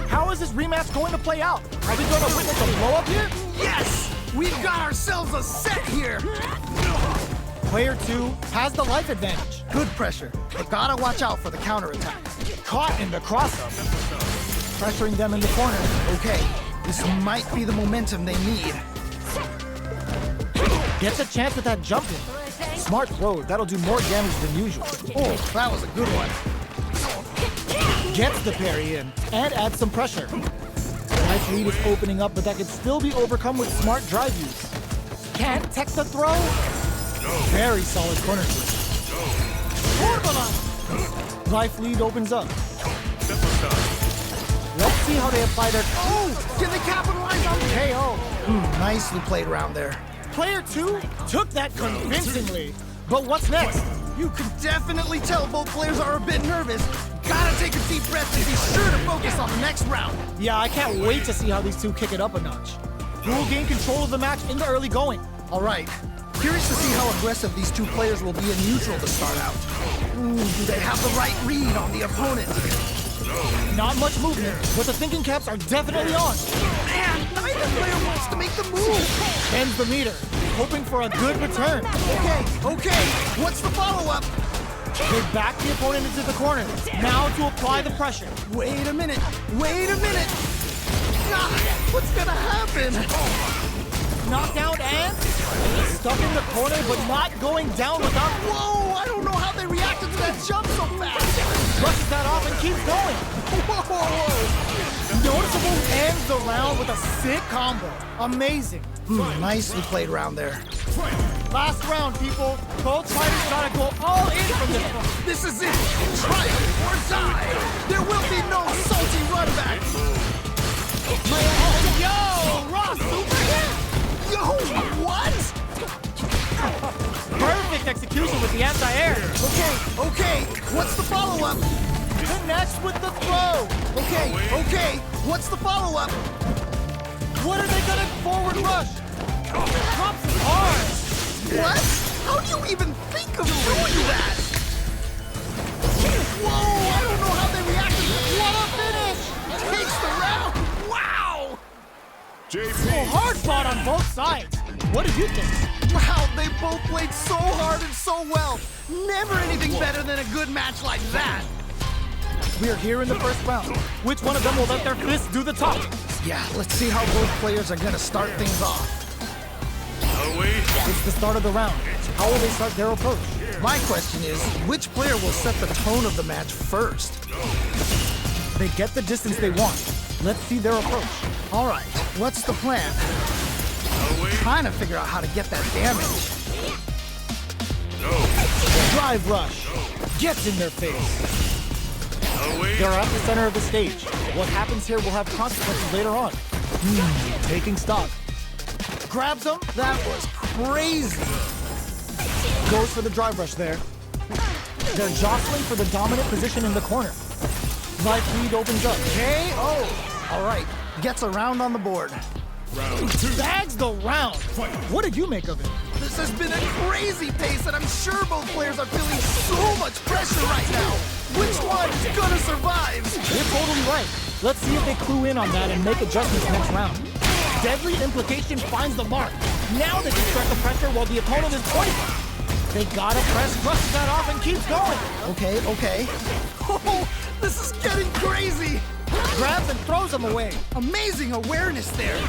How is this rematch going to play out? Are we going to witness a blow up here? Yes! We've got ourselves a set here. Player 2 has the life advantage. Good pressure, but gotta watch out for the counterattack. Caught in the cross-up. Pressuring them in the corner. Okay, this might be the momentum they need. Gets a chance with that jump in. Smart throw. That'll do more damage than usual. Oh, that was a good one. Gets the parry in and adds some pressure. Life lead is opening up, but that can still be overcome with smart drive use. Can't tech the throw. Very solid corner twist. Life lead opens up. Let's see how they apply their Oh, can they capitalize on the KO. Nicely played around there. Player 2 took that convincingly. But what's next? You can definitely tell both players are a bit nervous. Gotta take a deep breath and be sure to focus on the next round. Yeah, I can't wait to see how these two kick it up a notch. Who will gain control of the match in the early going? All right. Curious to see how aggressive these two players will be in neutral to start out. Ooh, do they have the right read on the opponent? Not much movement, but the thinking caps are definitely on. Man, neither player wants to make the move. Bends the meter, hoping for a good return. Okay. What's the follow-up? They back the opponent into the corner. Now to apply the pressure. Wait a minute. Ah, what's gonna happen? Knockdown and stuck in the corner, but not going down without. Whoa, I don't know how they reacted to that jump so fast. Brushes that off and keeps going. Whoa. Noticeable ends the round with a sick combo. Amazing. Nicely played round there. Last round, people. Both fighters gotta go all in from this one. This is it. Try it or die. There will be no salty run back. Yo, Raw super hit! Yo, what? Perfect execution with the anti-air. Okay. What's the follow-up? Connects with the throw. Okay. What's the follow-up? What are they gonna forward rush? Drops his arm. What? How do you even think of doing that? Whoa, I don't know how they reacted. What a finish! Takes the round. Wow. JP. Hard fought on both sides. What did you think? Wow, they both played so hard and so well. Never anything better than a good match like that. We are here in the first round. Which one of them will let their fists do the talking? Yeah, let's see how both players are gonna start things off. It's the start of the round. How will they start their approach? My question is, which player will set the tone of the match first? They get the distance they want. Let's see their approach. All right, what's the plan? Trying to figure out how to get that damage. Drive rush. Gets in their face. They're at the center of the stage. What happens here will have consequences later on. Taking stock. Grabs him? That was crazy. Goes for the drive rush there. They're jostling for the dominant position in the corner. Life lead opens up. KO. All right, gets a round on the board. Bags the round. What did you make of it? This has been a crazy pace, and I'm sure both players are feeling so much pressure right now. Which one's gonna survive? You're totally right. Let's see if they clue in on that and make adjustments next round. Deadly implication finds the mark. Now they can start the pressure while the opponent is poised. They gotta press, brushes that off, and keeps going. Okay. Oh, this is getting crazy. Grabs and throws him away. Amazing awareness there.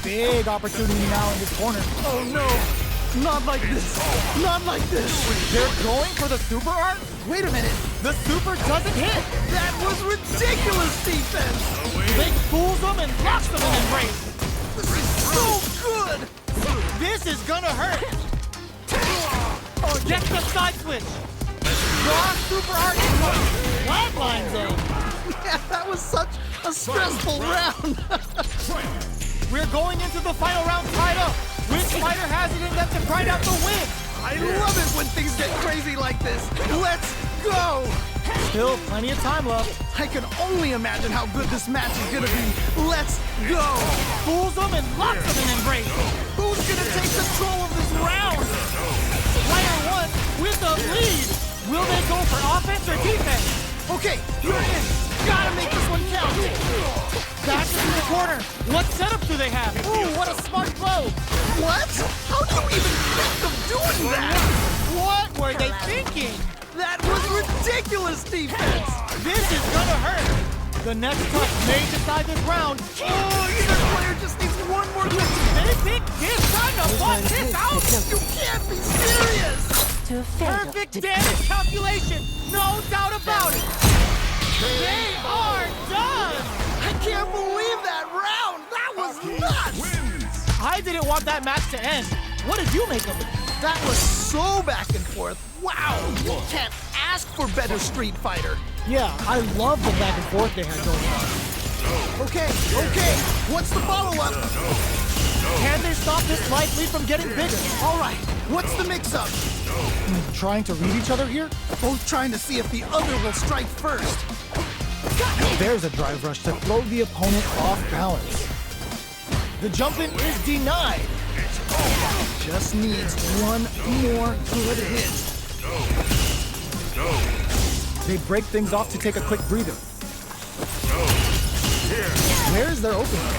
Big opportunity now in this corner. Oh no, not like this. Not like this. They're going for the super art? Wait a minute. The super doesn't hit. That was ridiculous defense. They fools them and locks them in embrace. This is so good. This is gonna hurt. Gets the side switch. Raw super art input. Flatlines them. Yeah, that was such a stressful round. We're going into the final round tied up. Which fighter has it in them to grind out the win? I love it when things get crazy like this. Let's go. Still plenty of time left. I can only imagine how good this match is gonna be. Let's go. Fools them and locks them in embrace. Who's gonna take control of this round? Player one with the lead. Will they go for offense or defense? Okay, you're in. Gotta make this one count. Back into the corner. What setup do they have? Ooh, what a smart blow. What? How do you even think of doing that? What were they thinking? That was ridiculous defense. This is gonna hurt. The next touch may decide this round. Oh, either player just needs one more touch. They think this time to bust this out. You can't be serious. Perfect damage calculation. No doubt about it. They are done. I can't believe that round. That was nuts. I didn't want that match to end. What did you make of it? That was so back and forth. Wow, you can't ask for better Street Fighter. Yeah, I love the back and forth they had going on. Okay, what's the follow-up? Can they stop this life lead from getting bigger? All right, what's the mix-up? Trying to read each other here? Both trying to see if the other will strike first. There's a drive rush to throw the opponent off balance. The jump-in is denied. Just needs one more good hit. They break things off to take a quick breather. Where's their opening?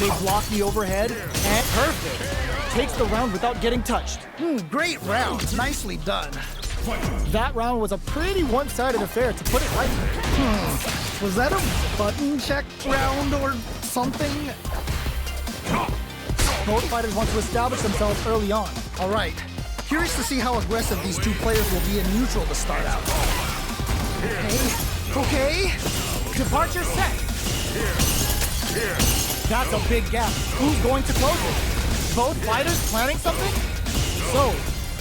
They block the overhead, and perfect. Takes the round without getting touched. Great round, nicely done. That round was a pretty one-sided affair, to put it lightly. Was that a button check round or something? Both fighters want to establish themselves early on. All right, curious to see how aggressive these two players will be in neutral to start out. Okay. Departure set. That's a big gap. Who's going to close it? Both fighters planning something? So,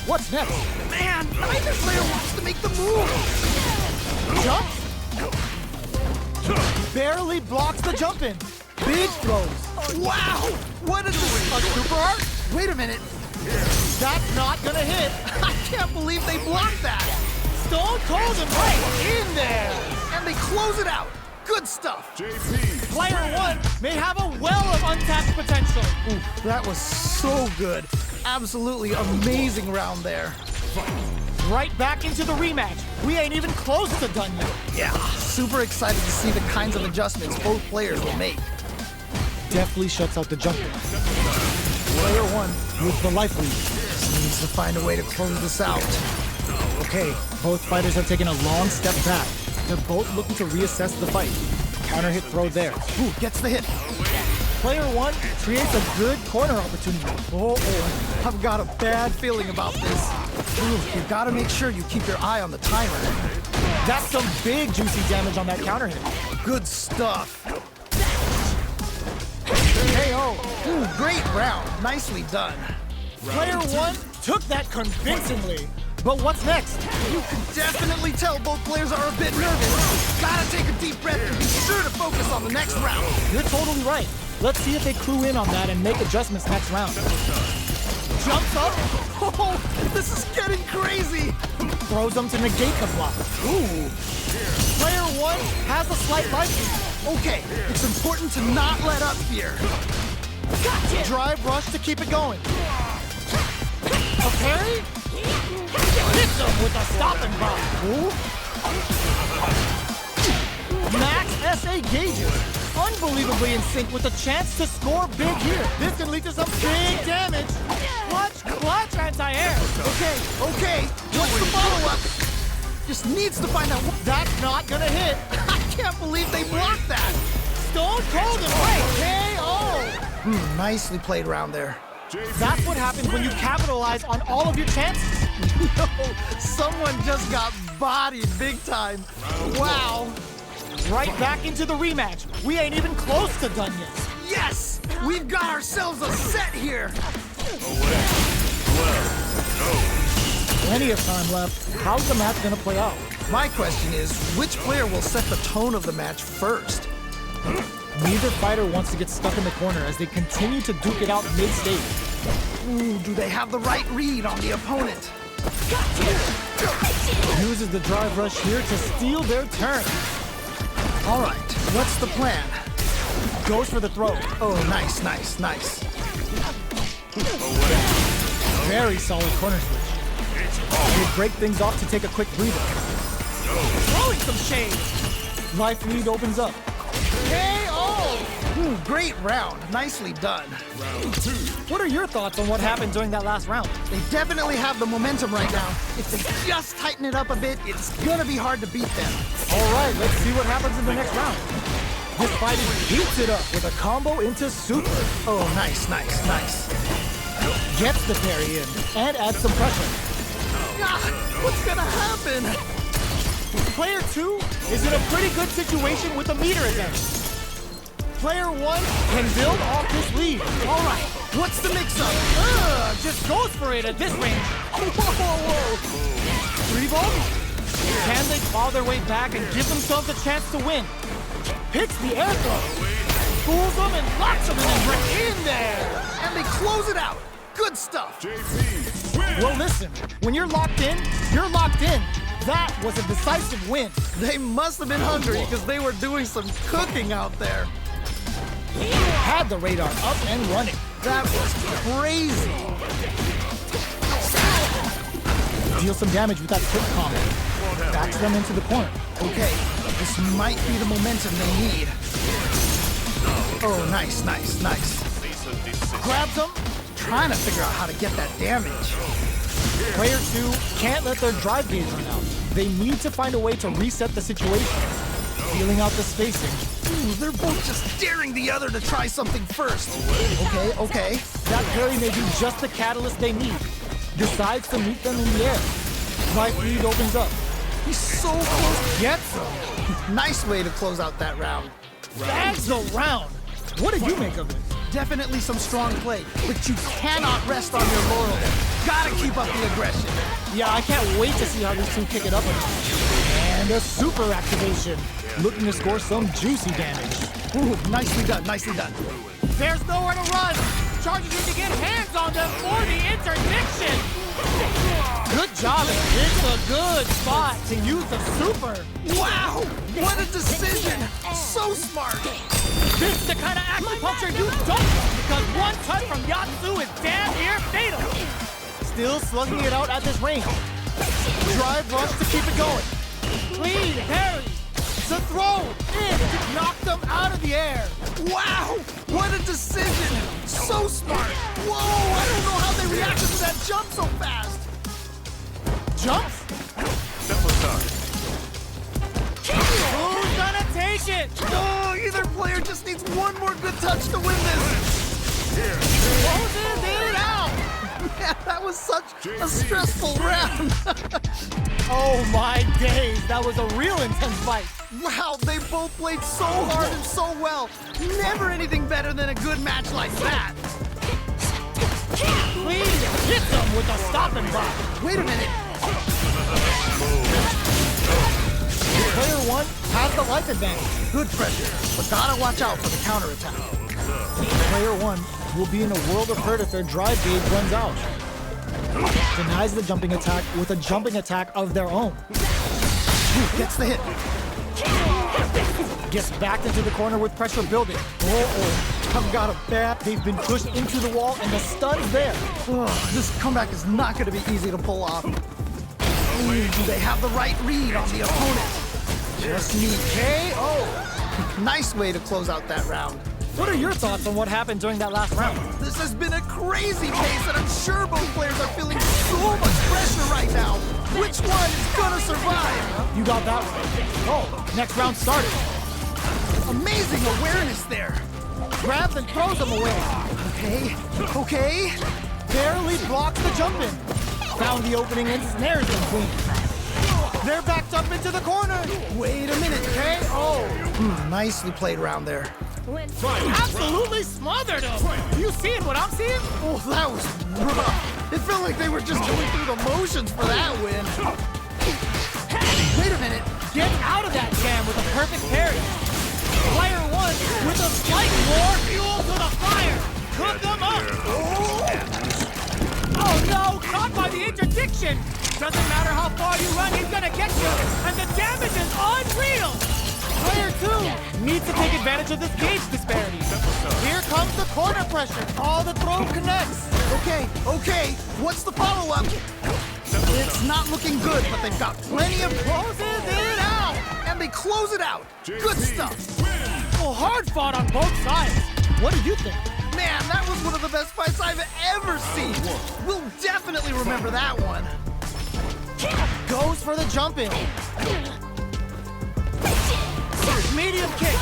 what's next? Man, neither player wants to make the move. Jump? Barely blocks the jump in. Big throws. Wow! What is this? A super art? Wait a minute. That's not gonna hit. I can't believe they blocked that. Stone Cold and right in there. And they close it out. Good stuff. JP. Player one may have a well of untapped potential. Ooh, that was so good. Absolutely amazing round there. Right back into the rematch. We ain't even close to done yet. Yeah, super excited to see the kinds of adjustments both players will make. Definitely shuts out the jumper. Player one with the life lead. Just needs to find a way to close this out. Okay, both fighters have taken a long step back. They're both looking to reassess the fight. Counter hit throw there. Ooh, gets the hit. Player one creates a good corner opportunity. Oh, I've got a bad feeling about this. Ooh, you gotta make sure you keep your eye on the timer. That's some big juicy damage on that counter hit. Good stuff. KO. Ooh, great round. Nicely done. Player one took that convincingly. But what's next? You can definitely tell both players are a bit nervous. Gotta take a deep breath and be sure to focus on the next round. You're totally right. Let's see if they clue in on that and make adjustments next round. Jumps up. Oh, this is getting crazy. Throws them to negate the block. Ooh. Player one has a slight life lead. Okay, it's important to not let up here. Gotcha. Drive rush to keep it going. A parry? Hits him with a stopping block. Max SA gauges. Unbelievably in sync with a chance to score big here. This can lead to some big damage. Clutch anti-air. Okay, what's the follow-up? Just needs to find out what... That's not gonna hit. I can't believe they blocked that. Stone Cold and right. KO. Nicely played round there. That's what happens when you capitalize on all of your chances. No, someone just got bodied big time. Wow. Right back into the rematch. We ain't even close to done yet. Yes! We've got ourselves a set here. Plenty of time left. How's the match gonna play out? My question is, which player will set the tone of the match first? Neither fighter wants to get stuck in the corner as they continue to duke it out mid-stage. Ooh, do they have the right read on the opponent? Uses the drive rush here to steal their turn. All right, what's the plan? Goes for the throw. Oh, nice. Very solid corner switch. They break things off to take a quick breather. Throwing some shade. Life lead opens up. KO. Ooh, great round. Nicely done. What are your thoughts on what happened during that last round? They definitely have the momentum right now. If they just tighten it up a bit, it's gonna be hard to beat them. All right, let's see what happens in the next round. This fighter beats it up with a combo into super. Oh, nice. Gets the parry in and adds some pressure. Ah, what's gonna happen? Player two is in a pretty good situation with a meter advantage. Player one can build off this lead. All right, what's the mix-up? Just goes for it at this range. Whoa. 3 volts? Can they claw their way back and give themselves a chance to win? Picks the air throw. Fools them and locks them in there. And they close it out. Good stuff. JP. Win. Well, listen, when you're locked in, you're locked in. That was a decisive win. They must have been hungry because they were doing some cooking out there. Had the radar up and running. That was crazy. Deal some damage with that quick combo. Backs them into the corner. Okay, this might be the momentum they need. Oh, nice. Grabs them. Trying to figure out how to get that damage. Player two can't let their drive gauge run out. They need to find a way to reset the situation. Feeling out the spacing. Ooh, they're both just daring the other to try something first. Okay. That parry may be just the catalyst they need. Decides to meet them in the air. Life lead opens up. He's so close. Gets them. Nice way to close out that round. Bags the round. What did you make of it? Definitely some strong play, but you cannot rest on your laurels. Gotta keep up the aggression. Yeah, I can't wait to see how these two kick it up again. And a super activation. Looking to score some juicy damage. Ooh, nicely done, nicely done. There's nowhere to run. Chargers need to get hands on them for the interdiction. Good job. It's a good spot to use the super. Wow, what a decision. So smart. This is the kind of acupuncture you don't want, because one touch from Yatsu is damn near fatal. Still slugging it out at this range. Drive rush to keep it going. Clean parry. The throw in to knock them out of the air. Wow, what a decision. So smart. Whoa, I don't know how they reacted to that jump so fast. Jumps? Who's gonna take it? Oh, either player just needs one more good touch to win this. Closes it out. Man, that was such a stressful round. Oh my days, that was a real intense fight. Wow, they both played so hard and so well. Never anything better than a good match like that. Please hit them with a stopping block. Wait a minute. Player one has the life advantage. Good pressure, but gotta watch out for the counterattack. Player one will be in a world of hurt if their drive gauge runs out. Denies the jumping attack with a jumping attack of their own. Gets the hit. Gets backed into the corner with pressure building. I've got a bad. They've been pushed into the wall and the stun's there. Oh, this comeback is not going to be easy to pull off. Ooh, do they have the right read on the opponent? Just need KO. Nice way to close out that round. What are your thoughts on what happened during that last round? This has been a crazy pace, and I'm sure both players are feeling so much pressure right now. Which one is gonna survive? You got that right. Oh, next round started. Amazing awareness there. Grabs and throws him away. Okay. Barely blocks the jump in. Found the opening and snares him clean. They're backed up into the corner. Wait a minute, KO. Nicely played round there. Absolutely smothered him. You seeing what I'm seeing? Oh, that was rough. It felt like they were just going through the motions for that win. Wait a minute. Get out of that jam with a perfect parry. Player one with a slight more fuel to the fire. Cook them up. Oh no, caught by the interdiction. Doesn't matter how far you run, he's gonna get you. And the damage is unreal. Player two needs to take advantage of this gauge disparity. Here comes the corner pressure. All the throw connects. Okay. What's the follow-up? It's not looking good, but they've got plenty of... Closes it out. And they close it out. Good stuff. Well, hard fought on both sides. What do you think? Man, that was one of the best fights I've ever seen. We'll definitely remember that one. Goes for the jump in. Medium kick.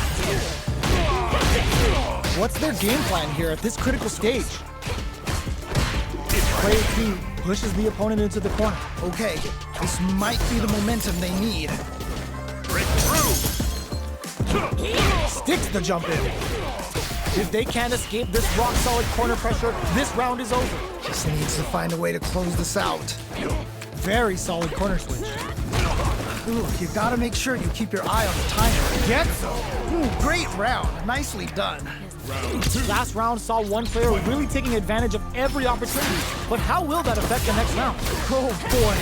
What's their game plan here at this critical stage? Player two pushes the opponent into the corner. Okay, this might be the momentum they need. Break through. Sticks the jump in. If they can't escape this rock-solid corner pressure, this round is over. Just needs to find a way to close this out. Very solid corner switch. Ooh, you gotta make sure you keep your eye on the timer. Get so. Ooh, great round. Nicely done. Last round saw one player really taking advantage of every opportunity, but how will that affect the next round? Oh boy.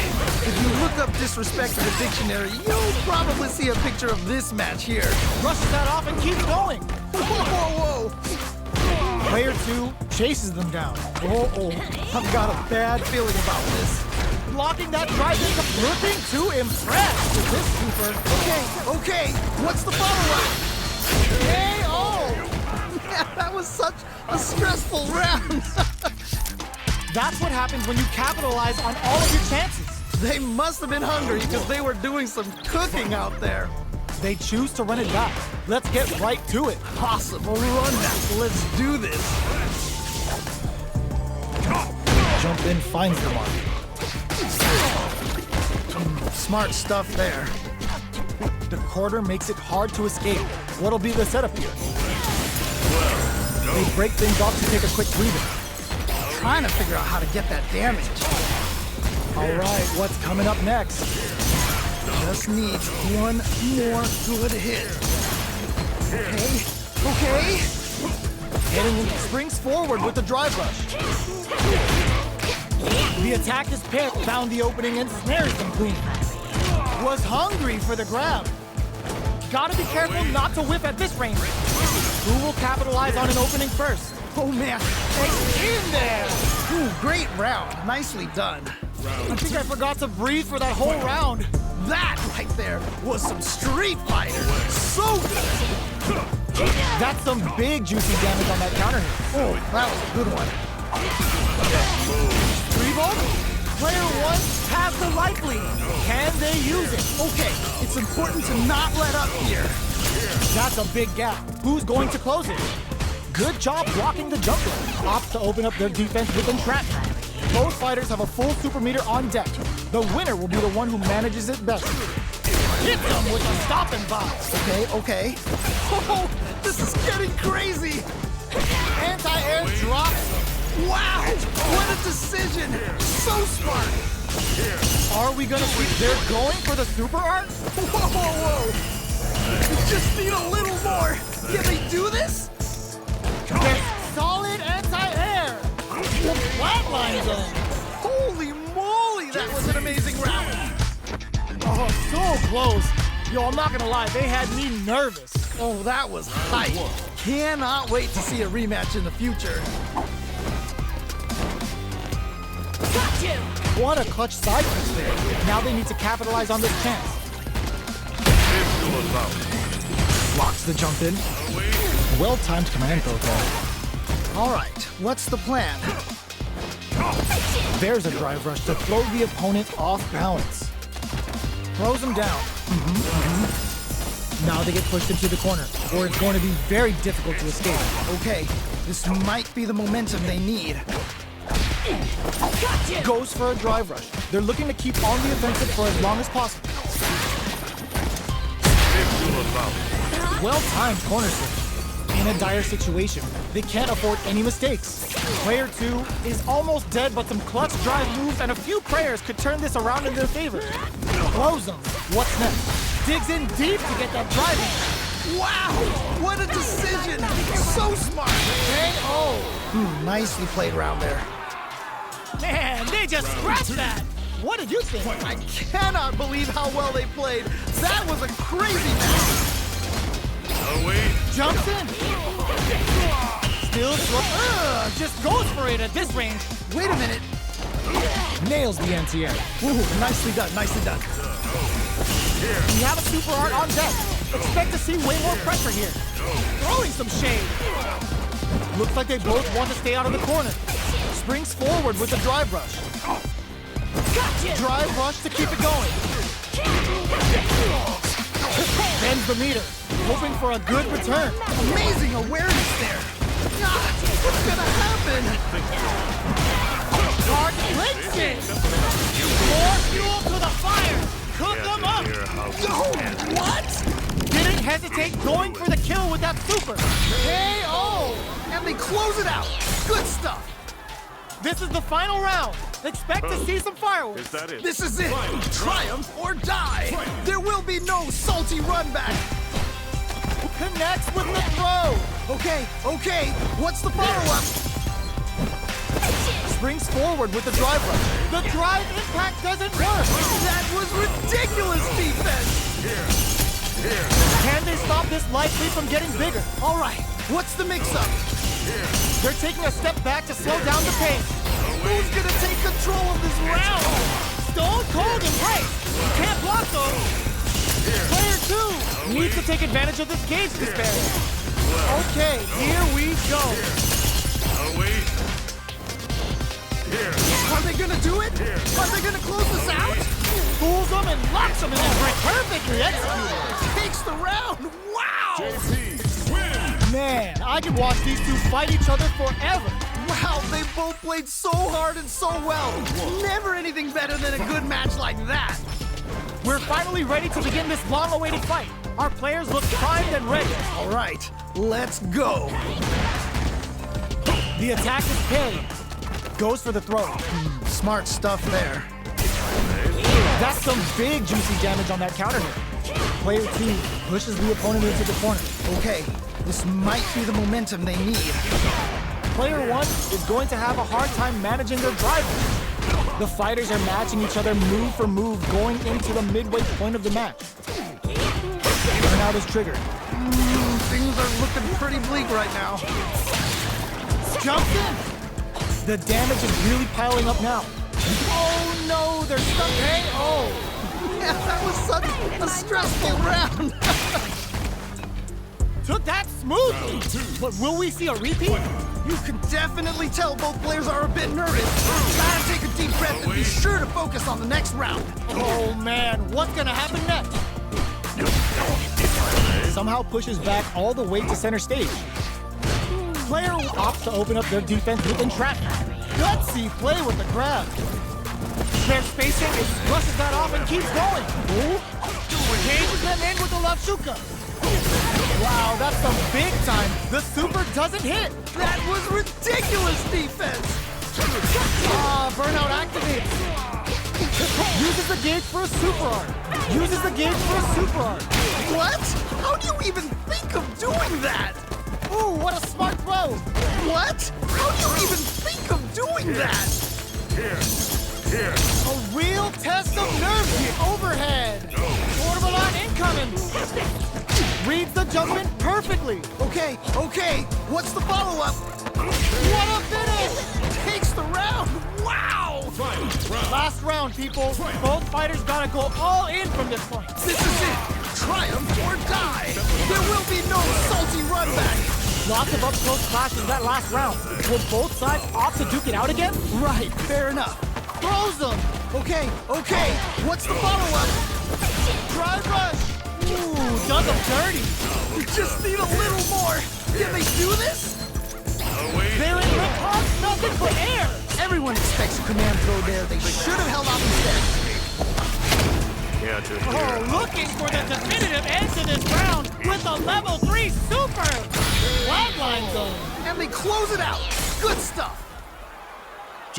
If you look up disrespect in the dictionary, you'll probably see a picture of this match here. Rushes that off and keeps going. Whoa. Player two chases them down. I've got a bad feeling about this. Blocking that drive is looking to impress with this super. Okay. What's the follow-up? KO! Yeah, that was such a stressful round. That's what happens when you capitalize on all of your chances. They must have been hungry because they were doing some cooking out there. They choose to run it back. Let's get right to it. Possible run back. Let's do this. Jump in finds the mark. Smart stuff there. The quarter makes it hard to escape. What'll be the setup here? They break things off to take a quick breather. Trying to figure out how to get that damage. All right, what's coming up next? Just needs one more good hit. Okay. Springs forward with the drive rush. The attack is picked, found the opening and snares them clean. Was hungry for the grab. Gotta be careful not to whiff at this range. Who will capitalize on an opening first? Oh man, In there! ooh, great round. Nicely done. I think I forgot to breathe for that whole round. That right there was some Street Fighter. So good. That's some big juicy damage on that counter hit. Oh, that was a good one. 3 volt? Player 1 has the life lead. Can they use it? Okay, it's important to not let up here. That's a big gap. Who's going to close it? Good job blocking the jumper. Opts to open up their defense with entrapment. Both fighters have a full super meter on deck. The winner will be the one who manages it best. Hit them with a stopping box. Okay. Oh, this is getting crazy. Anti-air drops. Wow, what a decision. So smart. Are we gonna see they're going for the super art? Whoa. Just need a little more. Can they do this? There's solid anti-air. Flatline them. Holy moly, that was an amazing round. Oh, so close. Yo, I'm not gonna lie, they had me nervous. Oh, that was hype. Cannot wait to see a rematch in the future. Got you! What a clutch side punch there. Now they need to capitalize on this chance. Blocks the jump in. Well-timed command throw there. All right, what's the plan? There's a drive rush to throw the opponent off balance. Throws him down. Now they get pushed into the corner, or it's going to be very difficult to escape. Okay, this might be the momentum they need. Got you! Goes for a drive rush. They're looking to keep on the offensive for as long as possible. Well-timed corner switch. In a dire situation, they can't afford any mistakes. Player 2 is almost dead, but some clutch drive moves and a few prayers could turn this around in their favor. Close them. What's next? Digs in deep to get that drive in. Wow, what a decision. So smart. KO. Nicely played round there. Man, they just scratched that. What did you think? I cannot believe how well they played. That was a crazy match. Jumps in. Still just goes for it at this range. Wait a minute. Nails the anti-air. Ooh, nicely done. We have a super art on deck. Expect to see way more pressure here. Throwing some shade. Looks like they both want to stay out of the corner. Springs forward with a drive rush. Got you! Drive rush to keep it going. Bends the meter, hoping for a good return. Amazing awareness there. What's gonna happen? Hard links it. More fuel to the fire. Cook them up. Yo, what? Didn't hesitate going for the kill with that super. KO. And they close it out. Good stuff. This is the final round. Expect to see some fireworks. Is that it? This is it. Triumph or die. There will be no salty run back. Connects with the throw. Okay. What's the follow-up? Springs forward with the drive rush. The drive impact doesn't work. That was ridiculous defense. Can they stop this life lead from getting bigger? All right, what's the mix-up? They're taking a step back to slow down the pace. Who's gonna take control of this round? Stone cold embrace. You can't block those. Player 2 needs to take advantage of this gauge disparity. Okay, here we go. Are they gonna do it? Are they gonna close this out? Fools them and locks them in that break. Perfectly executed. Takes the round. Wow! Man, I could watch these two fight each other forever. Wow, they both played so hard and so well. Never anything better than a good match like that. We're finally ready to begin this long-awaited fight. Our players look primed and ready. All right, let's go. The attack is parried. Goes for the throw. Smart stuff there. That's some big juicy damage on that counter hit. Player 2 pushes the opponent into the corner. Okay, this might be the momentum they need. Player 1 is going to have a hard time managing their driver. The fighters are matching each other move for move going into the midway point of the match. Burnout is triggered. Things are looking pretty bleak right now. Jumps in! The damage is really piling up now. Oh no, they're stuck. Hey, oh! Yeah, that was such a stressful round. Took that smoothly! But will we see a repeat? You can definitely tell both players are a bit nervous. Gotta take a deep breath and be sure to focus on the next round. Oh man, what's gonna happen next? Somehow pushes back all the way to center stage. Player opts to open up their defense with entrapment. Gutsy play with the grab. Their spacing, it flushes that off and keeps going. Engages them in with the left shuka. Wow, that's some big time. The super doesn't hit. That was ridiculous defense. Burnout activates. Uses the gauge for a super art. Uses the gauge for a super art. What? How do you even think of doing that? Ooh, what a smart throw. What? How do you even think of doing that? A real test of nerve hit overhead. Portable on incoming. Reads the jump in perfectly. Okay, what's the follow-up? What a finish! Takes the round. Wow! Last round, people. Both fighters gotta go all in from this point. This is it. Triumph or die. There will be no salty run back. Lots of up-close clashes that last round. Will both sides opt to duke it out again? Right, fair enough. Throws them. Okay, what's the follow-up? Drive rush. Ooh, does them dirty. We just need a little more. Can they do this? They're in the hot nothing but air. Everyone expects a command throw there. They should have held off instead. Oh, looking for the definitive end to this round with a level 3 super. Flatline zone. And they close it out. Good stuff.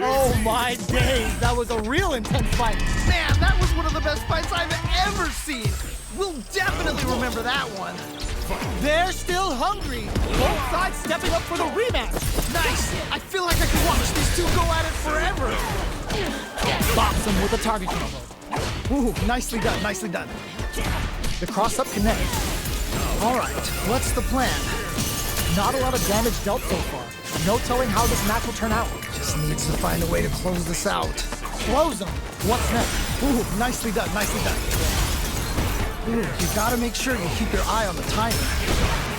Oh my days, that was a real intense fight. Man, that was one of the best fights I've ever seen. We'll definitely remember that one. They're still hungry. Both sides stepping up for the rematch. Nice. I feel like I could watch these two go at it forever. Bops him with a target combo. Ooh, nicely done. The cross-up connects. All right, what's the plan? Not a lot of damage dealt so far. No telling how this match will turn out. Just needs to find a way to close this out. Close him. What's next? Ooh, nicely done. Ooh, you gotta make sure you keep your eye on the timer.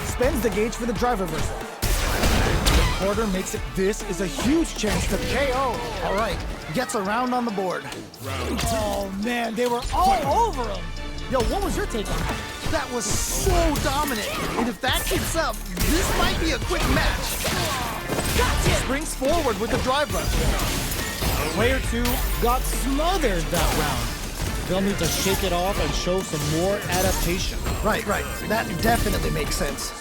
Spends the gauge for the drive reversal. The quarter makes it. This is a huge chance to KO. All right, gets a round on the board. Oh man, they were all over him. Yo, what was your take on that? That was so dominant. And if that keeps up, this might be a quick match. Springs forward with the drive rush. Player 2 got smothered that round. They'll need to shake it off and show some more adaptation. Right. That definitely makes sense.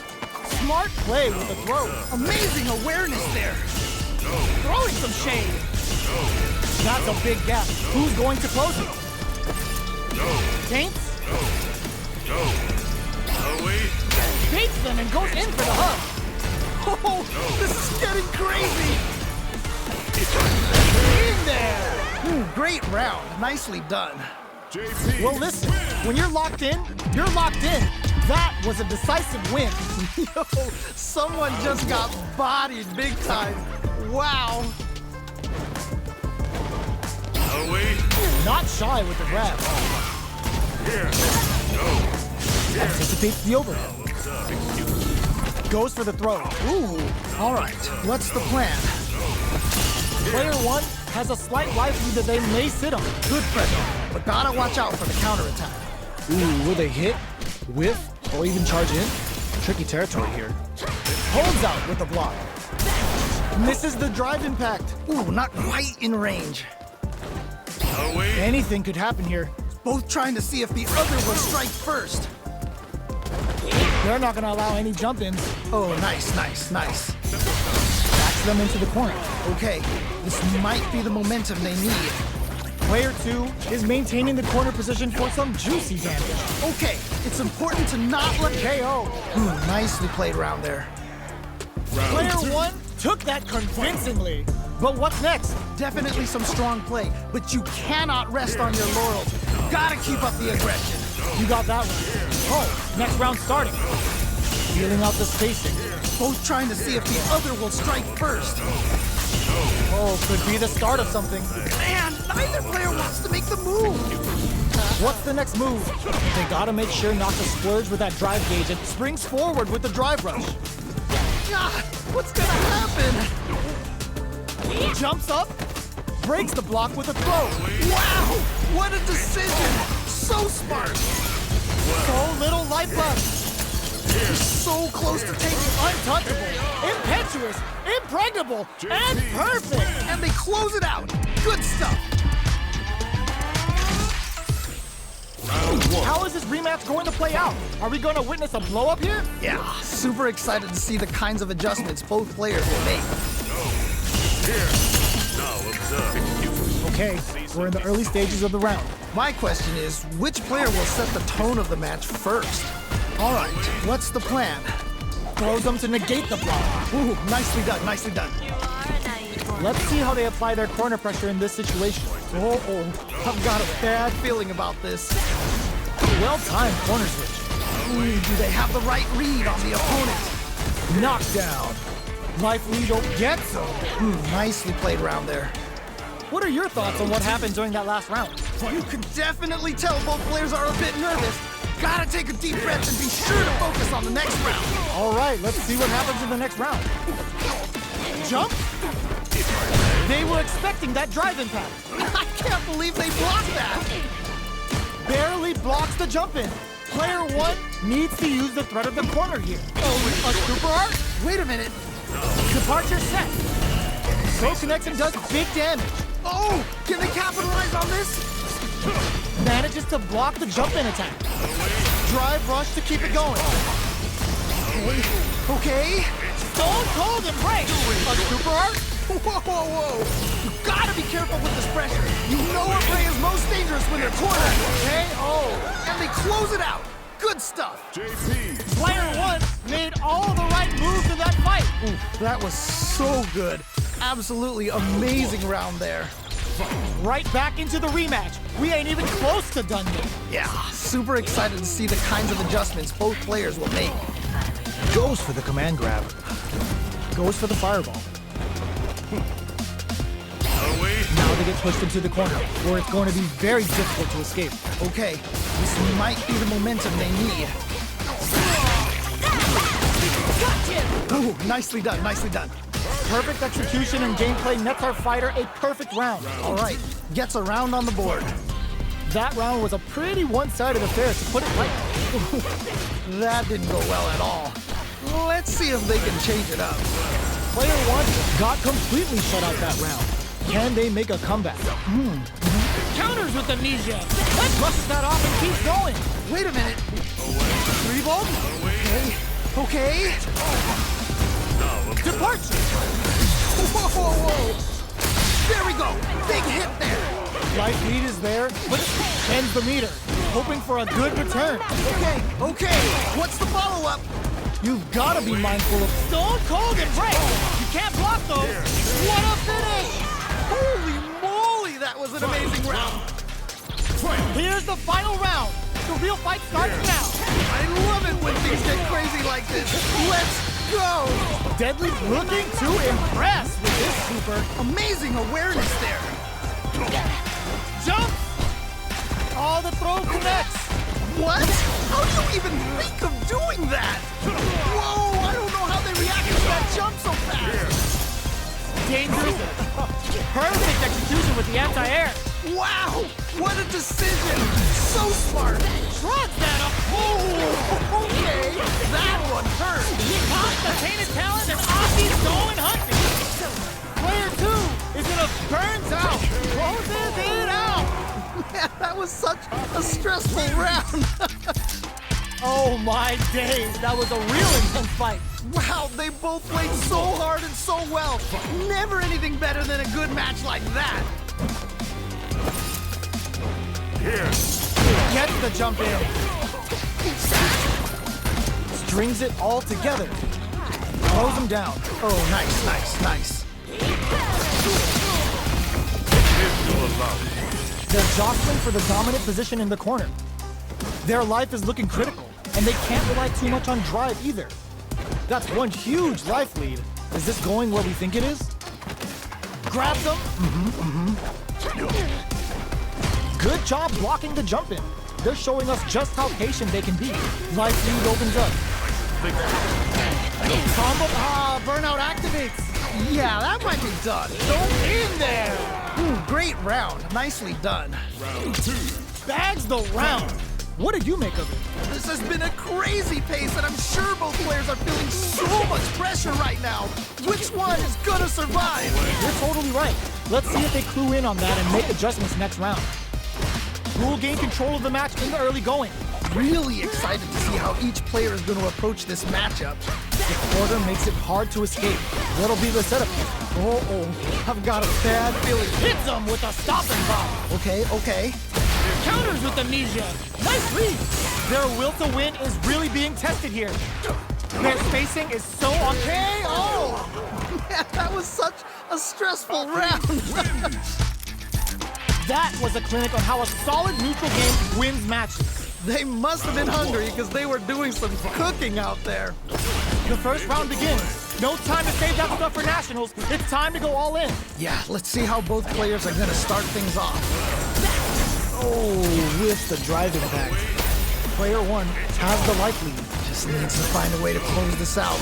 Smart play with the throw. Amazing awareness there. Throwing some shade. That's a big gap. Who's going to close it? Taints? Beats them and goes in for the hug. Oh, this is getting crazy. In there. Ooh, great round. Nicely done. Well, listen, when you're locked in, you're locked in. That was a decisive win. Yo, someone just got bodied big time. Wow. Not shy with the grab. Anticipates the overhead. Goes for the throw. Ooh, all right. What's the plan? Player 1 has a slight life lead that they may sit on. Good pressure, but gotta watch out for the counterattack. Ooh, will they hit, whiff, or even charge in? Tricky territory here. Holds out with the block. Misses the drive impact. Ooh, not quite in range. Anything could happen here. Both trying to see if the other will strike first. They're not gonna allow any jump-ins. Oh, nice, nice, nice. Backs them into the corner. Okay, this might be the momentum they need. Player 2 is maintaining the corner position for some juicy damage. Okay, it's important to not let KO. Nicely played round there. Player 1 took that convincingly. But what's next? Definitely some strong play, but you cannot rest on your laurels. Gotta keep up the aggression. You got that one. Oh, next round starting. Feeling out the spacing. Both trying to see if the other will strike first. Oh, could be the start of something. Man, neither player wants to make the move. What's the next move? They gotta make sure not to splurge with that drive gauge and springs forward with the drive rush. God, what's gonna happen? Jumps up, breaks the block with a throw. Wow, what a decision. So smart. So little life left. So close to taking Untouchable, impetuous, impregnable, and perfect. and they close it out. Good stuff. How is this rematch going to play out? Are we going to witness a blow-up here? Yeah, super excited to see the kinds of adjustments both players will make. Now observe. Okay, we're in the early stages of the round. My question is, which player will set the tone of the match first? All right, what's the plan? Throws them to negate the block. Ooh, nicely done, nicely done. Let's see how they apply their corner pressure in this situation. Oh, I've got a bad feeling about this. well-timed corner switch. Do they have the right read on the opponent? Knockdown. Life lead gets them. Nicely played round there. What are your thoughts on what happened during that last round? You can definitely tell both players are a bit nervous. Gotta take a deep breath and be sure to focus on the next round. All right, let's see what happens in the next round. Jump. They were expecting that drive impact. I can't believe they blocked that. Barely blocks the jump in. Player 1 needs to use the threat of the corner here. Oh, a super art? Wait a minute. Departure set. So connects and does big damage. Oh, can they capitalize on this? Manages to block the jump in attack. Drive rush to keep it going. Okay. Stone cold embrace. A super art? Whoa, whoa, whoa. You gotta be careful with this pressure. You know a play is most dangerous when they're cornered. KO. And they close it out. Good stuff. JP. Player 1 made all the right moves in that fight. That was so good. Absolutely amazing round there. Right back into the rematch. We ain't even close to done yet. Yeah, super excited to see the kinds of adjustments both players will make. Goes for the command grab. Goes for the fireball. Away. Now they get pushed into the corner, where it's going to be very difficult to escape. Okay, this might be the momentum they need. Ooh, nicely done, nicely done. Perfect execution and gameplay nets our fighter a perfect round. All right, gets a round on the board. That round was a pretty one-sided affair, to put it lightly. That didn't go well at all. Let's see if they can change it up. Player 1 got completely shut out that round. Can they make a comeback? Counters with the knee jab. Let's bust that off and keep going. Wait a minute. 3 volt. Okay. Departure. Whoa, whoa, whoa. There we go. Big hit there. Life lead is there, but ends the meter, hoping for a good return. Okay. What's the follow-up? You've got to be mindful of Stone Cold Embrace. You can't block those. What a finish! Holy moly, that was an amazing round. Here's the final round. The real fight starts now. I love it when things get crazy like this. Let's go. Deadly's looking to impress with this super. Amazing awareness there. Jump! All the throw connects. What? How do you even think of doing that? Whoa, I don't know how they reacted to that jump so fast. Dangerous. Perfect execution with the anti-air. Wow, what a decision. So smart. Shrugs that up. Oh, okay. That one hurt. He caught the painted talent and off he's going hunting. Player 2 is in a burns out. Closes it out. Man, that was such a stressful round. Oh my days, that was a real intense fight. Wow, they both played so hard and so well. Never anything better than a good match like that. Here. Gets the jump in. Strings it all together. Throws him down. Oh, nice, nice, nice. They're jostling for the dominant position in the corner. Their life is looking critical, and they can't rely too much on drive either. That's one huge life lead. Is this going where we think it is? Grabs them. Good job blocking the jump in. They're showing us just how patient they can be. Life lead opens up. Combo. Burnout activates. Yeah, that might be done. Go in there. Great round. Nicely done. Bags the round. What did you make of it? This has been a crazy pace, and I'm sure both players are feeling so much pressure right now. Which one is gonna survive? You're totally right. Let's see if they clue in on that and make adjustments next round. Who will gain control of the match in the early going? Really excited to see how each player is going to approach this matchup. The quarter makes it hard to escape. What'll be the setup? Oh, I've got a bad feeling. Hits him with a stopping bomb. Okay. Counters with amnesia. Nice lead. Their will to win is really being tested here. Their spacing is so on KO. Man, that was such a stressful round. That was a clinic on how a solid neutral game wins matches. They must have been hungry because they were doing some cooking out there. The first round begins. No time to save that stuff for nationals. It's time to go all in. Yeah, let's see how both players are going to start things off. Oh, with the drive impact. Player one has the life lead. Just needs to find a way to close this out.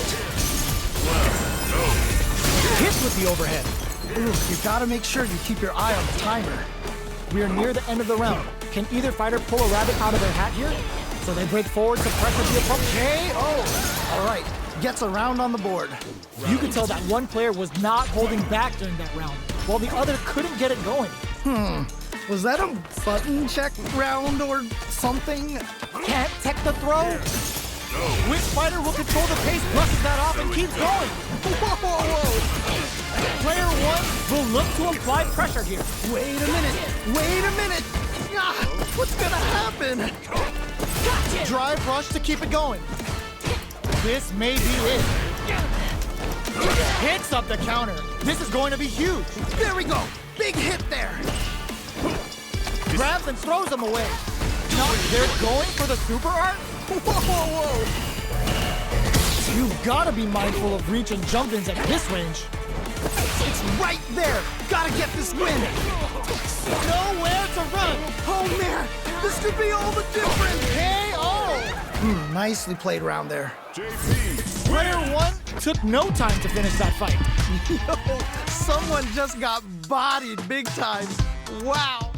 Hit with the overhead. Ooh, you gotta make sure you keep your eye on the timer. We are near the end of the round. Can either fighter pull a rabbit out of their hat here? So they break forward to pressure the opponent. KO! All right, gets a round on the board. You could tell that one player was not holding back during that round, while the other couldn't get it going. Was that a button check round or something? Can't tech the throw? Which fighter will control the pace, brushes that off, and keeps going? Whoa! Player one will look to apply pressure here. Wait a minute! Ah, what's gonna happen? Drive rush to keep it going. This may be it. Hits up the counter. This is going to be huge. There we go! Big hit there! Grabs and throws him away. No, they're going for the super art? Whoa! You've got to be mindful of reach and jump-ins at this range. It's right there! Gotta get this win! Nowhere to run. Oh man, this could be all the difference! KO! Nicely played round there. JP. Player one took no time to finish that fight. Yo, someone just got bodied big time. Wow!